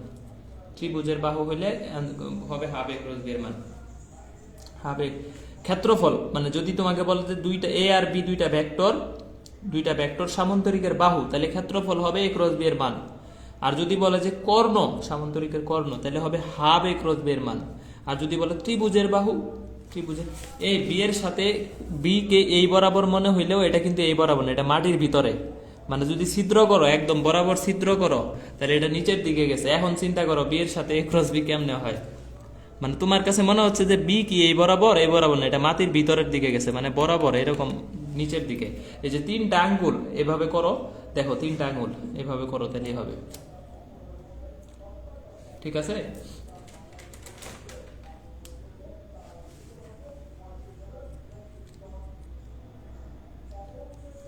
ত্রিভুজের বাহু হইলে হবে হাফ এ ক্রস বি এর মান। হাফ এ ক্ষেত্রফল মানে যদি তোমাকে বলে যে দুইটা এ আর বি দুইটা ভেক্টর সামান্তরিকের বাহু, তাহলে ক্ষেত্রফল হবে এ ক্রস বি এর মান। আর যদি বলে যে কর্ণ সামান্তরিকের কর্ণ, তাহলে হবে হাফ এ ক্রস বি এর মান। আর যদি বলে ত্রিভুজের বাহু, ত্রিভুজের এই বি এর সাথে বি কে এই বরাবর মনে হইলেও এটা কিন্তু এই বরাবর না, এটা মাটির ভিতরে। মানে যদি ছিদ্র করো, একদম বরাবর ছিদ্র করো, তাহলে এটা নিচের দিকে গেছে। এখন চিন্তা করো বি এর সাথে এ ক্রস বি কেমনে হয়? মানে তোমার কাছে মনে হচ্ছে যে বি কি এই বরাবর না, এটা মাটির ভিতরের দিকে গেছে, মানে বরাবর এরকম নিচের দিকে। এই যে 3টা আঙ্গুল এভাবে করো, দেখো 3টা আঙ্গুল এভাবে করো, তাহলেই হবে, ঠিক আছে।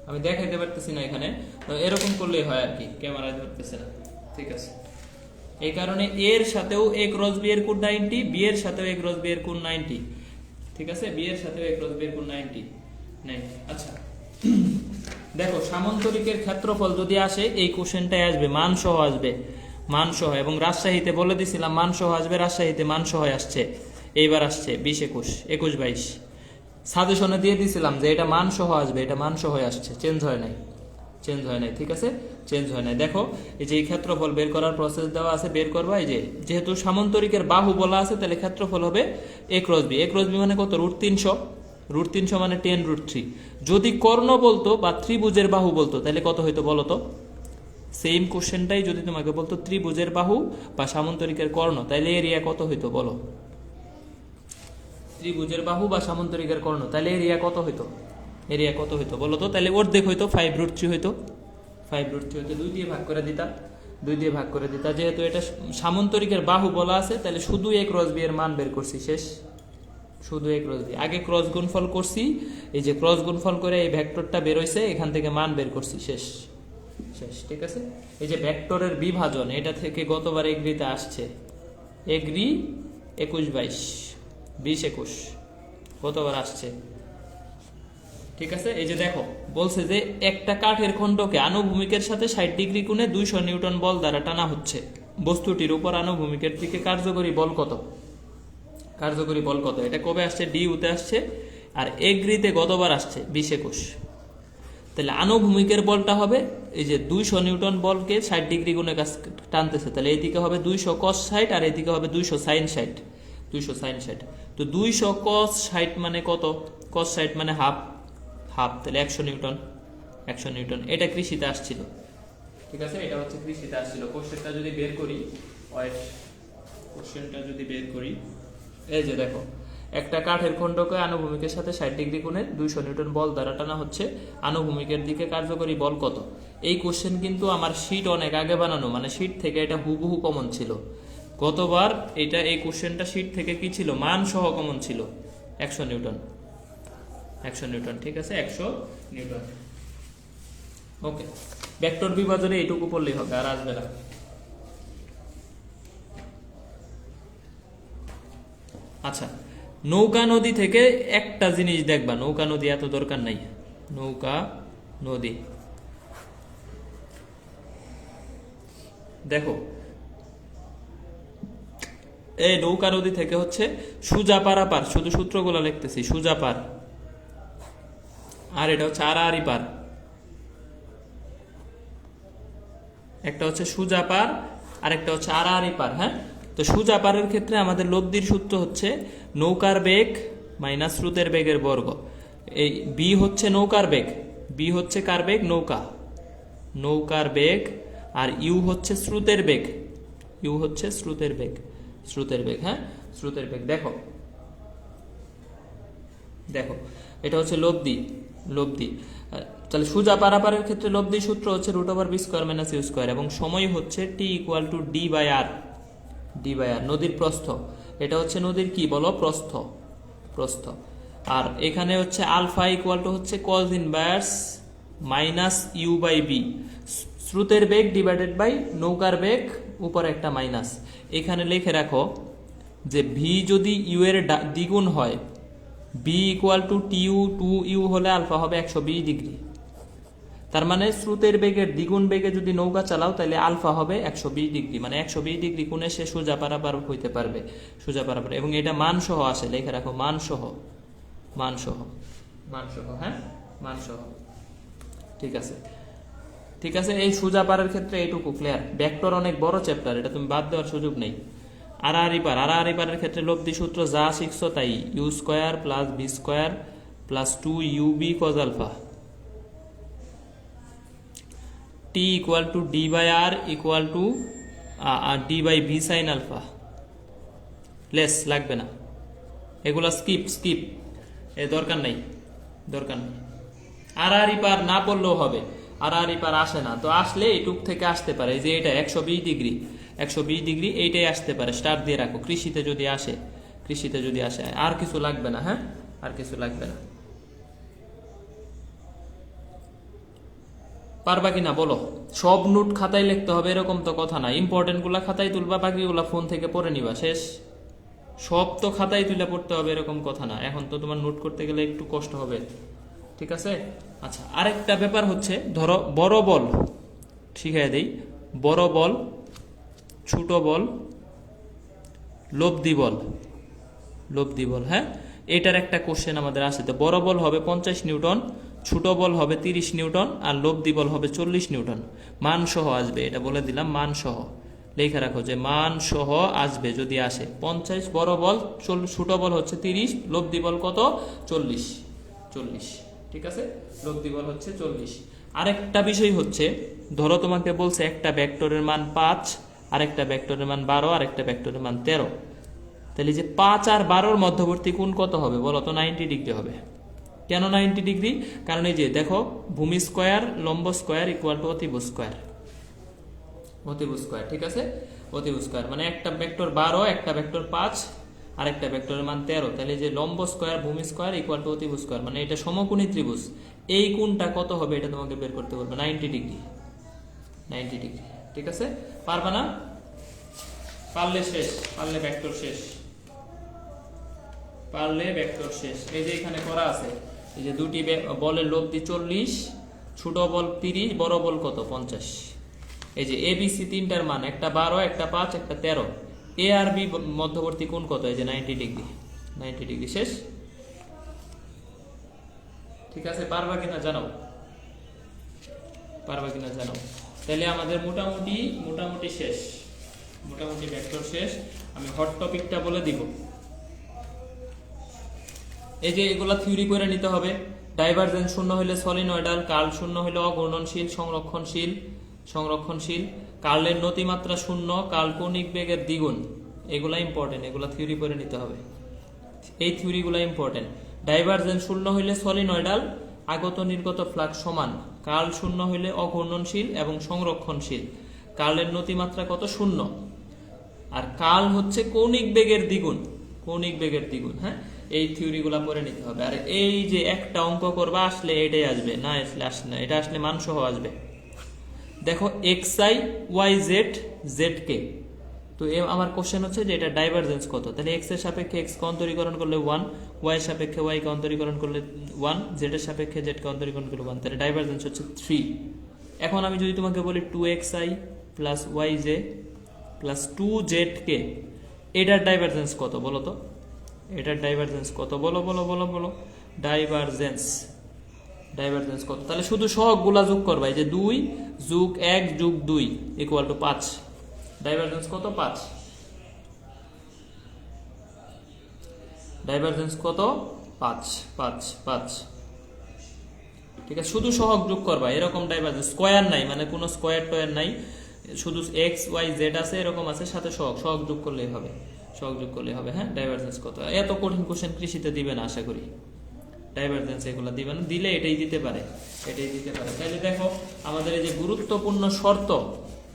আমি দেখাইতে পারতেছি না এখানে, তো এরকম করলেই হয় আর কি, ক্যামেরায় ধরতেছে না, ঠিক আছে। এই কারণে এর সাথেও এ ক্রস বি এর কোণ 90, বি এর সাথেও এ ক্রস বি এর কোণ 90, ঠিক আছে। বি এর সাথেও এ ক্রস বি এর কোণ 90। আচ্ছা দেখো সামান্তরিকের ক্ষেত্রফল যদি আসে, এই কোশ্চেনটাই আসবে, মান সহ আসবে, মান সহ। এবং রাজশাহীতে বলে দিছিলাম মান সহ আসবে, রাজশাহীতে মান সহ আসছে, এইবার আসছে 20 21 21 22। সাজেশনে দিয়ে দিছিলাম যে এটা মান সহ আসবে, এটা মান সহ আসছে, চেঞ্জ হয় নাই, চেঞ্জ হয় নাই, ঠিক আছে, চেঞ্জ হয় নাই। দেখো এই যে এই ক্ষেত্রফল বের করার প্রসেস দেওয়া আছে, বের করবা। এই যে যেহেতু সামান্তরিকের বাহু বলা আছে, তাহলে ক্ষেত্রফল হবে a cross B. A cross b মানে কত? √300, √300 মানে 10√3। যদি কর্ণ বলতো বা ত্রিভুজের বাহু বলতো, তাহলে কত হইতো বলো তো? সেম কোশ্চেনটাই যদি তোমাকে বলতো ত্রিভুজের বাহু বা সামান্তরিকের কর্ণ, তাহলে এরিয়া কত হইতো বলো? ত্রিভুজের বাহু বা সামান্তরিকের কর্ণ, তাহলে এরিয়া কত হইতো? এরিয়া কত হইতো বলো তো? তাহলে অর্ধেক হইতো, 5√3 হইতো, 5√3 হইতো। 2 দিয়ে ভাগ করে দিতা, 2 দিয়ে ভাগ করে দিতা। যেহেতু এটা সামান্তরিকের বাহু বলা আছে, তাহলে শুধু এ ক্রস বি এর মান বের করছি, শেষ। শুধু এ ক্রস বি, আগে ক্রস গুণফল করছি, এই যে ক্রস গুণফল করে এই ভেক্টরটা বের হইছে, এখান থেকে মান বের করছি, শেষ, শেষ, ঠিক আছে। এই যে ভেক্টরের বিভাজন, এটা থেকে গতবার এগ্রিতে আসছে, এগ্রি 21 22 20 21 গতবার আসছে, ঠিক আছে, এই যে দেখো বলছে যে একটা কাঠের খণ্ডকে আনুভূমিকের সাথে 60 ডিগ্রি কোণে 200 নিউটন বল দ্বারা টানা হচ্ছে, বস্তুটির উপর আনুভূমিকের দিকে কার্যকরী বল কত? কার্যকরী বল কত? এটা কবে আসছে? ডি উতে আসছে, আর এগ্রিতে গতবার আসছে 20-21। তাহলে আনুভূমিকের বলটা হবে এই যে 200 নিউটন বলকে 60 ডিগ্রি কোণে টানতেছে, তাহলে এইদিকে হবে 200 cos 60 আর এইদিকে হবে 200 sin 60। 200 sin 60, তো 200 cos 60 মানে কত? cos 60 মানে হাফ, হাফ, তাহলে 100 নিউটন। 100 নিউটন, এটা কৃষিতে আসছিল। ঠিক আছে, এটা হচ্ছে কৃষিতে আসছিল। কোশ্চেনটা যদি বের করি, কোশ্চেনটা যদি বের করি, এই যে দেখো একটা কাঠের খণ্ডকে আনুভূমিকের সাথে 60 ডিগ্রি কোণে 200 নিউটন বল দ্বারা টানা হচ্ছে, আনুভূমিকের দিকে কার্যকরী বল কত? এই কোশ্চেন কিন্তু আমার শীট অনেক আগে বানানো, মানে শীট থেকে এটা হুবহু কমন ছিল। গতবার এই কোশ্চেনটা শীট থেকে কি ছিল? মান সহ কমন ছিল 100 নিউটন। 100 নিউটন, ঠিক আছে, 100 নিউটন। ওকে, ভেক্টর বিভাজনে এইটুকু পড়লেই হবে, আর আসবে না। আচ্ছা, নৌকা নদী থেকে একটা জিনিস দেখবা, নৌকা নদী এত দরকার নাই, নৌকা নদী দেখো, এই নৌকা নদী থেকে হচ্ছে সুজা পারাপার, শুধু সূত্রগুলো লিখতেছি, সুজা পার, আর এটা হচ্ছে আড়াআড়ি পার, একটা হচ্ছে সুজা পার আর একটা হচ্ছে আড়াআড়ি পার। হ্যাঁ, তো সুজা পারের ক্ষেত্রে আমাদের লব্ধির সূত্র হচ্ছে নৌকার বেগ মাইনাস স্রোতের বেগের বর্গ। এই বি হচ্ছে নৌকার বেগ, বি হচ্ছে কার বেগ? নৌকা, নৌকার বেগ, আর ইউ হচ্ছে স্রোতের বেগ, ইউ হচ্ছে স্রোতের বেগ, স্রোতের বেগ। হ্যাঁ, স্রোতের বেগ। দেখো দেখো এটা হচ্ছে লব্ধি, লব্ধি। তাহলে সুজা পারাপারের ক্ষেত্রে লব্ধি সূত্র হচ্ছে √b² - u², এবং সময় হচ্ছে t = d/r, d/r। নদীর প্রস্থ, এটা হচ্ছে নদীর কি বলো? প্রস্থ, প্রস্থ। আর এখানে হচ্ছে আলফা হচ্ছে cos ইনভার্স -u/b, স্রোতের বেগ ডিভাইডেড বাই নৌকার বেগ, উপরে একটা মাইনাস। এখানে লিখে রাখো যে ভি যদি ইউ এর দ্বিগুণ হয়, b = tu 2u হলে আলফা হবে 120 ডিগ্রি। তার মানে স্রোতের বেগের দ্বিগুণ বেগে যদি নৌকা চালাও তাহলে আলফা হবে 120 ডিগ্রি, মানে 120 ডিগ্রি কোণে সে সোজা পারাপার হইতে পারবে, সোজা পারাপার। এবং এটা মান সহ আসে, লিখে রাখো মান সহ, মান সহ, মান সহ। হ্যাঁ, মান সহ। ঠিক আছে, ঠিক আছে। এই সোজা পারের ক্ষেত্রে এইটুকু ক্লিয়ার। ভেক্টর অনেক বড় চ্যাপ্টার, এটা তুমি বাদ দেওয়ার সুযোগ নেই। আড়াআড়ি পার, আড়াআড়ি পারের ক্ষেত্রে লব্ধি সূত্র যা শিখছো তাই, u² + b² + 2ub cos আলফা, t = d/r = d/b sin আলফা। লেস লাগবে না, এগুলা স্কিপ, স্কিপ, এ দরকার নাই, দরকার নেই। আড়াআড়ি পার না পড়লেও হবে, আড়াআড়ি পার আসে না, তো আসলে এইটুক থেকে আসতে পারে, যে এটা 120 ডিগ্রি, 120 ডিগ্রি এইটাই আসতে পারে, স্টার দিয়ে রাখো। কৃষিতে যদি আসে, কৃষিতে যদি আসে, আর কিছু লাগবে না। হ্যাঁ, আর কিছু লাগবে না। পারবা কিনা বলো? সব নোট খাতায় লিখতে হবে এরকম তো কথা না, ইম্পর্টেন্ট গুলা খাতায় তুলবা, বাকিগুলা ফোন থেকে পড়ে নিবা, শেষ। সব তো খাতায় তুলে পড়তে হবে এরকম কথা না, এখন তো তোমার নোট করতে গেলে একটু কষ্ট হবে। ঠিক আছে, আচ্ছা। আরেকটা ব্যাপার হচ্ছে, ধরো বড় বল শিখাই দেই, বড় বল, ছোট বল, লব্ধি বল, লব্ধি বল। হ্যাঁ, এটার একটা কোশ্চেন আমাদের আসে। তো বড় বল হবে 50 নিউটন, ছোট বল হবে 30 নিউটন, আর লব্ধি বল হবে 40 নিউটন। মান সহ আসবে, এটা বলে দিলাম, মান সহ লেখা রাখো যে মান সহ আসবে যদি আসে। 50 বড় বল, ছোট বল হচ্ছে 30, লব্ধি বল কত? 40, 40। ঠিক আছে, লব্ধি বল হচ্ছে 40। আরেকটা বিষয় হচ্ছে, ধরো তোমাকে বলছে একটা ভেক্টরের মান 5, আরেকটা ভেক্টরের মান 12, আরেকটা ভেক্টরের মান 13। তাহলে যে 5 আর 12-র মধ্যবর্তী কোণ কত হবে বলো তো? 90 ডিগ্রি হবে। কেন 90 ডিগ্রি? কারণ এই যে দেখো, ভূমি স্কয়ার লম্ব স্কয়ার = অতিভু স্কয়ার, অতিভু স্কয়ার। ঠিক আছে, অতিভু স্কয়ার মানে একটা ভেক্টর 12, একটা ভেক্টর 5, আর একটা ভেক্টরের মান 13। তাহলে যে লম্ব স্কয়ার ভূমি স্কয়ার = অতিভু স্কয়ার, মানে এটা সমকোণী ত্রিভুজ। এই কোণটা কত হবে এটা তোমাকে বের করতে বলবে, 90 ডিগ্রি, 90 ডিগ্রি। ঠিক আছে, পারবা না? পারলে শেষ, পারলে ভেক্টর শেষ, পারলে ভেক্টর শেষ। এই যে এখানে করা আছে, এই যে দুটি বলের লব্ধি 40, ছোট বল 30, বড় বল কত 50। এই যে ABC তিনটার মান, একটা 12, একটা 5, একটা 13। এ আর বি মধ্যবর্তী কোণ কত? এই যে 90 ডিগ্রি। 90 ডিগ্রি। শেষ? ঠিক আছে, পারবা কিনা জানাও, পারবা কিনা জানাও। তাহলে আমাদের মোটামুটি শেষ, মোটামুটি ভেক্টর শেষ। আমি হট টপিকটা বলে দিব। এই যে এগুলা থিওরি করে নিতে হবে। ডাইভারজেন্স শূন্য হলে সলিনয়েডাল, কার্ল শূন্য হলে অঘূর্ণনশীল, সংরক্ষণশীল, কার্লের নতিমাত্রা শূন্য, কার্ল কৌণিক বেগের দ্বিগুণ। এগুলা ইম্পর্টেন্ট, এগুলা থিওরি করে নিতে হবে। এই থিওরিগুলো ইম্পর্টেন্ট। ডাইভারজেন্স শূন্য হইলে সলিনয়েডাল, আগত নির্গত ফ্লাক্স সমান, কার্ল শূন্য হইলে অঘূর্ণনশীল এবং সংরক্ষণশীল, কার্লের নতিমাত্রা কত? শূন্য। আর কার্ল হচ্ছে কৌণিক বেগের দ্বিগুণ, হ্যাঁ। এই থিওরিগুলো পড়ে নিতে হবে। আর এই যে একটা অঙ্ক করবা, আসলে এটাই আসবে, না আসলে না, এটা আসলে মানসহ আসবে। দেখো xi y z z কে, তো আমার কোশ্চেন হচ্ছে যে এটা ডাইভারজেন্স কত। তাহলে x এর সাপেক্ষে x কে অন্তরীকরণ করলে 1, y এর সাপেক্ষে y কে অন্তরীকরণ করলে 1, z এর সাপেক্ষে z কে অন্তরীকরণ করলে 1, তাহলে ডাইভারজেন্স হচ্ছে 3। এখন আমি যদি তোমাকে বলি 2xi plus yj plus 2zk, এটার ডাইভারজেন্স কত বলো তো? এটার ডাইভারজেন্স কত বলো? ডাইভারজেন্স কত? তাহলে শুধু সহগগুলা যোগ করবা, এই যে 2 যোগ 1 যোগ 2 ইকুয়াল টু 5। ডাইভারজেন্স কত? 5। ডাইভারজেন্স কত? 5। ঠিক আছে, শুধু সহগ যোগ করবা, এরকম ডাইভারজেন্স, স্কয়ার নাই, মানে কোনো স্কয়ার টয়ার নাই, শুধু x y z আছে, এরকম আছে, সাথে সহগ যোগ করলেই হবে, হ্যাঁ। ডাইভারজেন্স কত? এত কঠিন কোশ্চেন কৃষিতে দিবে না আশা করি। ডাইভারজেন্স এগুলো দিবে না, দিলে এটাই দিতে পারে। তাহলে দেখো আমাদের এই যে গুরুত্বপূর্ণ শর্ত,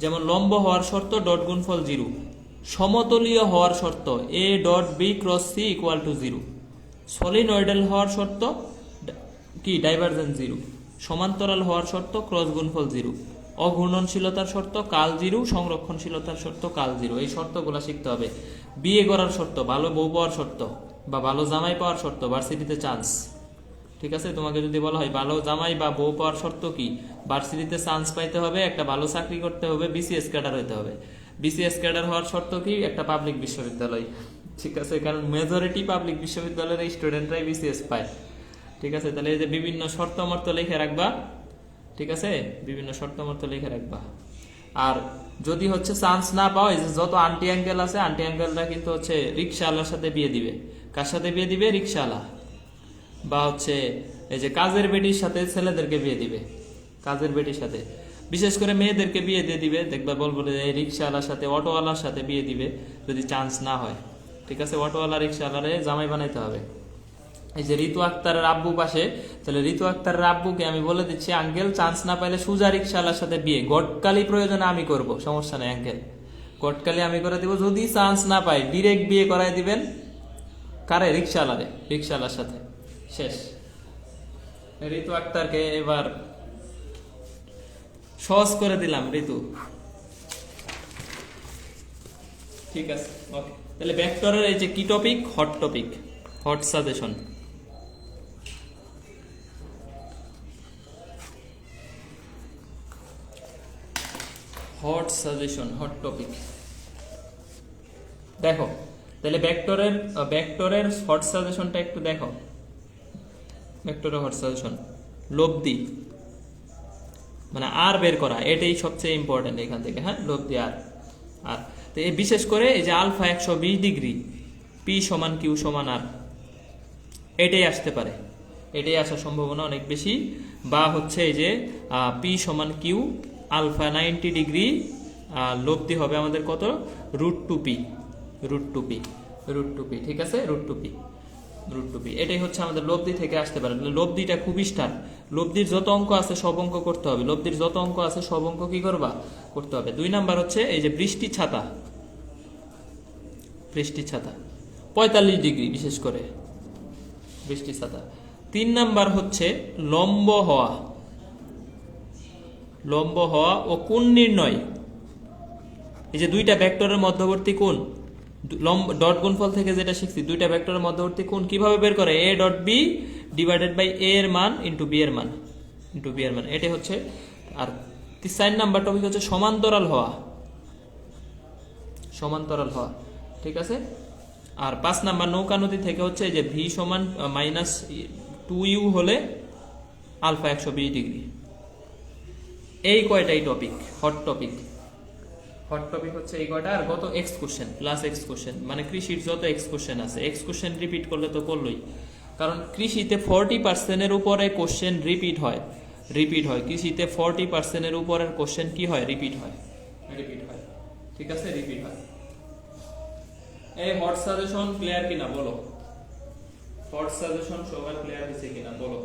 যেমন লম্ব হওয়ার শর্ত ডট গুণফল 0, সমতলীয় হওয়ার শর্ত a dot b cross c equal to 0, solenoidal হওয়ার শর্ত কি? ডাইভারজেন্স 0, সমান্তরাল হওয়ার শর্ত ক্রস গুণফল 0, অঘূর্ণনশীলতার শর্ত কাল 0, সংরক্ষণশীলতার শর্ত কাল 0। এই শর্তগুলো শিখতে হবে। বিয়ে করার শর্ত, ভালো বউ পাওয়ার শর্ত বা ভালো জামাই পাওয়ার শর্ত, ভার্সিটিতে চান্স। ঠিক আছে, তোমাকে যদি বলা হয় ভালো জামাই বা বউ পাওয়ার শর্ত কি? ভার্সিটিতে চান্স পাইতে হবে, একটা ভালো চাকরি করতে হবে, বিসিএস ক্যাডার হইতে হবে। বিসিএস ক্যাডার হওয়ার শর্ত কি? একটা পাবলিক বিশ্ববিদ্যালয়। ঠিক আছে, কারণ মেজরিটি পাবলিক বিশ্ববিদ্যালয়ের স্টুডেন্টরাই বিসিএস পায়। ঠিক আছে, তাহলে এই যে বিভিন্ন শর্তমর্ত লিখে রাখবা। ঠিক আছে, বিভিন্ন শর্তমর্ত লিখে রাখবা। আর যদি হচ্ছে চান্স না পাও, এই যে যত আন্টি আঙ্কেল আছে, আন্টি আঙ্কেলরা কিন্তু হচ্ছে রিক্সাওয়ালার সাথে বিয়ে দিবে। কার সাথে বিয়ে দিবে? রিক্সাওয়ালা। বা হচ্ছে এই যে কাজের বেটির সাথে ছেলেদেরকে বিয়ে দিবে, কাজের বেটির সাথে, বিশেষ করে মেয়েদেরকে বিয়ে দিয়ে দিবে। দেখবা বলবো যে রিক্সাওয়ালার সাথে, অটোওয়ালার সাথে বিয়ে দিবে যদি চান্স না হয়। ঠিক আছে, অটোওয়ালা রিক্সাওয়ালারে জামাই বানাইতে হবে। এই যে ঋতু আক্তারের আব্বু পাশে, তাহলে ঋতু আক্তারের আব্বুকে আমি বলে দিচ্ছি, আঙ্কেল চান্স না পাইলে সুজা রিক্সাওয়ালার সাথে বিয়ে, গটকালি প্রয়োজনে আমি করব, সমস্যা নেই আঙ্কেল, গটকালি আমি করে দিব। যদি চান্স না পাই ডিরেক্ট বিয়ে করাই দিবেন কারে? রিক্সাওয়ালার সাথে। শেষ। ঋতু আক্তারকে এবার সহজ করে দিলাম ঋতু। ঠিক আছে, ওকে। তাহলে ভেক্টরের এই যে কি topic? Hot topic, hot suggestion. Hot topic. দেখো তাহলে ভেক্টরের হট সাজেশনটা একটু দেখো। ভেক্টরের হট সাজেশন, লব্ধি মানে আর বের করা, এটাই সবচেয়ে ইম্পর্টেন্ট এখান থেকে, হ্যাঁ। লব্ধি আর তো এই বিশেষ করে এই যে আলফা 120 ডিগ্রি, পি সমান কিউ সমান আর, এটাই আসতে পারে, এটাই আসার সম্ভাবনা অনেক বেশি। বা হচ্ছে এই যে পি সমান কিউ, আলফা 90 ডিগ্রি, লব্ধি হবে আমাদের কত? √2p। ঠিক আছে, √2p। এটাই হচ্ছে আমাদের লব্ধি থেকে আসতে পারে। লব্ধিটা খুবই স্টার। লব্ধির যত অঙ্ক আছে সব অঙ্ক করতে হবে। লব্ধির যত অঙ্ক আছে সব অঙ্ক কি করবা? করতে হবে। 2 নাম্বার হচ্ছে এই যে বৃষ্টি ছাতা 45 ডিগ্রি, বিশেষ করে বৃষ্টি ছাতা। 3 নাম্বার হচ্ছে লম্ব হওয়া ও কোণ নির্ণয়। এই যে দুইটা ভেক্টরের মধ্যবর্তী কোণ, ডট গুণফল থেকে যেটা শিখছি, দুইটা ভেক্টরের মধ্যবর্তী কোণ কিভাবে বের করে? a dot b divided by a এর মান ইন্টু বি এর মান এটাই হচ্ছে। আর 4 নাম্বার টপিক হচ্ছে সমান্তরাল হওয়া, ঠিক আছে। আর 5 নাম্বার নৌকা নদী থেকে হচ্ছে যে ভি সমান -2u হলে আলফা 120 ডিগ্রি। এই কয়টাই টপিক, হট টপিক হচ্ছে এই কয়টা। আর গত x question plus x question, মানে কৃষির যত এক্স কোশ্চেন আছে, এক্স কোশ্চেন রিপিট করলে তো করলোই, কারণ কৃষিতে 40%-এর উপরে কোশ্চেন রিপিট হয়। কৃষিতে 40%-এর উপরের কোশ্চেন কি হয়? রিপিট হয়, ঠিক আছে, রিপিট হয়। এই হট সাজেশন ক্লিয়ার কিনা বলো? হট সাজেশন সবার ক্লিয়ার হয়েছে কিনা বলো?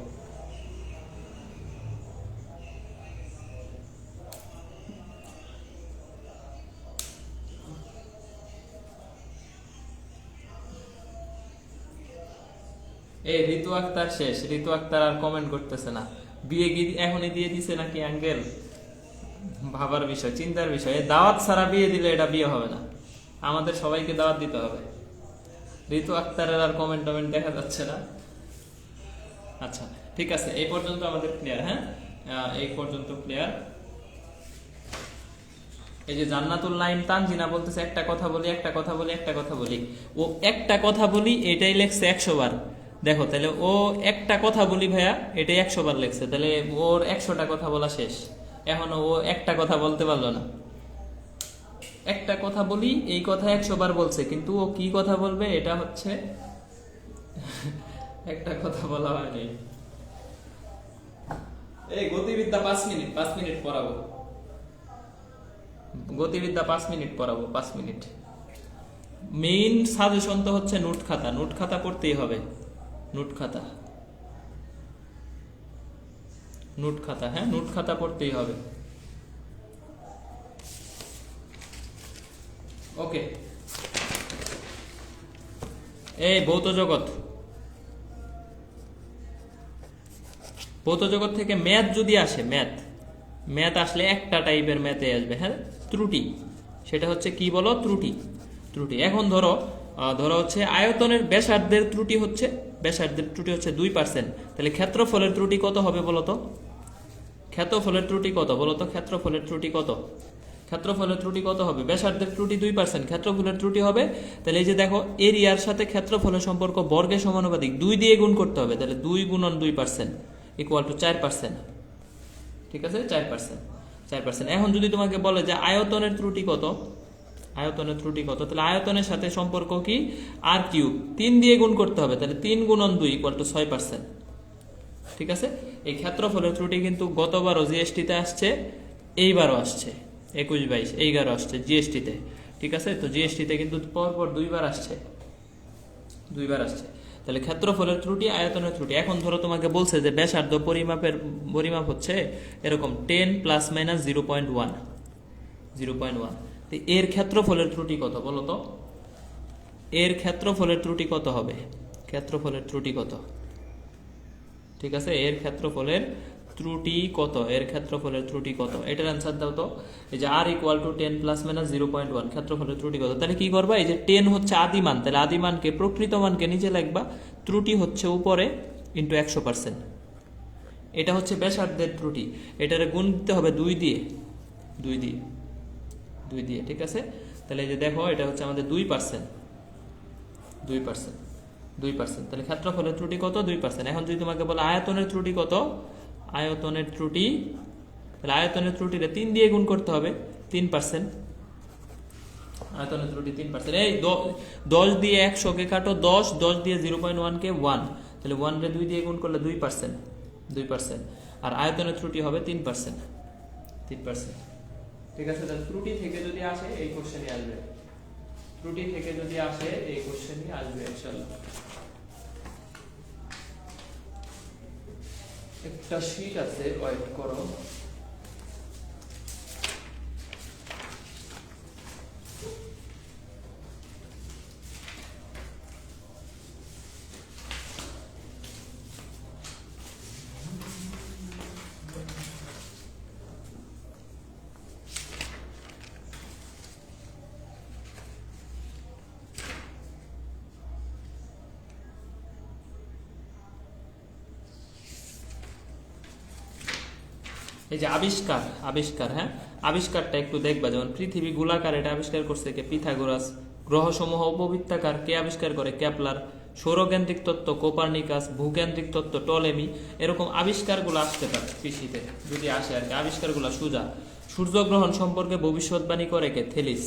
এই ঋতু আক্তার শেষ, ঋতু আক্তার আর কমেন্ট করতেছে না। বিয়ে কি এখনই দিয়ে দিছে নাকি অ্যাঙ্গেল? ভাবার বিষয়, চিন্তার বিষয়। দাওয়াত ছাড়া বিয়ে দিলে এটা বিয়ে হবে না, আমাদের সবাইকে দাওয়াত দিতে হবে। ঋতু আক্তারের আর কমেন্ট দেখা যাচ্ছে না। আচ্ছা ঠিক আছে, এই পর্যন্ত আমাদের ক্লিয়ার। হ্যাঁ, এই পর্যন্ত ক্লিয়ার। এই যে জান্নাতুল নাইম তানজিনা বলতেছে একটা কথা বলি, ও একটা কথা বলি এটাই লেখছে 100 বার। দেখো তাহলে ও একটা কথা বলি ভাইয়া এটাই 100 বার লেখছে, তাহলে ওর 100টা কথা বলা শেষ। এখনো ও একটা কথা বলতে পারলো না। একটা কথা বলি এই কথা 100 বার বলছে, কিন্তু ও কি কথা বলবে এটা হচ্ছে একটা কথা বলা হয়নি। এই গতিবিদ্যা 5 মিনিট পড়াবো, গতিবিদ্যা 5 মিনিট পড়াবো, 5 মিনিট। মেইন সাজেশন তো হচ্ছে নোট খাতা পড়তেই হবে। নোট খাতা হ্যাঁ, নোট খাতা পড়তেই হবে। ওকে, এই ভৌত জগৎ থেকে ম্যাথ যদি আসে, ম্যাথ আসলে একটা টাইপের ম্যাথে আসবে, হ্যাঁ, ত্রুটি। সেটা হচ্ছে কি বলো? ত্রুটি। এখন ধরো হচ্ছে আয়তনের ব্যাসার্ধের ত্রুটি হচ্ছে 2%, তাহলে ক্ষেত্রফলের ত্রুটি কত হবে বলতো? ক্ষেত্রফলের ত্রুটি কত হবে? ব্যাসার্ধের ত্রুটি 2%, ক্ষেত্রফলের ত্রুটি হবে, তাহলে এই যে দেখো এরিয়ার সাথে ক্ষেত্রফলের সম্পর্ক বর্গের সমানুপাতিক, 2 দিয়ে গুণ করতে হবে, তাহলে 2 গুণন 2% ইকুয়াল টু 4%, ঠিক আছে, 4%। এখন যদি তোমাকে বলে যে আয়তনের ত্রুটি কত, তাহলে আয়তনের সাথে সম্পর্ক কি? আর কিউব, 3 দিয়ে গুণ করতে হবে, তাহলে 3 গুণন 2 ইকুয়াল টু 6%, ঠিক আছে। এই ক্ষেত্রফলের ত্রুটি কিন্তু গতবারও জিএসটিতে আসছে, এইবারও আসছে, 21-22 11 আসছে জিএসটিতে, ঠিক আছে। তো জিএসটিতে কিন্তু পরপর দুইবার আসছে। তাহলে ক্ষেত্রফলের ত্রুটি, আয়তনের ত্রুটি। এখন ধরো তোমাকে বলছে যে ব্যাসার্ধ পরিমাপ হচ্ছে এরকম 10 ± 0.1, এর ক্ষেত্রফলের ত্রুটি কত বলো তো? এর ক্ষেত্রফলের ত্রুটি কত হবে? ঠিক আছে, এর ক্ষেত্রফলের ত্রুটি কত? এটার অ্যান্সার দাও তো। এই যে r = 10 ± 0.1, ক্ষেত্রফলের ত্রুটি কত? তাহলে কি করবা? এই যে 10 হচ্ছে আদিমান, তাহলে আদিমানকে প্রকৃত মানকে নিচে লিখবা, ত্রুটি হচ্ছে উপরে ইনটু 100%। এটা হচ্ছে ব্যাসার্ধের ত্রুটি, এটারে গুণ দিতে হবে 2 দিয়ে, ঠিক আছে। তাহলে এই যে দেখো এটা হচ্ছে আমাদের 2%, তাহলে ক্ষেত্রফলের ত্রুটি কত? 2%। এখন যদি তোমাকে বলে আয়তনের ত্রুটি কত, তাহলে আয়তনের ত্রুটিরে 3 দিয়ে গুণ করতে হবে, 3%, আয়তনের ত্রুটি 3%। এই 10 দিয়ে 100 কে কাটো 10 দিয়ে 0.1 কে 1, তাহলে 1 রে 2 দিয়ে গুণ করলে 2%, আর আয়তনের ত্রুটি হবে 3%, ঠিক আছে। তাহলে ত্রুটি থেকে যদি আসে এই কোশ্চেনই আসবে, ইনশাআল্লাহ। একটা শীট আছে, ওয়েট করো। এই যে আবিষ্কার, আবিষ্কার, হ্যাঁ, আবিষ্কারটা একটু দেখবা। যেমন পৃথিবী গোলাকার, এটা আবিষ্কার করছে কে? পিথাগোরাস। গ্রহসমূহ উপবৃত্তাকার, কে আবিষ্কার করে? কেপলার। সৌরকেন্দ্রিক তত্ত্ব কোপার্নিকাস। ভূকেন্দ্রিক তত্ত্ব টলেমি। এরকম আবিষ্কারগুলো আসতে পারে কৃষিতে, যদি আসে আর কি। আবিষ্কারগুলো সুজা। সূর্যগ্রহণ সম্পর্কে ভবিষ্যৎবাণী করে কে? থেলিস।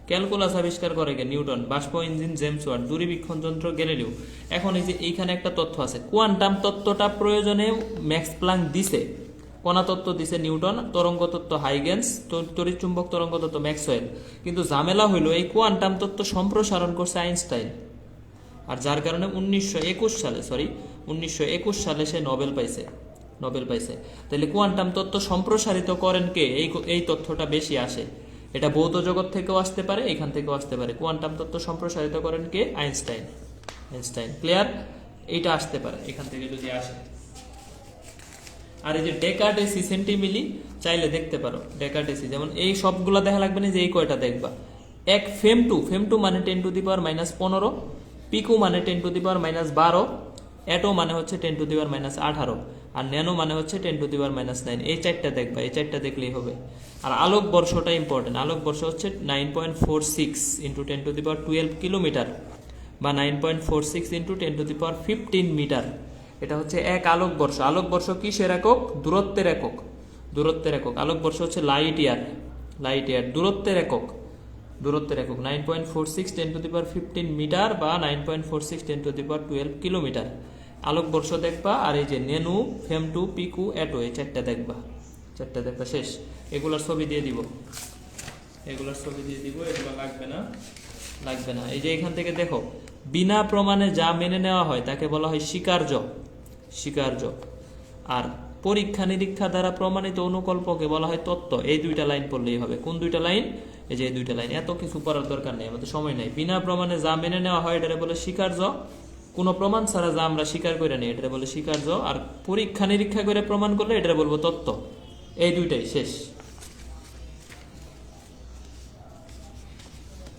ক্যালকুলাস আবিষ্কার করে কে? নিউটন। বাষ্প ইঞ্জিন জেমস ওয়াট। দূরবীক্ষণ যন্ত্র গ্যালিলিও। এখন এই যে এইখানে একটা তথ্য আছে, কোয়ান্টাম তত্ত্বটা প্রয়োজনে ম্যাক্স প্লাঙ্ক দিছে, কণা তত্ত্ব দিছে নিউটন, তরঙ্গ তত্ত্ব হাইগেন্স, তড়িৎ চুম্বক তরঙ্গ তত্ত্ব ম্যাক্সওয়েল। কিন্তু ঝামেলা হইলো এই কোয়ান্টাম তত্ত্ব সম্প্রসারণ করছে আইনস্টাইন, আর যার কারণে 1921 সালে সে নোবেল পাইছে। তাহলে কোয়ান্টাম তত্ত্ব সম্প্রসারিত করেন কে? এই তথ্যটা বেশি আসে। এটা ভৌত জগৎ থেকেও আসতে পারে, এখান থেকেও আসতে পারে। কোয়ান্টাম তত্ত্ব সম্প্রসারিত করেন কে? আইনস্টাইন। ক্লিয়ার? এইটা আসতে পারে এখান থেকে যদি আসে। আর এই যে ডেকার্টেসি সেন্টিমিলি চাইলে দেখতে পারো। ডেকার্টেসি যেমন এই সবগুলা দেখা লাগবে না, যে এই কয়টা দেখবা। এক ফেম টু মানে 10⁻⁻15, পিকু মানে 10⁻⁻12, অ্যাটো মানে হচ্ছে 10⁻⁻18, আর ন্যানো মানে হচ্ছে 10⁻⁹। এই চারটা দেখবা, এই চারটা দেখলেই হবে। আর আলোক বর্ষটা ইম্পর্টেন্ট। আলোক বর্ষ হচ্ছে 9.46 × 10⁻12 কিলোমিটার, বা 9.46 × 10⁻15 মিটার। এটা হচ্ছে এক আলোক বর্ষ। আলোক বর্ষ কিসের একক? দূরত্বের একক। আলোক বর্ষ হচ্ছে লাইট ইয়ার। দূরত্বের একক 9.46 10⁻15 মিটার, বা 9.46 10⁻12 কিলোমিটার। আলোক বর্ষ দেখবা। আর এই যে নেনু, ফেমটু, পিকু, অ্যাটো, এই চারটা দেখবা। শেষ। এগুলোর ছবি দিয়ে দিব, এগুলো লাগবে না। এই যে এখান থেকে দেখো, বিনা প্রমাণে যা মেনে নেওয়া হয় তাকে বলা হয় স্বীকার্য। আর পরীক্ষা নিরীক্ষা দ্বারা প্রমাণিত অনুকল্পকে বলা হয় তত্ত্ব। এই দুইটা লাইন পড়লেই হবে। কোন দুইটা লাইন? এই যে এই দুইটা লাইন। এত কিছু পড়ার দরকার নেই, আমাদের সময় নেই। বিনা প্রমাণে যা মেনে নেওয়া হয় এটারে বলে স্বীকার্য। কোনো প্রমাণ ছাড়া যা আমরা স্বীকার করে নিই এটারে বলে স্বীকার্য। আর পরীক্ষা নিরীক্ষা করে প্রমাণ করলে এটারে বলবো তত্ত্ব। এই দুইটাই শেষ।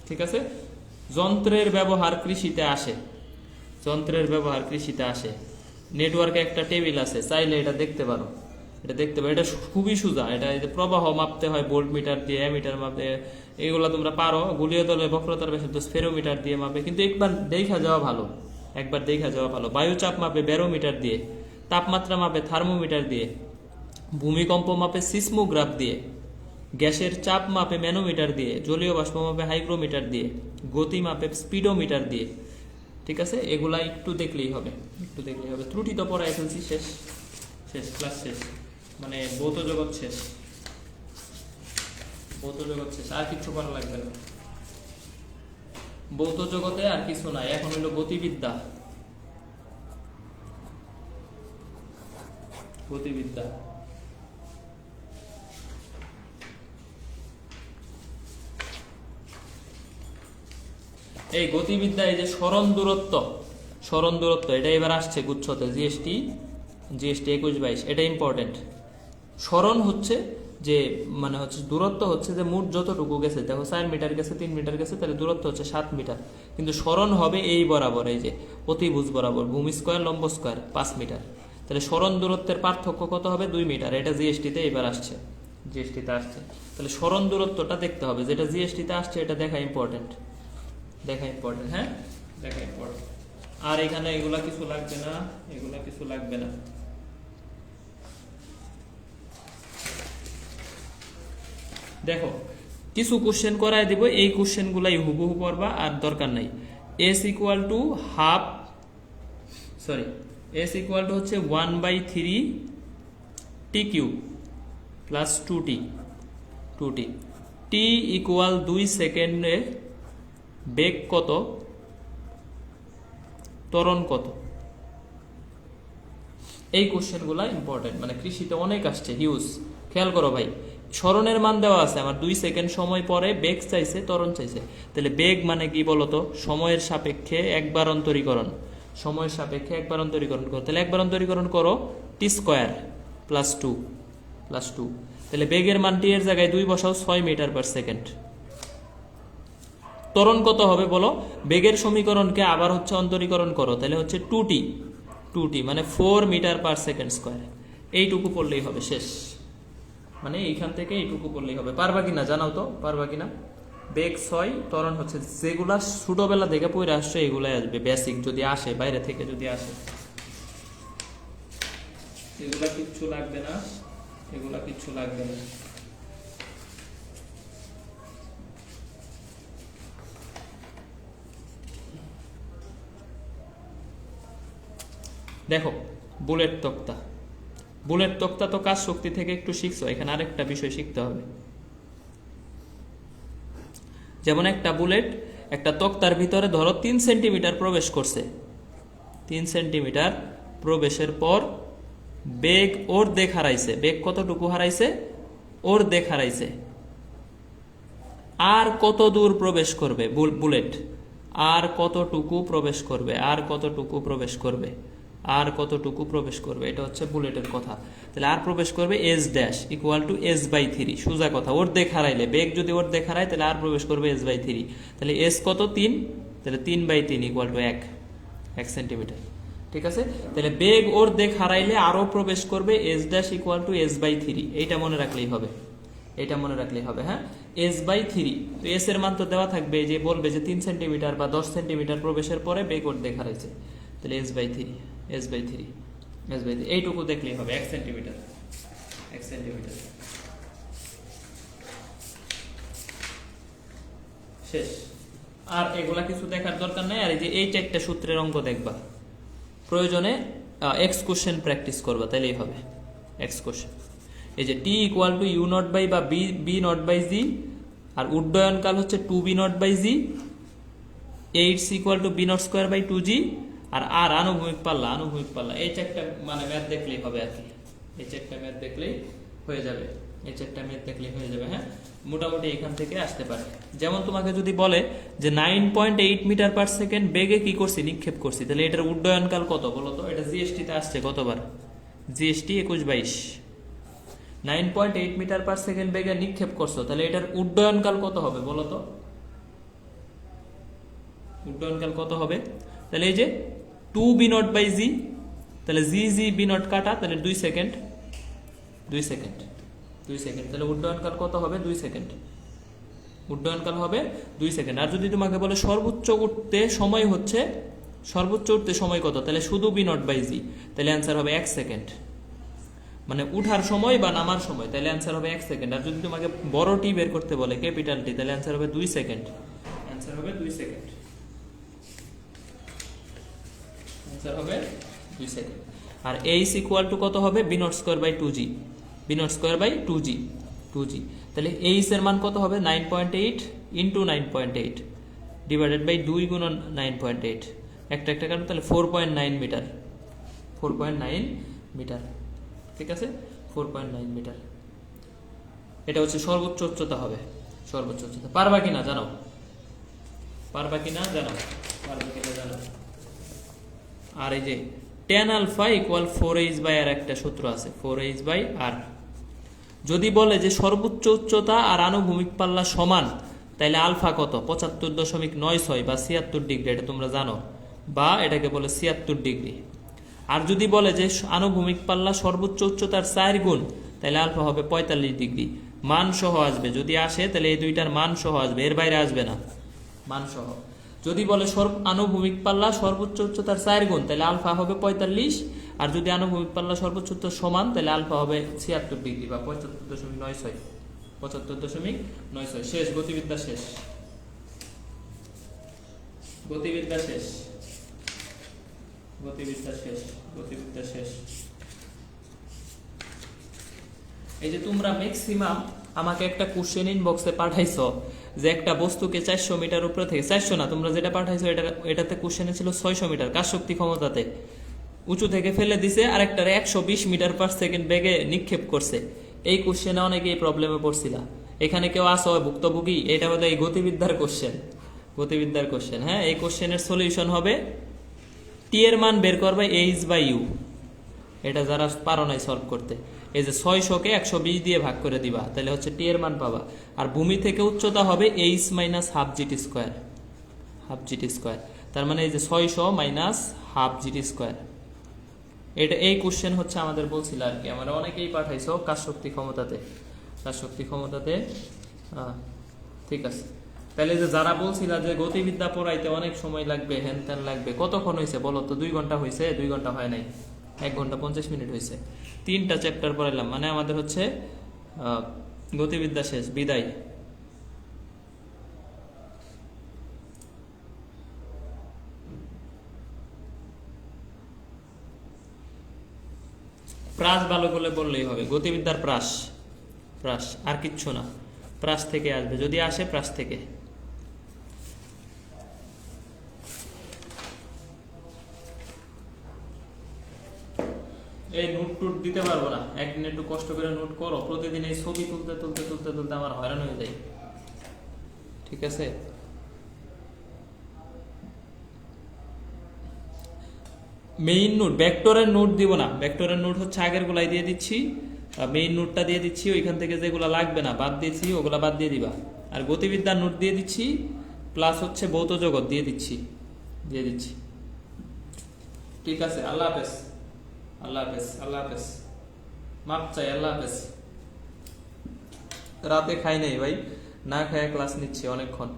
ঠিক আছে? যন্ত্রের ব্যবহার কৃষিতে আসে। নেটওয়ার্কে একটা টেবিল আছে, চাইলে এটা দেখতে পারো। এটা খুবই সোজা। এটা প্রবাহ মাপতে হয় ভোল্ট মিটার দিয়ে, অ্যামিটার মাপে, এগুলো তোমরা পারো। গুলীয় তলে বক্রতার ব্যাসার্ধ স্ফেরোমিটার দিয়ে মাপে, কিন্তু একবার দেখা যাওয়া ভালো। বায়ুচাপ মাপে ব্যারোমিটার দিয়ে, তাপমাত্রা মাপে থার্মোমিটার দিয়ে, ভূমিকম্প মাপে সিসমোগ্রাফ দিয়ে, গ্যাসের চাপ মাপে ম্যানোমিটার দিয়ে, জলীয় বাষ্প মাপে হাইগ্রোমিটার দিয়ে, গতি মাপে স্পিডোমিটার দিয়ে। ঠিক আছে? এগুলা একটু দেখলেই হবে। ত্রুটি তো পড়ায় ফেলছি। শেষ, ক্লাস শেষ, মানে ভৌত জগৎ শেষ। আর কিছু করা লাগবে না ভৌত জগতে, আর কিছু নাই। এখন হইলো গতিবিদ্যা। এই গতিবিদ্যা, এই যে স্মরণ দূরত্ব, এটা এবার আসছে গুচ্ছতে। জিএসটি 21-22, এটা ইম্পর্টেন্ট। স্মরণ হচ্ছে যে মানে হচ্ছে দূরত্ব হচ্ছে যে মোট যতটুকু গেছে। দেখো 4 মিটার গেছে, 3 মিটার গেছে, তাহলে দূরত্ব হচ্ছে 7 মিটার। কিন্তু স্মরণ হবে এই বরাবর, এই যে অতিভুজ বরাবর, ভূমি স্কয়ার লম্ব স্কয়ার 5 মিটার। তাহলে স্মরণ দূরত্বের পার্থক্য কত হবে? 2 মিটার। এটা জিএসটিতে এবার আসছে। তাহলে স্মরণ দূরত্বটা দেখতে হবে, যেটা জিএসটিতে আসছে। এটা দেখা ইম্পর্টেন্ট। হ্যাঁ, আর এখানে এগুলা কিছু লাগবে না। দেখো, কিছু কোশ্চেন করায় দিব, এই কোশ্চেন গুলাই হুবহু পড়বা, আর দরকার নাই। S ইকুয়াল টু হচ্ছে 1/3 t³ plus 2t। t equal 2 সেকেন্ডে বেগ কত, ত্বরণ কত? এই কোশ্চেনগুলো ইম্পর্টেন্ট, মানে কৃষিতে অনেক আসছে, হিউজ। খেয়াল করো ভাই, স্মরণের মান দেওয়া আছে আমার 2 সেকেন্ড সময় পরে বেগ চাইছে, ত্বরণ চাইছে। তাহলে বেগ মানে কি বলতো? সময়ের সাপেক্ষে একবার অন্তরীকরণ। তাহলে একবার অন্তরীকরণ করো, t² প্লাস 2। তাহলে বেগের মান t এর জায়গায় 2 বসাও, 6 মিটার পার সেকেন্ড। ত্বরণ কত হবে বলো? বেগের সমীকরণকে আবার হচ্ছে অন্তরীকরণ করো, তাহলে হচ্ছে 2t মানে 4 মিটার পার সেকেন্ড স্কয়ার। এইটুকু পড়লেই হবে, শেষ। মানে এইখান থেকে এইটুকু করলেই হবে। পারবা কিনা জানাও তো, পারবা কিনা? বেগ 6, ত্বরণ হচ্ছে, যেগুলা ছোটবেলা দেখে পড়ে আসছে এগুলাই আসবে, বেসিক যদি আসে বাইরে থেকে যদি আসে, এগুলা কিচ্ছু লাগবে না, এগুলা কিচ্ছু লাগবে না। দেখো বুলেট তক্তা, বুলেট তক্তা তো কাজ শক্তি থেকে একটু শিখছো, এখানে আরেকটা বিষয় শিখতে হবে। যেমন একটা বুলেট একটা তক্তার ভিতরে ধরো 3 সেন্টিমিটার প্রবেশ করছে, 3 সেন্টিমিটার প্রবেশের পর বেগ অর্ধেক হারাইছে। বেগ কতটুকু হারাইছে? অর্ধেক হারাইছে। আর কত দূর প্রবেশ করবে বুলেট? আর কতটুকু প্রবেশ করবে? আর কতটুকু প্রবেশ করবে? আর কতটুকু প্রবেশ করবে? এটা হচ্ছে বুলেটের কথা। তাহলে আর প্রবেশ করবে S dash equal to s/3। সোজা কথা, অর্ধেক হারাইলে, বেগ যদি অর্ধেক হারায় তাহলে আর প্রবেশ করবে s/3। তাহলে এস কত? 3, তাহলে 3/3 ইকুয়াল টু 1 সেন্টিমিটার। ঠিক আছে, তাহলে বেগ অর্ধেক হারাইলে আরো প্রবেশ করবে S dash equal to s/3। এইটা মনে রাখলেই হবে, এটা মনে রাখলেই হবে। হ্যাঁ, s/3। তো এস এর মান তো দেওয়া থাকবে, যে বলবে যে 3 সেন্টিমিটার বা 10 সেন্টিমিটার প্রবেশের পরে বেগ অর্ধেক হারাইছে, তাহলে s/3, s/3, s/3 এইটুকু দেখলেই হবে, 1 সেন্টিমিটার, 1 সেন্টিমিটার। শেষ। আর এগুলা কিছু দেখার দরকার নাই। আর এই যে এই 4টা সূত্রের অঙ্ক দেখবা, প্রয়োজনে এক্স কোশ্চেন প্র্যাকটিস করবা, তাইলেই হবে এক্স কোশ্চেন। এই যে t equal to u not by বা বি নট বাই জি, আর উড্ডয়নকাল হচ্ছে 2b not by g, heights equal to b not square by 2g, আর আনুভূমিক পাল্লা, আনুভূমিক পাল্লা। এই 4টা মানে ম্যাথ দেখলেই হবে আর কি, এই 4টা ম্যাথ দেখলেই হয়ে যাবে, এই 4টা ম্যাথ দেখলেই হয়ে যাবে। হ্যাঁ, মোটামুটি এখান থেকে আসতে পারে। যেমন তোমাকে যদি বলে যে 9.8 মিটার পার সেকেন্ড বেগে কি করছি? নিক্ষেপ করছি, তাহলে এটার উড্ডয়নকাল কত বলো তো? এটা জিএসটি তে আসছে কতবার? জিএসটি 21-22। 9.8 মিটার পার সেকেন্ড বেগে নিক্ষেপ করছো, তাহলে এটার উড্ডয়নকাল কত হবে বলো তো? উড্ডয়নকাল কত হবে? তাহলে এই যে 2b নট বাই জি, তাহলে জি বি নট কাটা, তাহলে 2 সেকেন্ড, 2 সেকেন্ড, 2 সেকেন্ড। তাহলে উড্ডয়নকাল কত হবে? 2 সেকেন্ড। উড্ডয়নকাল হবে 2 সেকেন্ড। আর যদি তোমাকে বলে সর্বোচ্চ উঠতে সময় হচ্ছে, সর্বোচ্চ উঠতে সময় কত? তাহলে শুধু বি নট বাই জি, তাহলে অ্যান্সার হবে 1 সেকেন্ড। মানে উঠার সময় বা নামার সময়, তাহলে অ্যান্সার হবে 1 সেকেন্ড। আর যদি তোমাকে বড় টি বের করতে বলে, ক্যাপিটাল টি, তাহলে অ্যান্সার হবে 2 সেকেন্ড। অ্যান্সার হবে 2 সেকেন্ড, অ্যান্সার হবে 2 সেকেন্ড। আর এইচ ইকুয়াল টু কত হবে? B not square by 2g, b not square by 2g, 2g। তাহলে এইচ এর মান কত হবে? 9.8 ইন্টু 9.8 ডিভাইডেড বাই 2 গুণন 9.8, একটা একটা কারণ, তাহলে 4.9 মিটার, 4.9 মিটার। ঠিক আছে, 4.9 মিটার। এটা হচ্ছে সর্বোচ্চ উচ্চতা হবে, সর্বোচ্চ উচ্চতা। পারবা কিনা জানাও, পারবা কিনা জানাও, পারবা কিনা জানাও। আর এই যে tan alpha equal 4h by r একটা সূত্র আছে, 4h বাই আর। যদি বলে যে সর্বোচ্চ উচ্চতা আর আনুভূমিক পাল্লা সমান, তাহলে আলফা কত? 75.96 বা 76 ডিগ্রি, এটা তোমরা জানো, বা এটাকে বলে 76 ডিগ্রি। আর যদি বলে যে আনুভূমিক পাল্লা সর্বোচ্চ উচ্চতার 4 গুণ, তাহলে আলফা হবে 45 ডিগ্রি। মান সহ আসবে, যদি আসে তাহলে এই দুইটার মান সহ আসবে, এর বাইরে আসবে না, মান সহ। যদি বলে আনুভূমিক পাল্লা সর্বোচ্চ উচ্চতার 4 গুণ, তাহলে আলফা হবে 45। আর যদি আনুভূমিক পাল্লা সর্বোচ্চ উচ্চতা সমান, তাহলে আলফা হবে 76 ডিগ্রি বা 75.96, 75.96। শেষ, গতিবিদ্যা শেষ, গতিবিদ্যা শেষ, গতিবিদ্যা শেষ, গতিবিদ্যা শেষ। এই যে তোমরা ম্যাক্সিমাম আমাকে একটা কোশ্চেন ইনবক্সে পাঠাইছো যে একটা বস্তুকে 400 মিটার উপরে থেকে, 400 না, তোমরা যেটা পাঠাইছো এটাতে কোশ্চেনে ছিল 600 মিটার কাজ শক্তি ক্ষমতাতে উঁচু থেকে ফেলে দিছে, আর একটারে 120 মিটার পার সেকেন্ড বেগে নিক্ষেপ করছে। এই কোশ্চেনে অনেকেই প্রবলেমে পড়ছিলা, এখানে কেউ আসো ভুক্তভোগী? এটা হলো এই গতিবিদ্যার কোশ্চেন, গতিবিদ্যার কোশ্চেন। হ্যাঁ, এই কোশ্চেনের সলিউশন হবে টি এর মান বের করবে এইচ বাই ইউ। এটা যারা পারো নাই সলভ করতে, এই যে 600-কে 120 দিয়ে ভাগ করে দিবা, তাহলে হচ্ছে টি এর মান পাবা। আর ভূমি থেকে উচ্চতা হবে H minus half GT square, half GT square. তার মানে এই যে 600 মাইনাস হাফ জিটি স্কোয়ার। এটা এই কোশ্চেন হচ্ছে আমাদের বলছিল আর কি, আমরা অনেকেই পাঠাইছো কাজ শক্তি ক্ষমতাতে। কাজ শক্তি ক্ষমতাতে ঠিক আছে। তাহলে যে যারা বলছিলা যে গতিবিদ্যা পড়াইতে অনেক সময় লাগবে, হ্যান ত্যান লাগবে, কতক্ষণ হয়েছে বলো তো? 2 ঘন্টা হয়েছে? 2 ঘন্টা হয় নাই, 1 ঘন্টা 50 মিনিট হয়েছে। 3টা চ্যাপ্টার পড়াইলাম, মানে আমাদের হচ্ছে গতিবিদ্যা শেষ, বিদায়। প্রাস ভালো করে বললেই হবে, গতিবিদ্যার প্রাস, প্রাস আর কিচ্ছু না, প্রাস থেকে আসবে, যদি আসে প্রাস থেকে। এই নোট টুট দিতে পারবো না, একদিন একটু কষ্ট করে নোট করো, প্রতিদিন এই ছবি তুলতে তুলতে তুলতে তুলতে আমার হয়রান হয়ে যায়, ঠিক আছে? মেইন নোট, ভেক্টরের নোট দিব না, ভেক্টরের নোট হচ্ছে আগের গুলাই দিয়ে দিচ্ছি, মেইন নোটটা দিয়ে দিচ্ছি, ওইখান থেকে যেগুলো লাগবে না বাদ দিয়েছি ওগুলা বাদ দিয়ে দিবা। আর গতিবিদ্যার নোট দিয়ে দিচ্ছি, প্লাস হচ্ছে ভৌত জগৎ দিয়ে দিচ্ছি, দিয়ে দিচ্ছি, ঠিক আছে? আল্লাহ হাফেজ, আল্লাহ হাফেজ, আল্লাহ হাফেজ, মাপ চাই, আল্লাহ হাফেজ। রাতে খাই নাই ভাই, না খায় ক্লাস নিচ্ছি অনেকক্ষণ।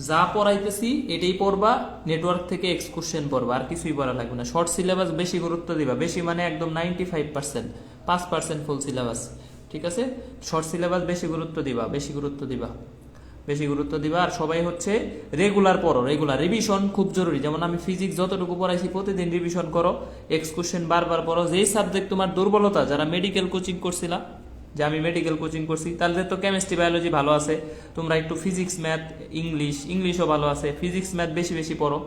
যা পড়াইতেছি এটাই পড়বা, নেটওয়ার্ক থেকে এক্সকুরশন পড়বা, আর কিছুই পড়া লাগবে না। শর্ট সিলেবাস বেশি গুরুত্ব দিবা, বেশি মানে একদম 95%, 5% ফুল সিলেবাস, ঠিক আছে? শর্ট সিলেবাস বেশি গুরুত্ব দিবা, বেশি গুরুত্ব দিবা, বেশি গুরুত্ব দিবা। আর সবাই হচ্ছে রেগুলার পড়ো, রেগুলার রিভিশন খুব জরুরি। যেমন আমি ফিজিক্স যতটুকু পড়াইছি প্রতিদিন রিভিশন করো, এক্সকুরশন বারবার পড়ো। যেই সাবজেক্ট তোমার দুর্বলতা, যারা মেডিকেল কোচিং করছিলা, যে আমি মেডিকেল কোচিং করছি, তাদের তো কেমিস্ট্রি বায়োলজি ভালো আছে, তোমরা একটু ফিজিক্স ম্যাথ ইংলিশও ভালো আছে, ফিজিক্স ম্যাথ বেশি বেশি পড়ো।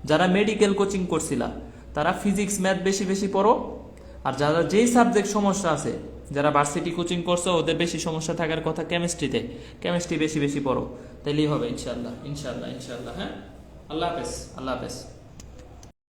যারা মেডিকেল কোচিং করছিলা তারা ফিজিক্স ম্যাথ বেশি বেশি পড়ো। আর যারা যেই সাবজেক্ট সমস্যা আছে, যারা ভার্সিটি কোচিং করছো ওদের বেশি সমস্যা থাকার কথা কেমিস্ট্রিতে, কেমিস্ট্রি বেশি বেশি পড়ো, তাইলেই হবে ইনশাল্লাহ, ইনশাল্লাহ, ইনশাল্লাহ। হ্যাঁ, আল্লাহ হাফেজ, আল্লাহ হাফেজ।